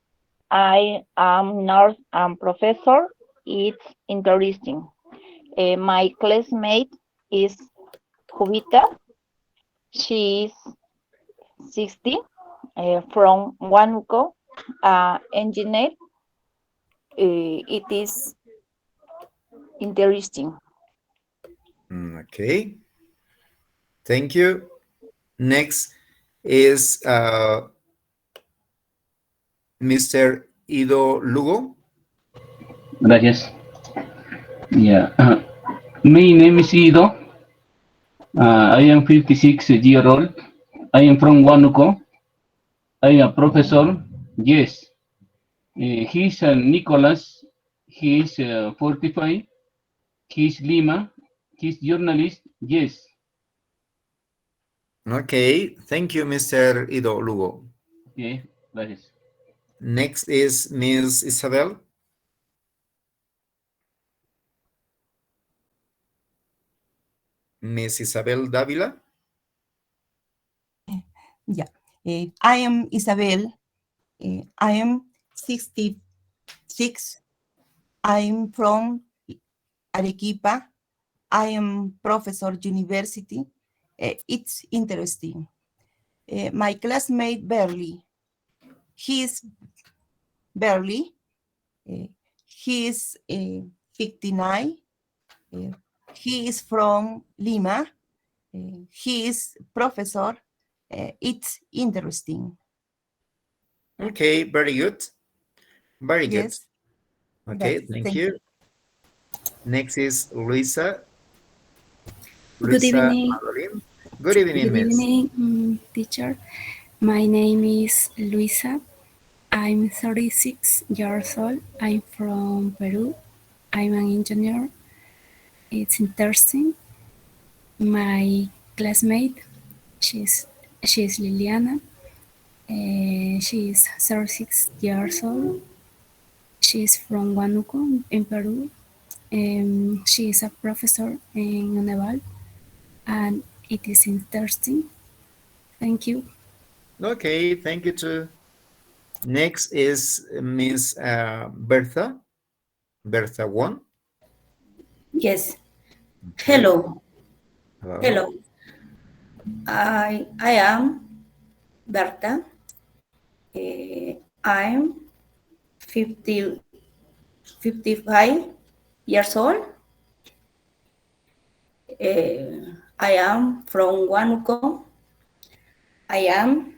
I am nurse and professor. It's interesting. My classmate is Jubita. She is 60, from Huánuco, engineer. It is interesting. Okay. Thank you. Next is Mr. Ido Lugo. Gracias. Yeah. My name is Ido. I am 56 years old. I am from Huánuco. I am a professor. Yes. He's Nicholas. He's 45. He's Lima. He's journalist. Yes. Okay. Thank you, Mr. Ido Lugo. Okay. Gracias. Next is Ms. Isabel. Ms. Isabel Dávila. Yeah. I am Isabel. I am 66. I'm from Arequipa. I am professor university. It's interesting. My classmate Berly. He's Berly. He is 59. He is from Lima. He is professor. It's interesting. Okay, very good. Very good. Yes. Okay, That's- thank you. Next is Luisa. Good Luisa evening. Madolin. Good evening, Good miss. evening, teacher. My name is Luisa. I'm 36 years old. I'm from Peru. I'm an engineer. It's interesting. My classmate, she's Liliana. She's 36 years old. She's from Huánuco in Peru. She is a professor in UNHEVAL, and it is interesting. Thank you. Okay, thank you too. Next is Miss Bertha. Bertha Won. Yes. Okay. Hello. Hello. Hello. I am Berta. I'm 55 years old. I am from Huánuco. I am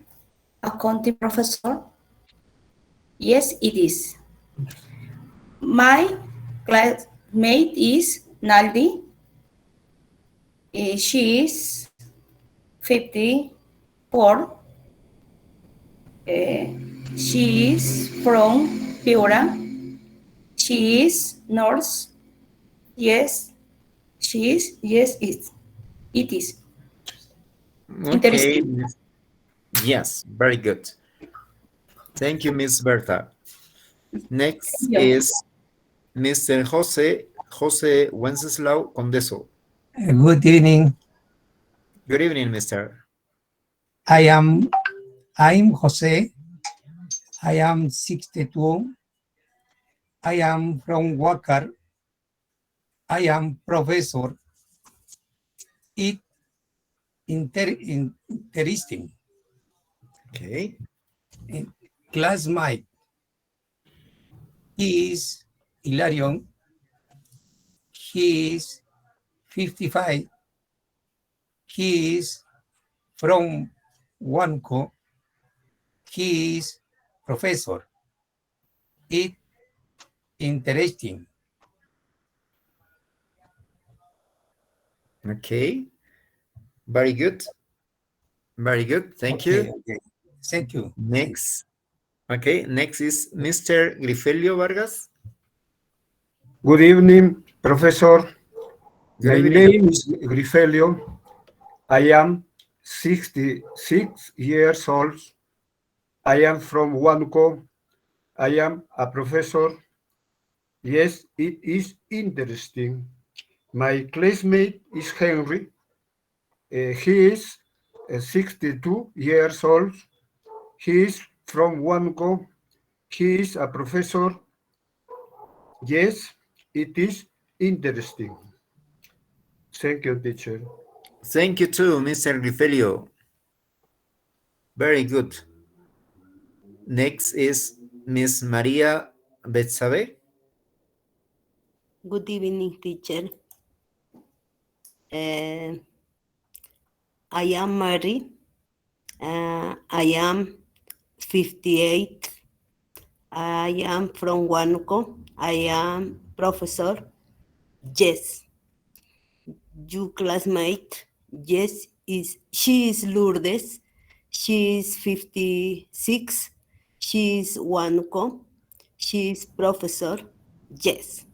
accounting professor. Yes, it is. My classmate is Naldi. She is 54. She is from Piura. She is nurse. Yes, she is. Yes, it is. Okay. Interesting. Miss- Yes, very good. Thank you, Miss Bertha. Next you. is Mr. Jose Wenceslao Condeso. Good evening. Good evening, Mr. I'm Jose. I am 62. I am from Huácar. I am professor. It interesting. Okay. Classmate is Hilarion. He is 55. He is from Huánuco. He is professor. It interesting. Okay. Very good. Very good. Thank Okay, you. okay. Thank you. Next. Okay. Next is Mr. Grifelio Vargas. Good evening, Professor. Good My evening. name is Grifelio. I am 66 years old. I am from Huánuco. I am a professor. Yes, it is interesting. My classmate is Henry. He is 62 years old. He is from Huánuco. He is a professor. Yes, it is interesting. Thank you, teacher. Thank you too, Mr. Grifelio. Very good. Next is Miss Maria Betsabe. Good evening, teacher. I am Mary. I am 58. I am from Huánuco. I am professor. Yes. You classmate. Yes, she is Lourdes. She is 56. She is Huánuco. She is professor. Yes.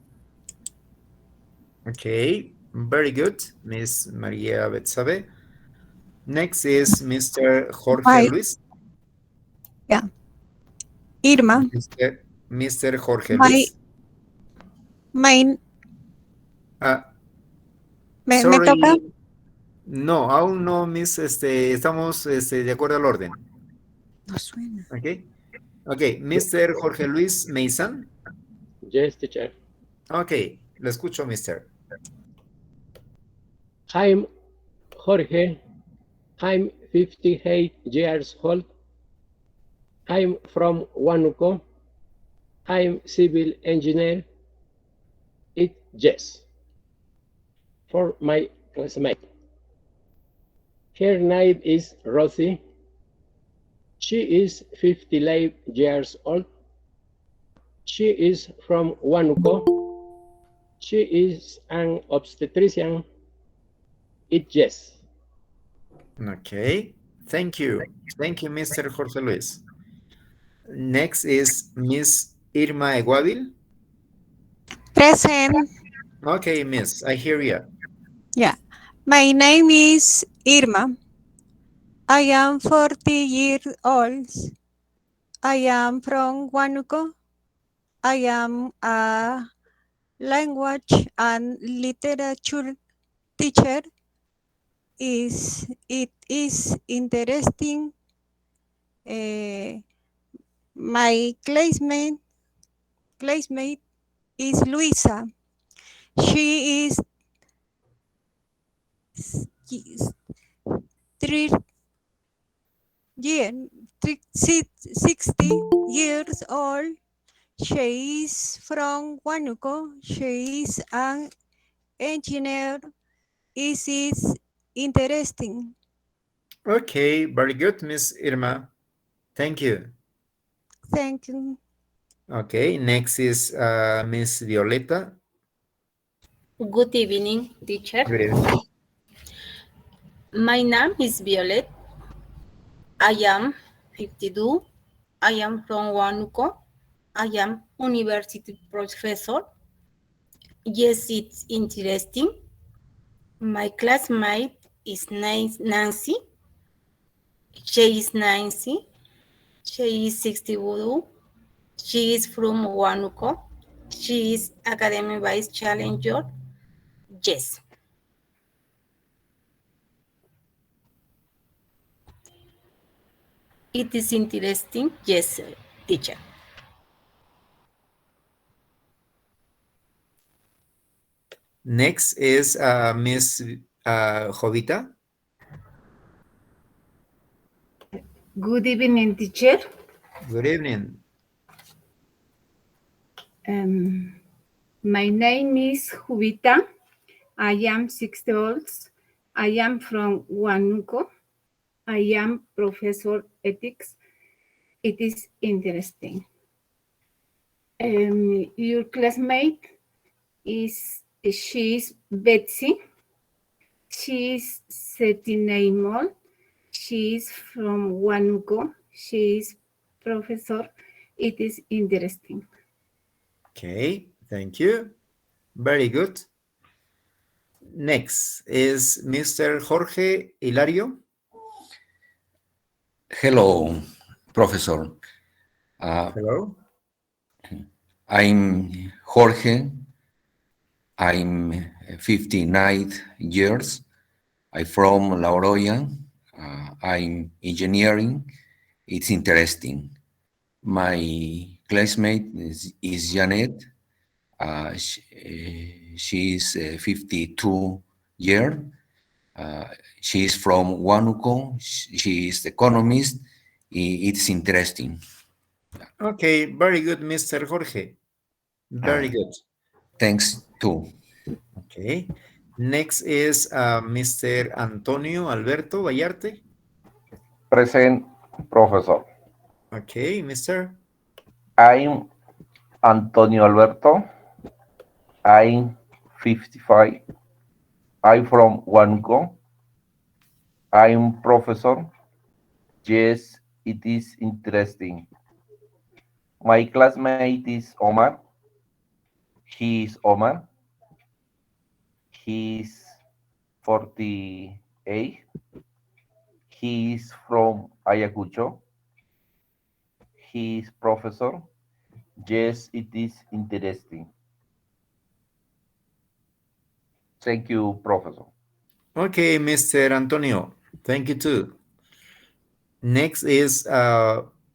Okay, very good, Miss Maria Betsabe. Next is Mr. Jorge Hi. Luis. Yeah. Irma. Mr. Jorge My, Luis. my, ¿me Sorry. toca? No, aún no, Miss, estamos de acuerdo al orden. No suena. Okay. Okay, Mr. Jorge Luis Mason. Yes, teacher. Okay, lo escucho, Mr. I'm Jorge. I'm 58 years old. I'm from Huánuco. I'm civil engineer. It's yes. For my classmate. Her name is Rosie. She is 58 years old. She is from Huánuco. She is an obstetrician. It's yes. Okay, thank you. Thank you, Mr. Jorge Luis. Next is Miss Irma Eguavil. Present. Okay, Miss, I hear you. Yeah. My name is Irma. I am 40 years old. I am from Huánuco. I am a language and literature teacher. It is interesting. My classmate is Luisa. She is 60 years old. She is from Huánuco. She is an engineer. It is interesting. Okay, very good, Miss Irma. Thank you. Thank you. Okay, next is Miss Violeta. Good evening, teacher. Good evening. My name is Violet. I am 52. I am from Huánuco. I am university professor. Yes, it's interesting. My classmate is Nancy. She is Nancy. She is 62. She is from Huánuco. She is academic vice challenger. Yes. It is interesting. Yes, teacher. Next is Miss Jovita. Good evening, teacher. Good evening. My name is Jovita. I am 60 old. I am from Huánuco. I am professor ethics. It is interesting. Your classmate she's Betsy. She's 39 old. She's from Huánuco. She's professor. It is interesting. Okay, thank you. Very good. Next is Mr. Jorge Hilario. Hello, Professor. Hello. I'm Jorge. I'm 59 years. I'm from La Oroya. I'm engineering. It's interesting. My classmate is Janet. She's 52 years. She is from Huánuco. She is economist. It's interesting. Okay, very good, Mr. Jorge. Very good. Thanks 2. Okay. Next is Mr. Antonio Alberto Vallarte. Present, Professor. Okay, Mr. I'm Antonio Alberto. I'm 55. I'm from Huánuco. I'm professor. Yes, it is interesting. My classmate is Omar. He is Omar. He's 48. He is from Ayacucho. He is professor. Yes, it is interesting. Thank you, Professor. Okay, Mr. Antonio. Thank you too. Next is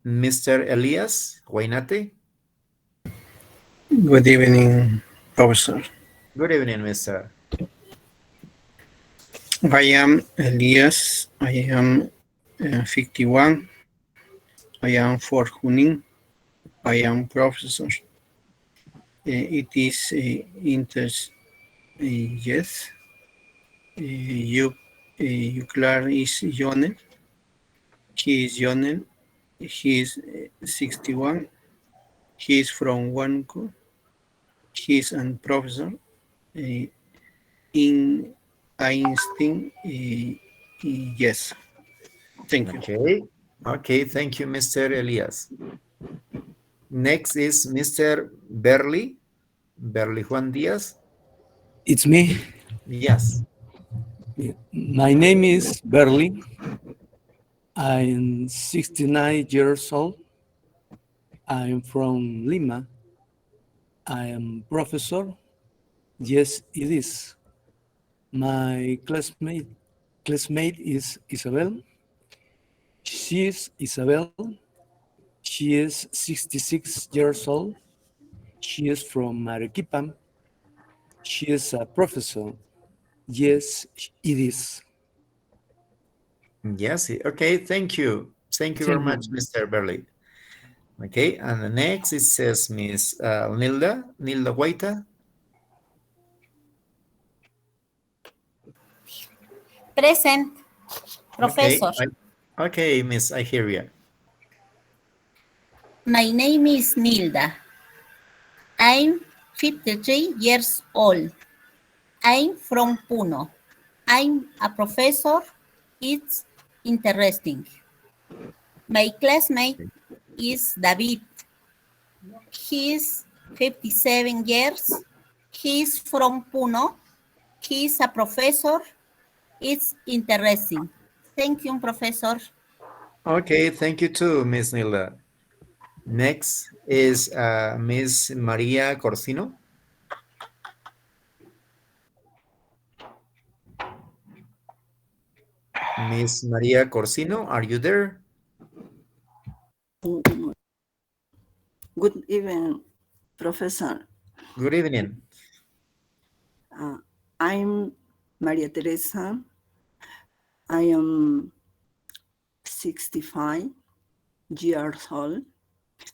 Mr. Elias Guainate. Good evening, Professor. Good evening, Mr. I am Elias. I am 51. I am for Junin. I am professor. It is interest. Yes. You Clark is Jonel. He is Jonel. He is 61. He is from Huánuco. He is a professor in Einstein. Yes. Thank you. Okay. Okay, thank you, Mr. Elias. Next is Mr. Berly Juan Diaz. It's me. Yes. My name is Berly. I'm 69 years old. I'm from Lima. I am professor. Yes, it is. My classmate is Isabel. She is Isabel. She is 66 years old. She is from Arequipa. She is a professor. Yes, it is. Yes. Okay, thank you. Thank you very much, Mr. Berly. Okay, and the next it says Miss Nilda Guaita. Present, Professor. Okay, Miss, I hear you. My name is Nilda. I'm 53 years old. I'm from Puno. I'm a professor. It's interesting. My classmate is David. He's 57 years. He's from Puno. He's a professor. It's interesting. Thank you, Professor. Okay, thank you too, Miss Nilda. Next is Miss Maria Corsino. Miss Maria Corsino, are you there? Good evening, Professor. Good evening. I'm Maria Teresa. I am 65 years old.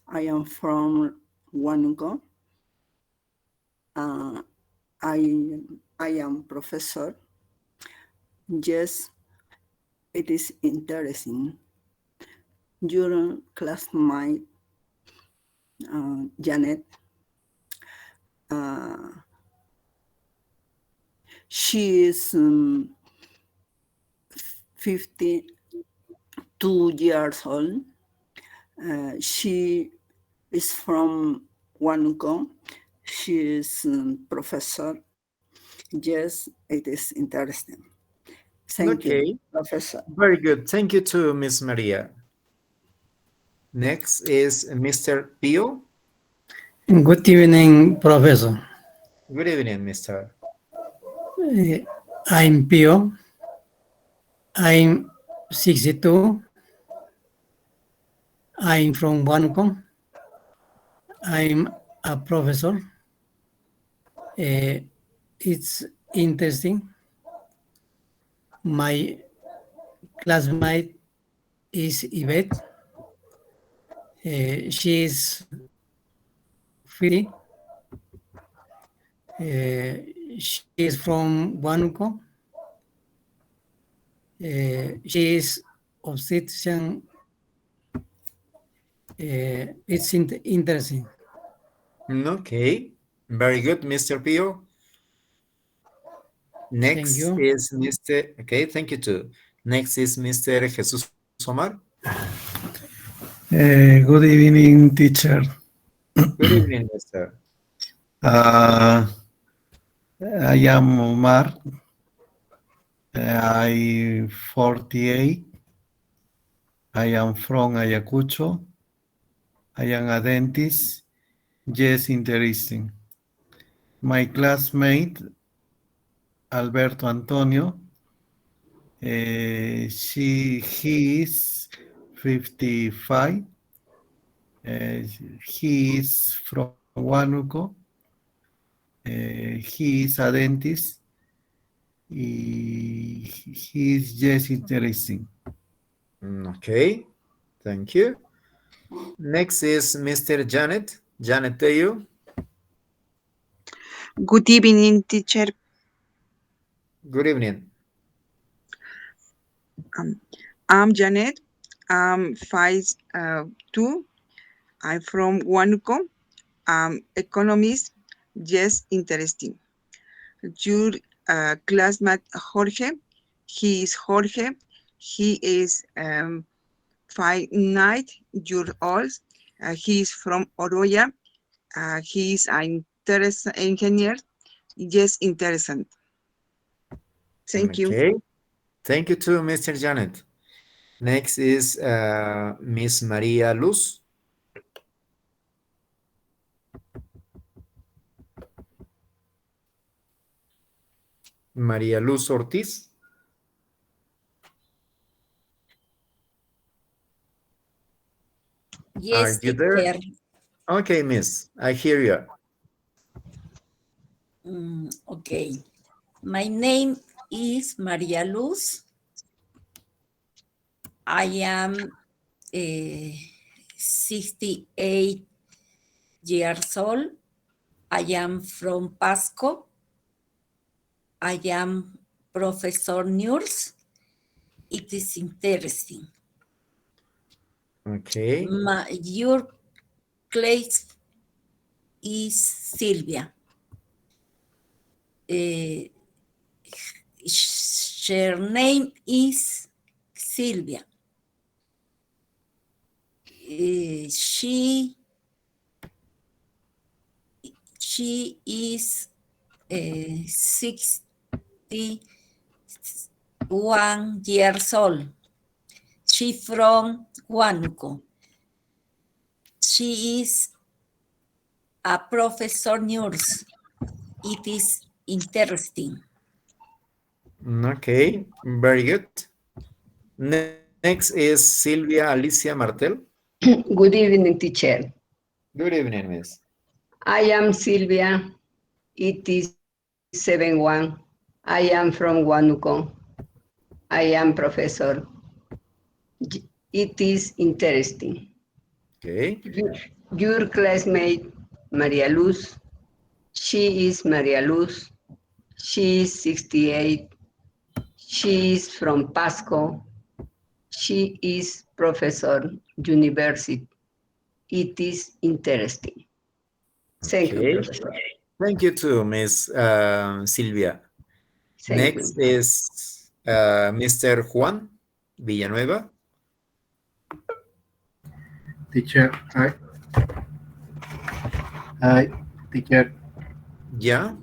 I am from Huánuco. I am professor. Yes, it is interesting. Your classmate, Janet, she is 52 years old. She is from Huánuco. She is professor. Yes, it is interesting. Thank you, Professor. Very good. Thank you too, Miss Maria. Next is Mr. Pio. Good evening, Professor. Good evening, Mr. I'm Pio. I'm 62. I'm from Huánuco. I'm a professor. It's interesting. My classmate is Yvette. She is 50. She is from Huánuco. She is obstetrician. It's interesting. Okay, very good, Mr. Pio. Next you. is Mr. Okay, thank you too. Next is Mr. Jesus Omar. Good evening, teacher. Good evening, Mr. I am Omar. I'm 48. I am from Ayacucho. I am a dentist. Yes, interesting. My classmate, Alberto Antonio, he is 55. He is from Huánuco. He is a dentist. He is just interesting. Okay, thank you. Next is Mr. Janet. Janet Teo. Good evening, teacher. Good evening. I'm Janet. I'm 5'2". I'm from Huánuco. I'm economist. Yes, interesting. Your classmate Jorge. He is Jorge. He is 5'9" years old. He is from Oroya. He is an engineer. Yes, interesting. Thank you. Thank you too, Mr. Janet. Next is Miss Maria Luz. Maria Luz Ortiz. Yes, Are you there? teacher. Okay, Miss, I hear you. Okay. My name is Maria Luz. I am 68 years old. I am from Pasco. I am Professor Nurse. It is interesting. Okay. Your class is Silvia. Her name is Silvia. She is 61 years old. She from Huánuco. She is a professor nurse. It is interesting. Okay, very good. Next is Silvia Alicia Martel. Good evening, teacher. Good evening, Miss. I am Silvia. It is 71. I am from Huánuco. I am professor. It is interesting. Okay. Your classmate, Maria Luz. She is Maria Luz. She is 68. She is from Pasco. She is professor, university. It is interesting. Thank you, Professor. Thank you too, Miss Silvia. Thank Next you. is Mr. Juan Villanueva. Teacher, hi, teacher. Yeah.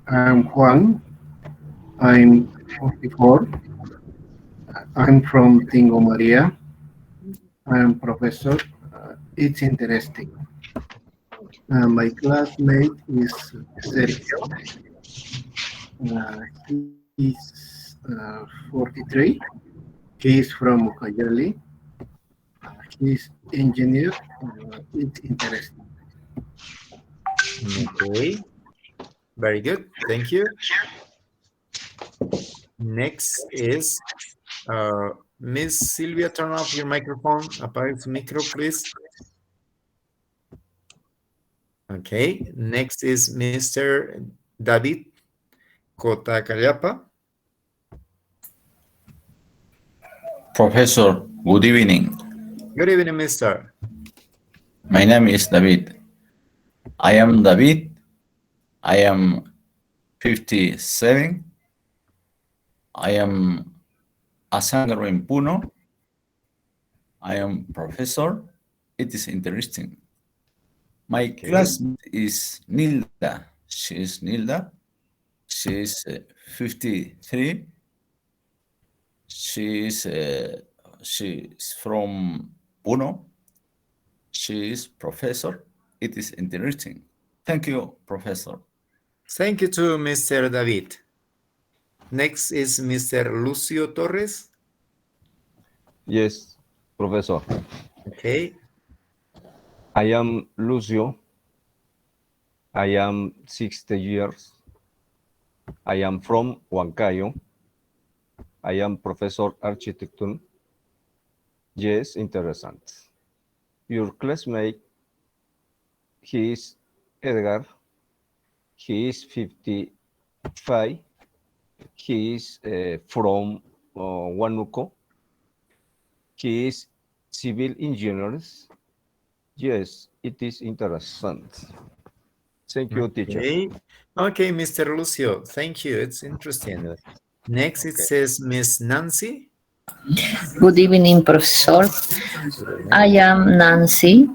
I'm Juan. I'm 44. I'm from Tingo Maria. I'm professor. It's interesting. My classmate is Sergio. He's 43. He's from Ucayali. He's engineer. It's interesting. Okay. Very good. Thank you. Next is Miss Silvia. Turn off your microphone. Apague su micro, please. Okay, next is Mr. David Kotacayapa. Professor, good evening. Good evening, mister. My name is David. I am David. I am 57. I am a Sangro in Puno. I am professor. It is interesting. My classmate is Nilda. She is Nilda. She is 53. She is from Puno. She is professor. It is interesting. Thank you, professor. Thank you to Mr. David. Next is Mr. Lucio Torres. Yes, professor. Okay. I am Lucio. I am 60 years. I am from Huancayo. I am professor architecture. Yes, interesting. Your classmate, he is Edgar. He is 55. He is from Huánuco. He is civil engineer. Yes, it is interesting. Thank you, teacher. Okay, Mr. Lucio, thank you. It's interesting. Next, it says Miss Nancy. Good evening, Professor. I am Nancy.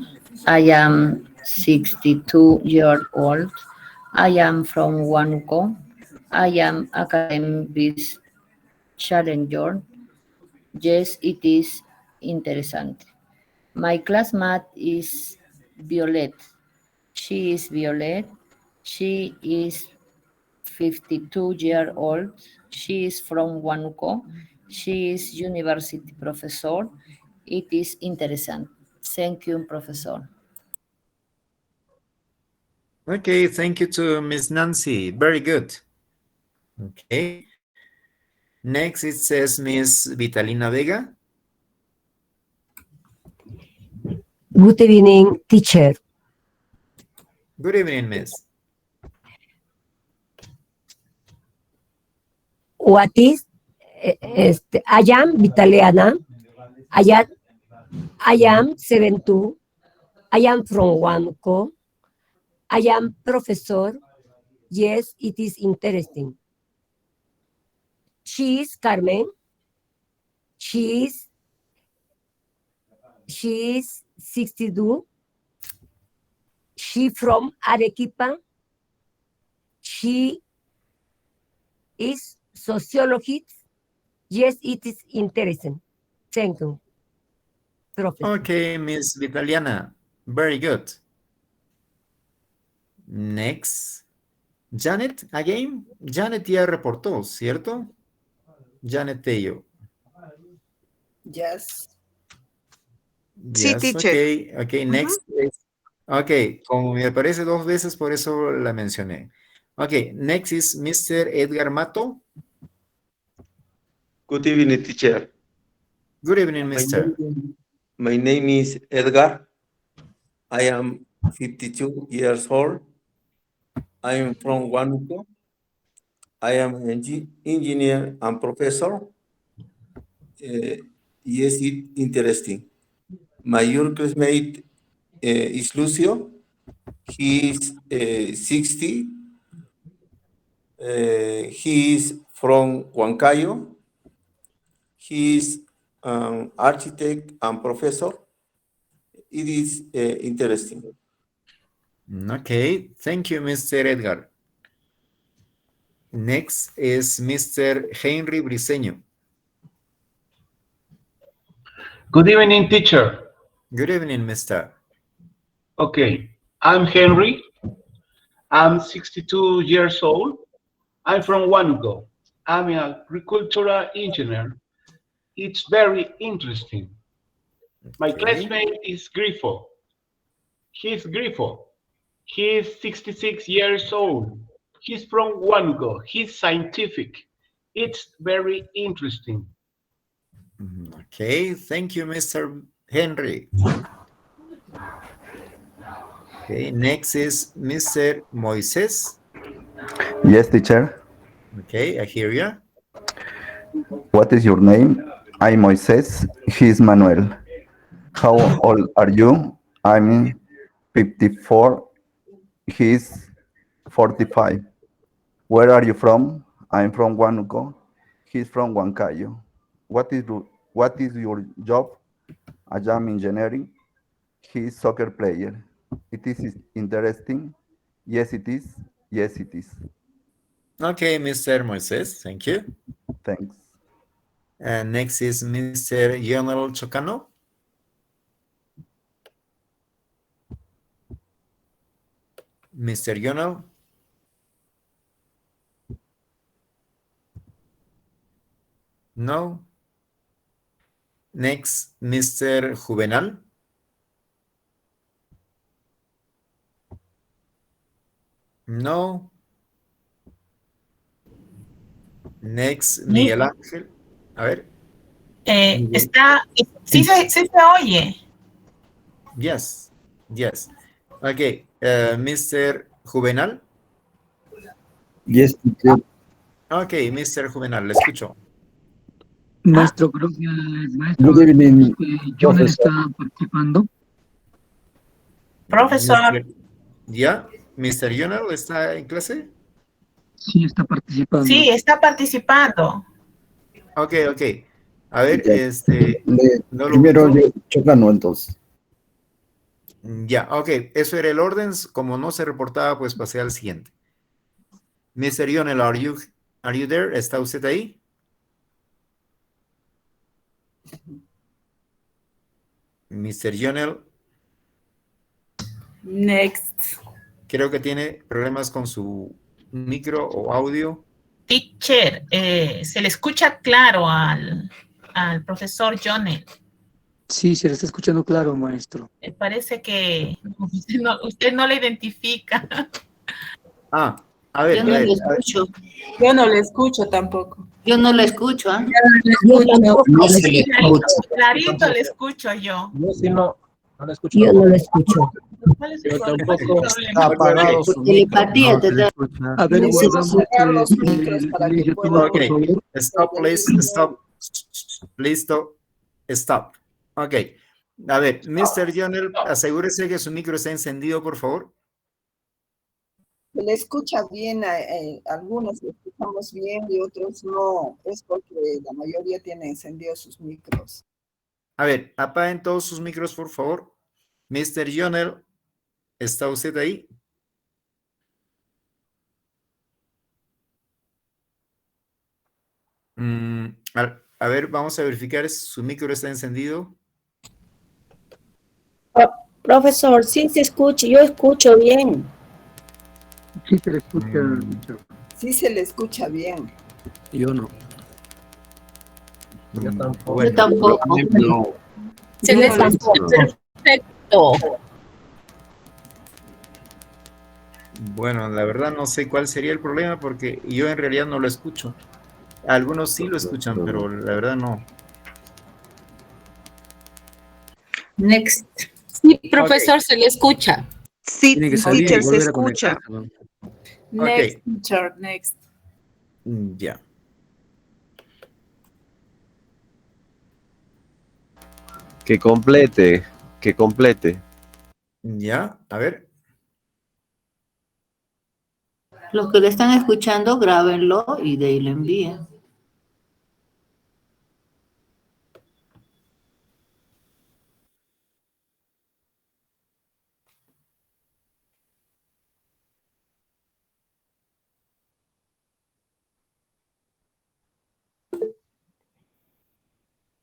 I am 62 years old. I am from Huánuco. I am academic challenger. Yes, it is interesting. My classmate is Violet. She is Violet. She is 52 years old. She is from Huánuco. She is university professor. It is interesting. Thank you, Professor. Okay, thank you to Miss Nancy. Very good. Okay. Next, it says Miss Vitalina Vega. Good evening, teacher. Good evening, Miss. What is I am Vitaliana. I am 72. I am from Huánuco. I am professor. Yes, it is interesting. She is Carmen. She is 62. She from Arequipa. She is sociologist. Yes, it is interesting. Thank you, Professor. Okay, Miss Vitaliana. Very good. Next. Janet, again. Janet ya reportó, ¿cierto? Janet Tello. Yes. Sí, Yes, teacher. okay, next. Okay, como me aparece dos veces, por eso la mencioné. Okay, next is Mr. Edgar Mato. Good evening, teacher. Good evening, mister. My name is Edgar. I am 52 years old. I am from Huánuco. I am an engineer and professor. Yes, it's interesting. My your classmate is Lucio. He is 60. He is from Huancayo. He is an architect and professor. It is interesting. Okay, thank you, Mr. Edgar. Next is Mr. Henry Briceño. Good evening, teacher. Good evening, mister. Okay, I'm Henry. I'm 62 years old. I'm from Huánuco. I'm an agricultural engineer. It's very interesting. My classmate is Grifo. He's Grifo. He's 66 years old. He's from Huánuco. He's scientific. It's very interesting. Okay, thank you, Mr. Henry. Okay, next is Mr. Moises. Yes, teacher. Okay, I hear you. What is your name? I'm Moises. He's Manuel. How old are you? I'm 54. He's 45. Where are you from? I'm from Huánuco. He's from Huancayo. What is your job? I am engineering. He's soccer player. It is interesting. Yes, it is. Yes, it is. Okay, Mr. Moises, thank you. Thanks. And next is Mr. Lionel Chocano. Mr. Lionel. No. Next, Mr. Juvenal. No. Next, Miguel Ángel. A ver. Sí se oye. Yes. Yes. Okay. Mr. Juvenal. Yes, teacher. Okay, Mr. Juvenal, le escucho. Maestro, creo que el maestro John está participando. Profesor. ¿Ya? ¿Mr. Jonel está en clase? Sí, está participando. Sí, está participando. Ok, ok. A ver, no lo Primero escucho. yo Chocano, entonces. Ya, ok. Eso era el orden. Como no se reportaba, pues pasé al siguiente. Mr. Jonel, are you there? ¿Está usted ahí? Mr. Jonel. Next. Creo que tiene problemas con su micro o audio. Teacher, se le escucha claro al profesor Jonel. Sí, se le está escuchando claro, maestro. Parece que usted no le identifica. Ah, a ver. Yo no lo escucho. Yo no lo escucho tampoco. Yo no lo escucho, ¿ah? No se le escucha. Clarito le escucho yo. Yo sí no lo escucho. Yo no lo escucho. ¿Cuál es el Yo problema? tampoco. ¿Cuál es el Está problema? apagado su Telepatía micro. te da. A ver, Necesitamos guardamos los micros para que puedan. Ok, stop, please, stop. Listo, stop. Ok, a ver, Mr. Jonel, asegúrese que su micro está encendido, por favor. Se le escucha bien, algunos le escuchamos bien y otros no. Es porque la mayoría tiene encendidos sus micros. A ver, apaguen todos sus micros, por favor. Mr. Jonel, ¿está usted ahí? A ver, vamos a verificar si su micro está encendido. Profesor, sí se escucha, yo escucho bien. Sí, se le escucha. Sí se le escucha bien. Yo no. Yo tampoco. Bueno, Yo tampoco. No. Se le escucha perfecto. Bueno, la verdad no sé cuál sería el problema porque yo en realidad no lo escucho. Algunos sí lo escuchan, pero la verdad no. Next. Sí, profesor, se le escucha. Sí, Tiene que salir y teacher, se volver a escucha. conectarse. Next, teacher, next. Ya. Que complete, que complete. Ya, a ver. Los que le están escuchando, grábenlo y de ahí lo envíen.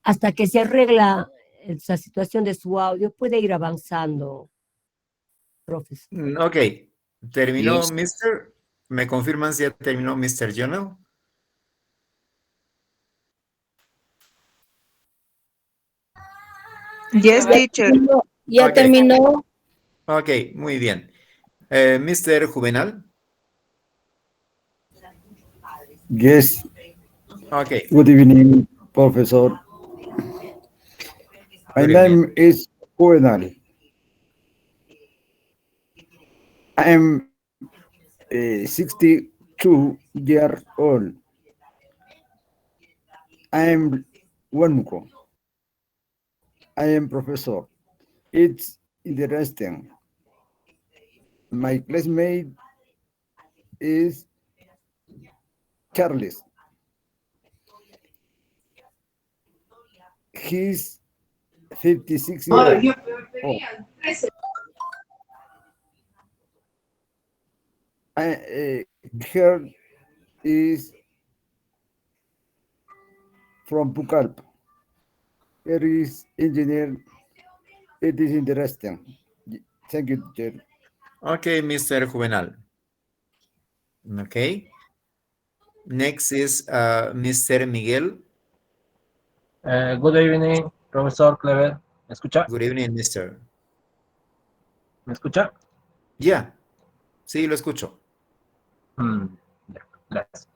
Hasta que se arregla esa situación de su audio, puede ir avanzando, profesor. Ok. ¿Terminó, Yes. Mr.? ¿Me confirman si ya terminó Mr. Jonel? Yes, teacher. Ya Ok. terminó. Ok, muy bien. Mr. Juvenal. Yes. Ok. Good evening, professor. My Good name is Juvenal. I'm 62 years old. I'm Wanuko. I am professor. It's interesting. My classmate is Charles. He's 56 years old. Her is from Pucallpa. Here is engineer. It is interesting. Thank you, teacher. Okay, Mr. Juvenal. Okay. Next is Mr. Miguel. Good evening, Profesor Clever. ¿Me escucha? Good evening, Mr. ¿Me escucha? Yeah. Sí, lo escucho. Gracias.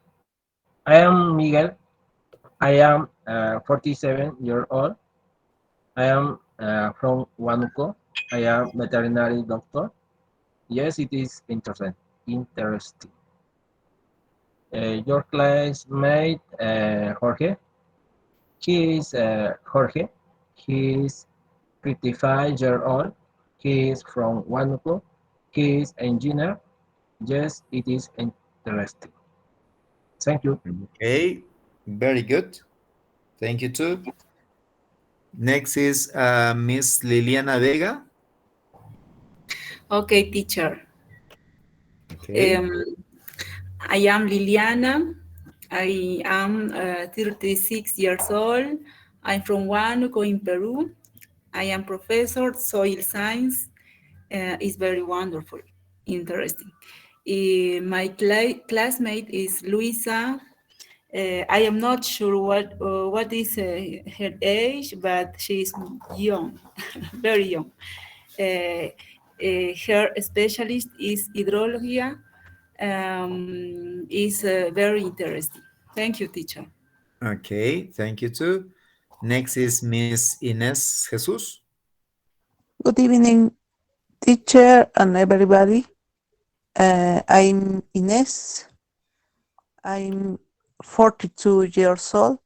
I am Miguel. I am 47 years old. I am from Huánuco. I am veterinary doctor. Yes, it is interesting. Your classmate, Jorge. He is Jorge. He is 55 years old. He is from Huánuco. He is engineer. Yes, it is interesting. Thank you. Okay, very good. Thank you too. Next is Miss Liliana Vega. Okay, teacher. Okay. I am Liliana. I am 36 years old. I'm from Huánuco in Peru. I am professor soil science. It's very wonderful, interesting. My classmate is Luisa. I am not sure what is her age, but she is young, very young. Her specialist is hydrology. Is very interesting. Thank you, teacher. Okay, thank you too. Next is Miss Ines Jesus. Good evening, teacher and everybody. I'm Ines. I'm 42 years old.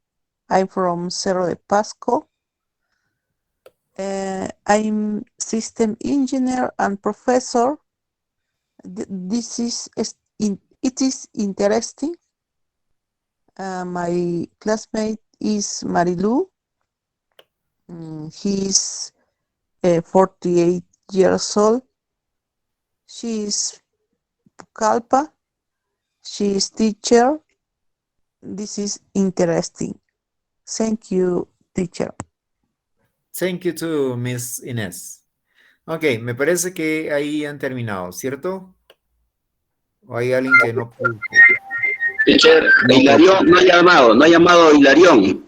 I'm from Cerro de Pasco. I'm system engineer and professor. It is interesting. My classmate is Marilu. He's 48 years old. She is Pucallpa. She is teacher. This is interesting. Thank you, teacher. Thank you too, Miss Ines. Ok, me parece que ahí han terminado, ¿cierto? ¿O hay alguien que no pudo? Teacher, Hilarión no ha llamado Hilarión.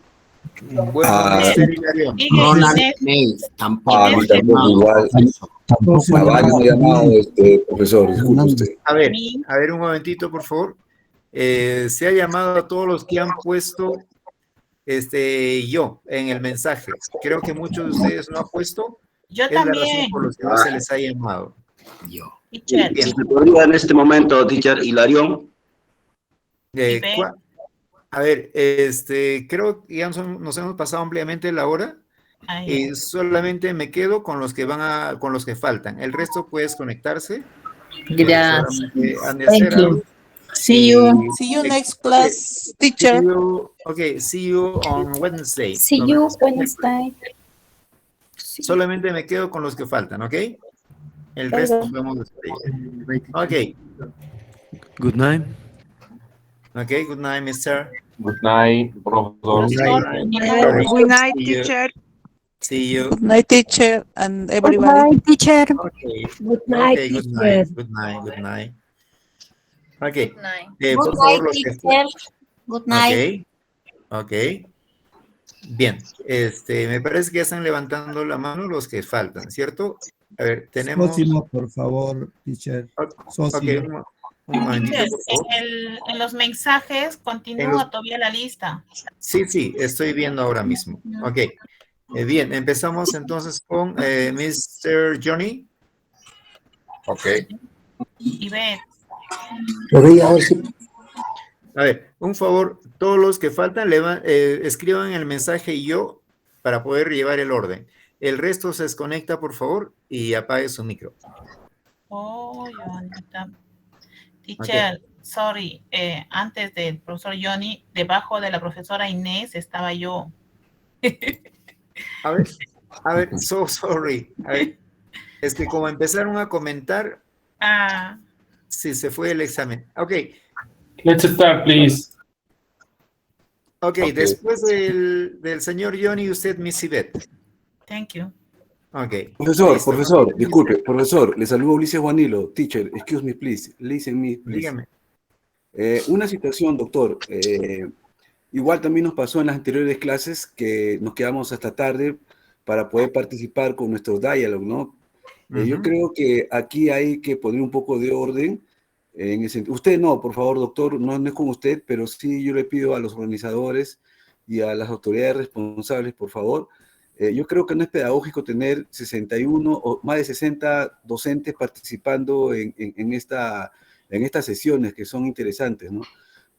Bueno, Mr. Hilarión. Ronald May, tampoco. Igual. A varios me ha llamado, profesor, disculpe usted. A ver, un momentito, por favor. Se ha llamado a todos los que han puesto yo en el mensaje. Creo que muchos de ustedes no han puesto. Yo es también. la razón por la que no se les ha llamado. Teacher. ¿Se podría en este momento, teacher, Hilarión? A ver, creo que ya nos hemos pasado ampliamente la hora. Y solamente me quedo con los que con los que faltan. El resto puedes conectarse. Gracias. Thank you. See you. See you next class, teacher. See you on Wednesday. See you Wednesday. Solamente me quedo con los que faltan, ¿ok? El resto podemos despedir. Ok. Good night. Ok, good night, mister. Good night, professor. Good night, teacher. See you. Good night, teacher, and everybody. Good night, teacher. Okay. Good night, Okay, good teacher. night. Good night. Good night. Okay. Good night. Por favor, los que teacher. Good night. Okay. Bien. Me parece que ya están levantando la mano los que faltan, ¿cierto? A ver, tenemos. Sósimo, por favor, teacher. Sósimo. Un momentito, Teacher, por favor. en los mensajes continúa todavía la lista. Sí, estoy viendo ahora mismo. Ok. Bien, empezamos entonces con Mr. Johnny. Ok. Ivette. A ver, un favor, todos los que faltan, escriban el mensaje yo para poder llevar el orden. El resto se desconecta, por favor, y apague su micro. Oh, Johnny. Teacher, sorry, antes del profesor Johnny, debajo de la profesora Inés estaba yo. A ver, so sorry. A ver, es que como empezaron a comentar, sí, se fue el examen. Ok. Let's start, please. Ok, después del señor Johnny, usted, Miss Ivette. Thank you. Ok. Profesor, listo. profesor, disculpe, profesor, le saludo Ulises Juanilo. Teacher, excuse me, please. Listen me, please. Dígame. Una situación, doctor. Igual también nos pasó en las anteriores clases que nos quedamos hasta tarde para poder participar con nuestro diálogo, ¿no? Yo creo que aquí hay que poner un poco de orden. Usted no, por favor, doctor, no es con usted, pero sí yo le pido a los organizadores y a las autoridades responsables, por favor. Yo creo que no es pedagógico tener 61 o más de 60 docentes participando en estas sesiones que son interesantes, ¿no?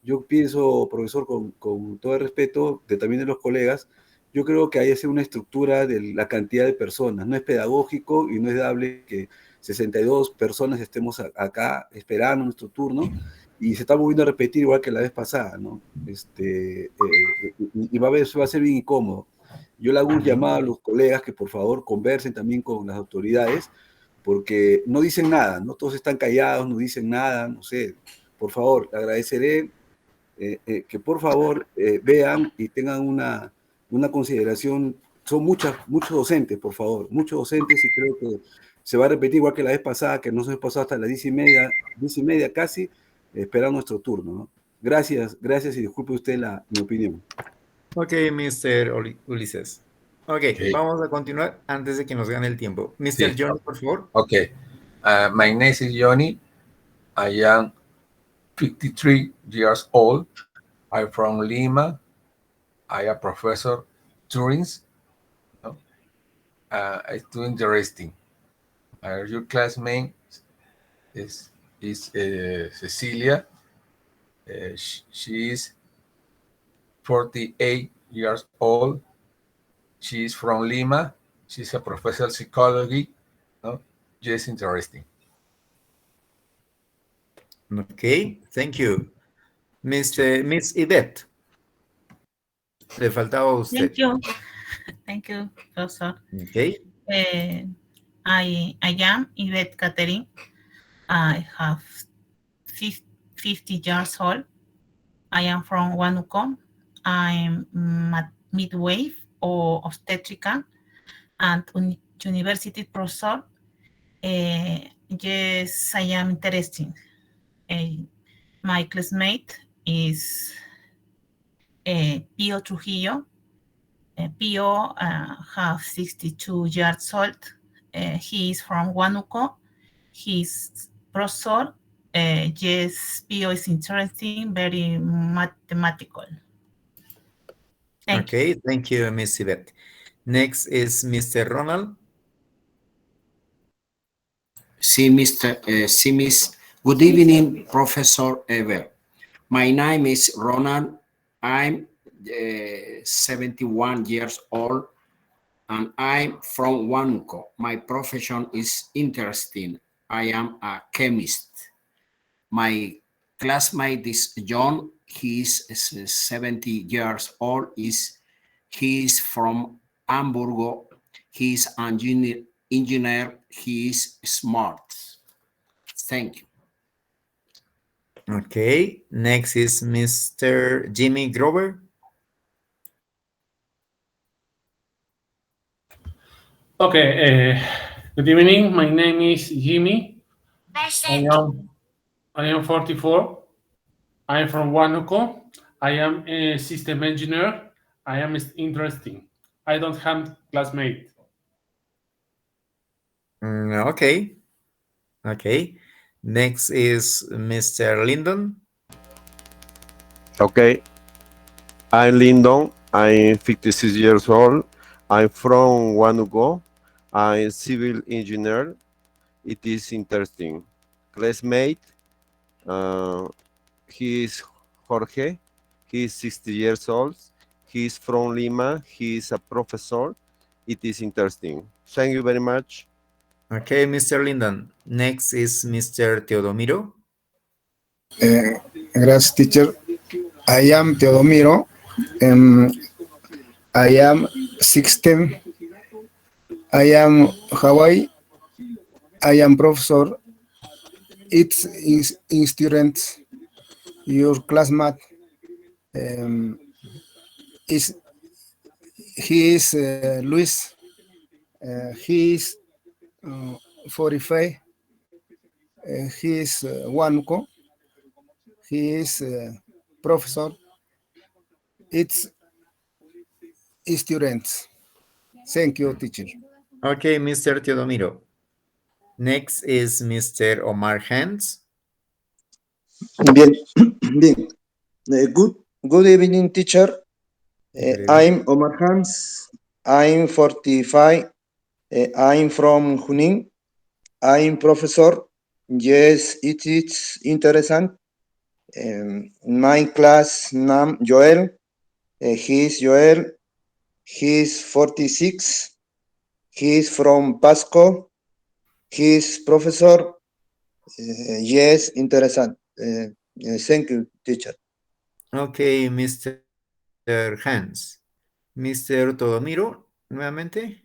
Yo pienso, profesor, con todo el respeto también de los colegas, yo creo que hay que hacer una estructura de la cantidad de personas. No es pedagógico y no es dable que 62 personas estemos acá esperando nuestro turno y se está volviendo a repetir igual que la vez pasada, ¿no? Y va a ser bien incómodo. Yo le hago un llamado a los colegas que por favor conversen también con las autoridades porque no dicen nada, ¿no? Todos están callados, no dicen nada, no sé. Por favor, le agradeceré que por favor vean y tengan una consideración. Son muchos docentes, por favor, muchos docentes y creo que se va a repetir igual que la vez pasada, que nos hemos pasado hasta las 10:30 casi, esperando nuestro turno, ¿no? Gracias y disculpe usted mi opinión. Ok, Mr. Ulises. Ok, vamos a continuar antes de que nos gane el tiempo. Mr. Johnny, por favor. Okay. My name is Johnny. I am 53 years old. I'm from Lima. I am Professor Turins. It's too interesting. Your classmate is Cecilia. She is 48 years old. She is from Lima. She's a professor of psychology. No, just interesting. Okay, thank you. Miss Yvette. Le faltaba a usted. Thank you, professor. Okay. I am Yvette Catherine. I have 50 years old. I am from Huánuco. I'm midwife or obstetrica and university professor. Yes, I am interested. My classmate is Pio Trujillo. Pio has 62 years old. He is from Huánuco. He's professor. Yes, Pio is interesting, very mathematical. Thank you, Miss Yvette. Next is Mr. Ronald. Sí, Miss. Good evening, Professor Ever. My name is Ronald. I'm 71 years old, and I'm from Huánuco. My profession is interesting. I am a chemist. My classmate is John. He is 70 years old. He is from Hamburgo. He is an engineer. He is smart. Thank you. Okay, next is Mr. Jimmy Grover. Okay, good evening. My name is Jimmy. I am 44. I am from Huánuco. I am a system engineer. I am interesting. I don't have classmate. Okay. Next is Mr. Lyndon. Okay. I'm Lyndon. I'm 56 years old. I'm from Huánuco. I'm civil engineer. It is interesting. classmate. He is Jorge. He is 60 years old. He is from Lima. He is a professor. It is interesting. Thank you very much. Okay, Mr. Lindan. Next is Mr. Teodomiro. Gracias, teacher. I am Teodomiro. I am 16. I am Hawaii. I am professor. It's in students. Your classmate he is Luis. He is 45. He is Juanco. He is professor. It's students. Thank you, teacher. Okay, Mr. Teodomiro. Next is Mr. Omar Hans. Bien, bien. Good evening, teacher. I'm Omar Hans. I'm 45. I'm from Junín. I'm professor. Yes, it is interesting. My class name Joel. He's Joel. He's 46. He's from Pasco. He's professor. Yes, interesting. Thank you, teacher. Okay, Mr. Hans. Mr. Teodomiro, nuevamente.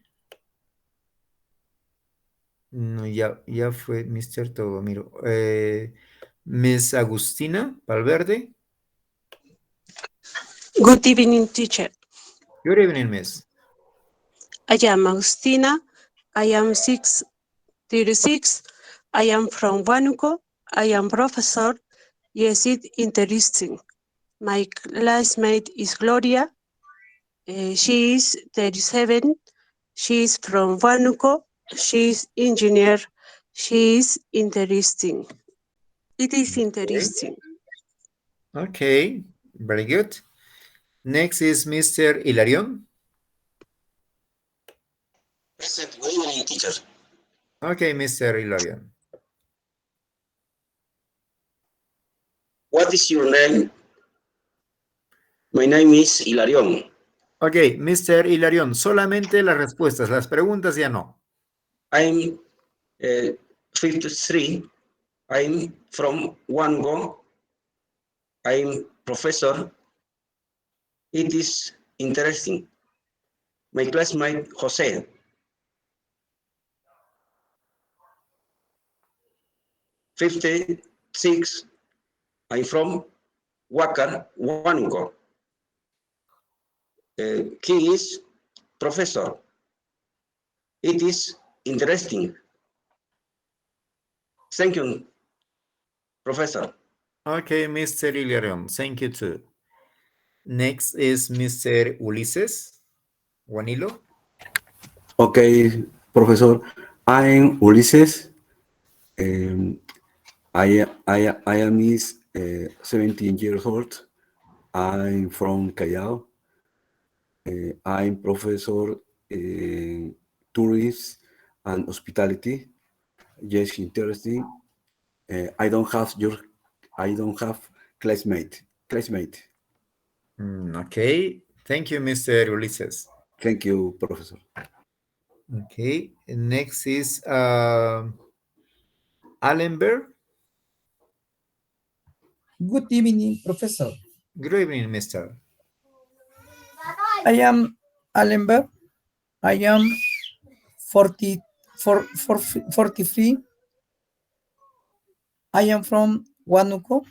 No, ya fue Mr. Teodomiro. Miss Agustina Valverde. Good evening, teacher. Good evening, Miss. I am Agustina. I am 36. I am from Huánuco. I am professor. Yes, it's interesting. My classmate is Gloria. She is 37. She is from Huánuco. She is engineer. She is interesting. It is interesting. Okay, very good. Next is Mr. Hilarion. Present. Good evening, teacher. Okay, Mr. Hilarion. What is your name? My name is Hilarion. Ok, Mr. Hilarion, solamente las respuestas, las preguntas ya no. I'm 53. I'm from Huánuco. I'm professor. It is interesting. My classmate Jose. "56. I'm from Huánuco. He is professor. It is interesting. Thank you, professor. Okay, Mr. Hilarion, thank you too. Next is Mr. Ulises Juanilo. Okay, professor. I'm Ulises. I am 17 years old. I'm from Callao. I'm professor in tourism and hospitality. Yes, interesting. I don't have classmate. Okay, thank you, Mr. Ulises. Thank you, professor. Okay, next is Allenberg. Good evening, professor. Good evening, Mr. I am Allenberg. I am 43. I am from Huánuco.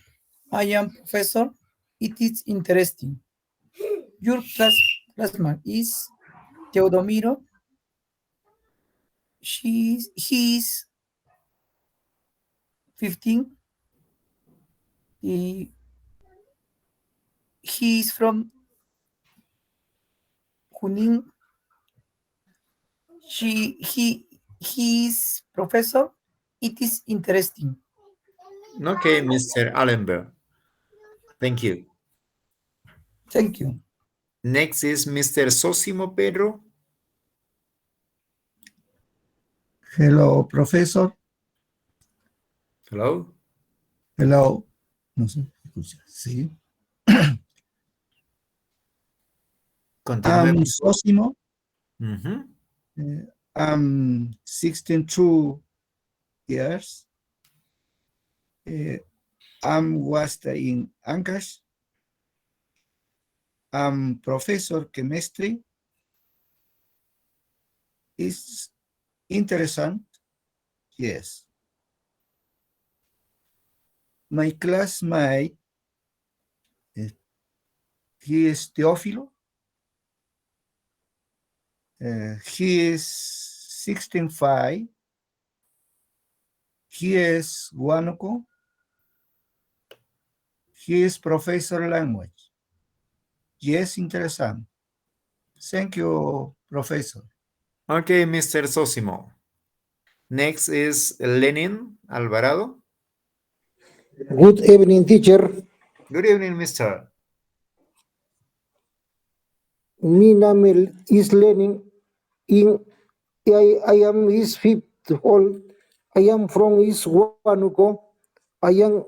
I am professor. It is interesting. Your classmate is Teodomiro. He is 15. He is from Junín. He is professor. It is interesting. Okay, Mr. Allenberg. Thank you. Thank you. Next is Mr. Sosimo Pedro. Hello, professor. Hello. Hello. No sé. Sí. Continúe. Sosimo. Ujú. I'm 62 years. I'm was in Ancash. I'm professor chemistry. It's interesting. Yes. My classmate, he is Teófilo. He is 16.5. He is Huánuco. He is professor language. Yes, interesting. Thank you, professor. Okay, Mr. Sosimo. Next is Lenin Alvarado. Good evening, teacher. Good evening, Mr. My name is Lenin. I am his fifth old. I am from East Huánuco. I am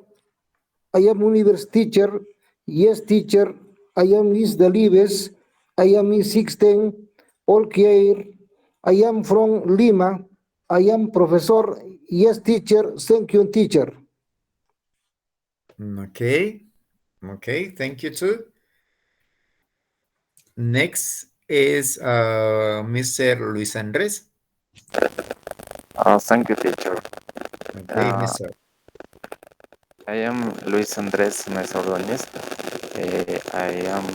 university teacher. Yes, teacher. I am Miss Delibes. I am Miss 16. All care. I am from Lima. I am professor. Yes, teacher. Thank you, teacher. Okay. Okay, thank you too. Next is Mr. Luis Andrés. Thank you, teacher. Okay, Mr. I am Luis Andrés Mesa Ordóñez. I am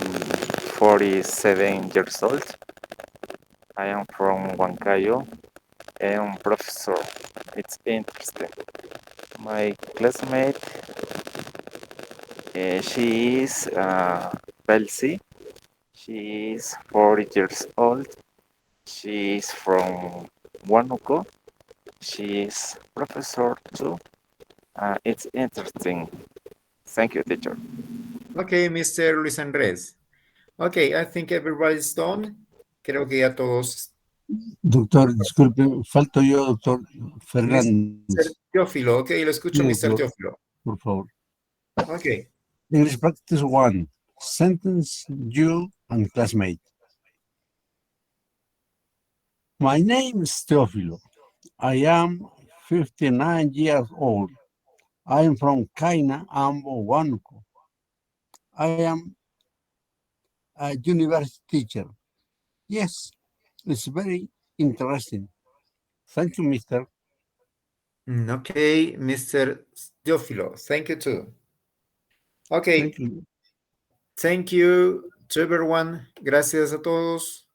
47 years old. I am from Huancayo. I am professor. It's interesting. My classmate, she is Belsi. She is 40 years old. She is from Huánuco. She is professor too. It's interesting. Thank you, teacher. Okay, Mr. Luis Andrés. Okay, I think everybody's done. Creo que ya todos. Doctor, disculpe, falto yo, doctor Mr. Fernández. Teófilo, ok, lo escucho, Sí, Mr. doctor, Teófilo. por favor. Ok. English practice 1. Sentence you and classmate. My name is Teófilo. I am 59 years old. I am from Caina, Ambo, Huánuco. I am a university teacher. Yes, it's very interesting. Thank you, mister. Okay, Mr. Teófilo, thank you too. Okay. Thank you. Thank you to everyone. Gracias a todos.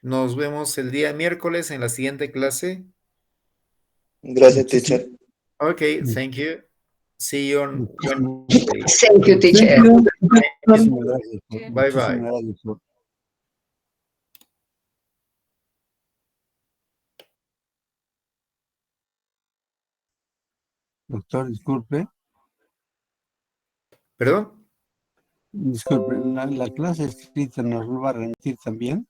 Nos vemos el día miércoles en la siguiente clase. Gracias, teacher. Okay, thank you. See you on Wednesday. Thank you, teacher. Muchísimas gracias. Bye bye. Muchísimas gracias. Doctor, disculpe. ¿Perdón? Disculpe, la clase escrita nos lo va a remitir también.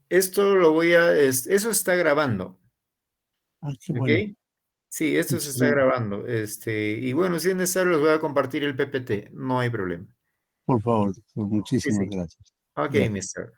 Esto lo voy a... eso está grabando. Ah, qué ¿Ok? bueno. Sí, esto se está grabando. Y bueno, si es necesario, les voy a compartir el PPT. No hay problema. Por favor, doctor, Sí, muchísimas sí. gracias. Ok, Gracias. mister.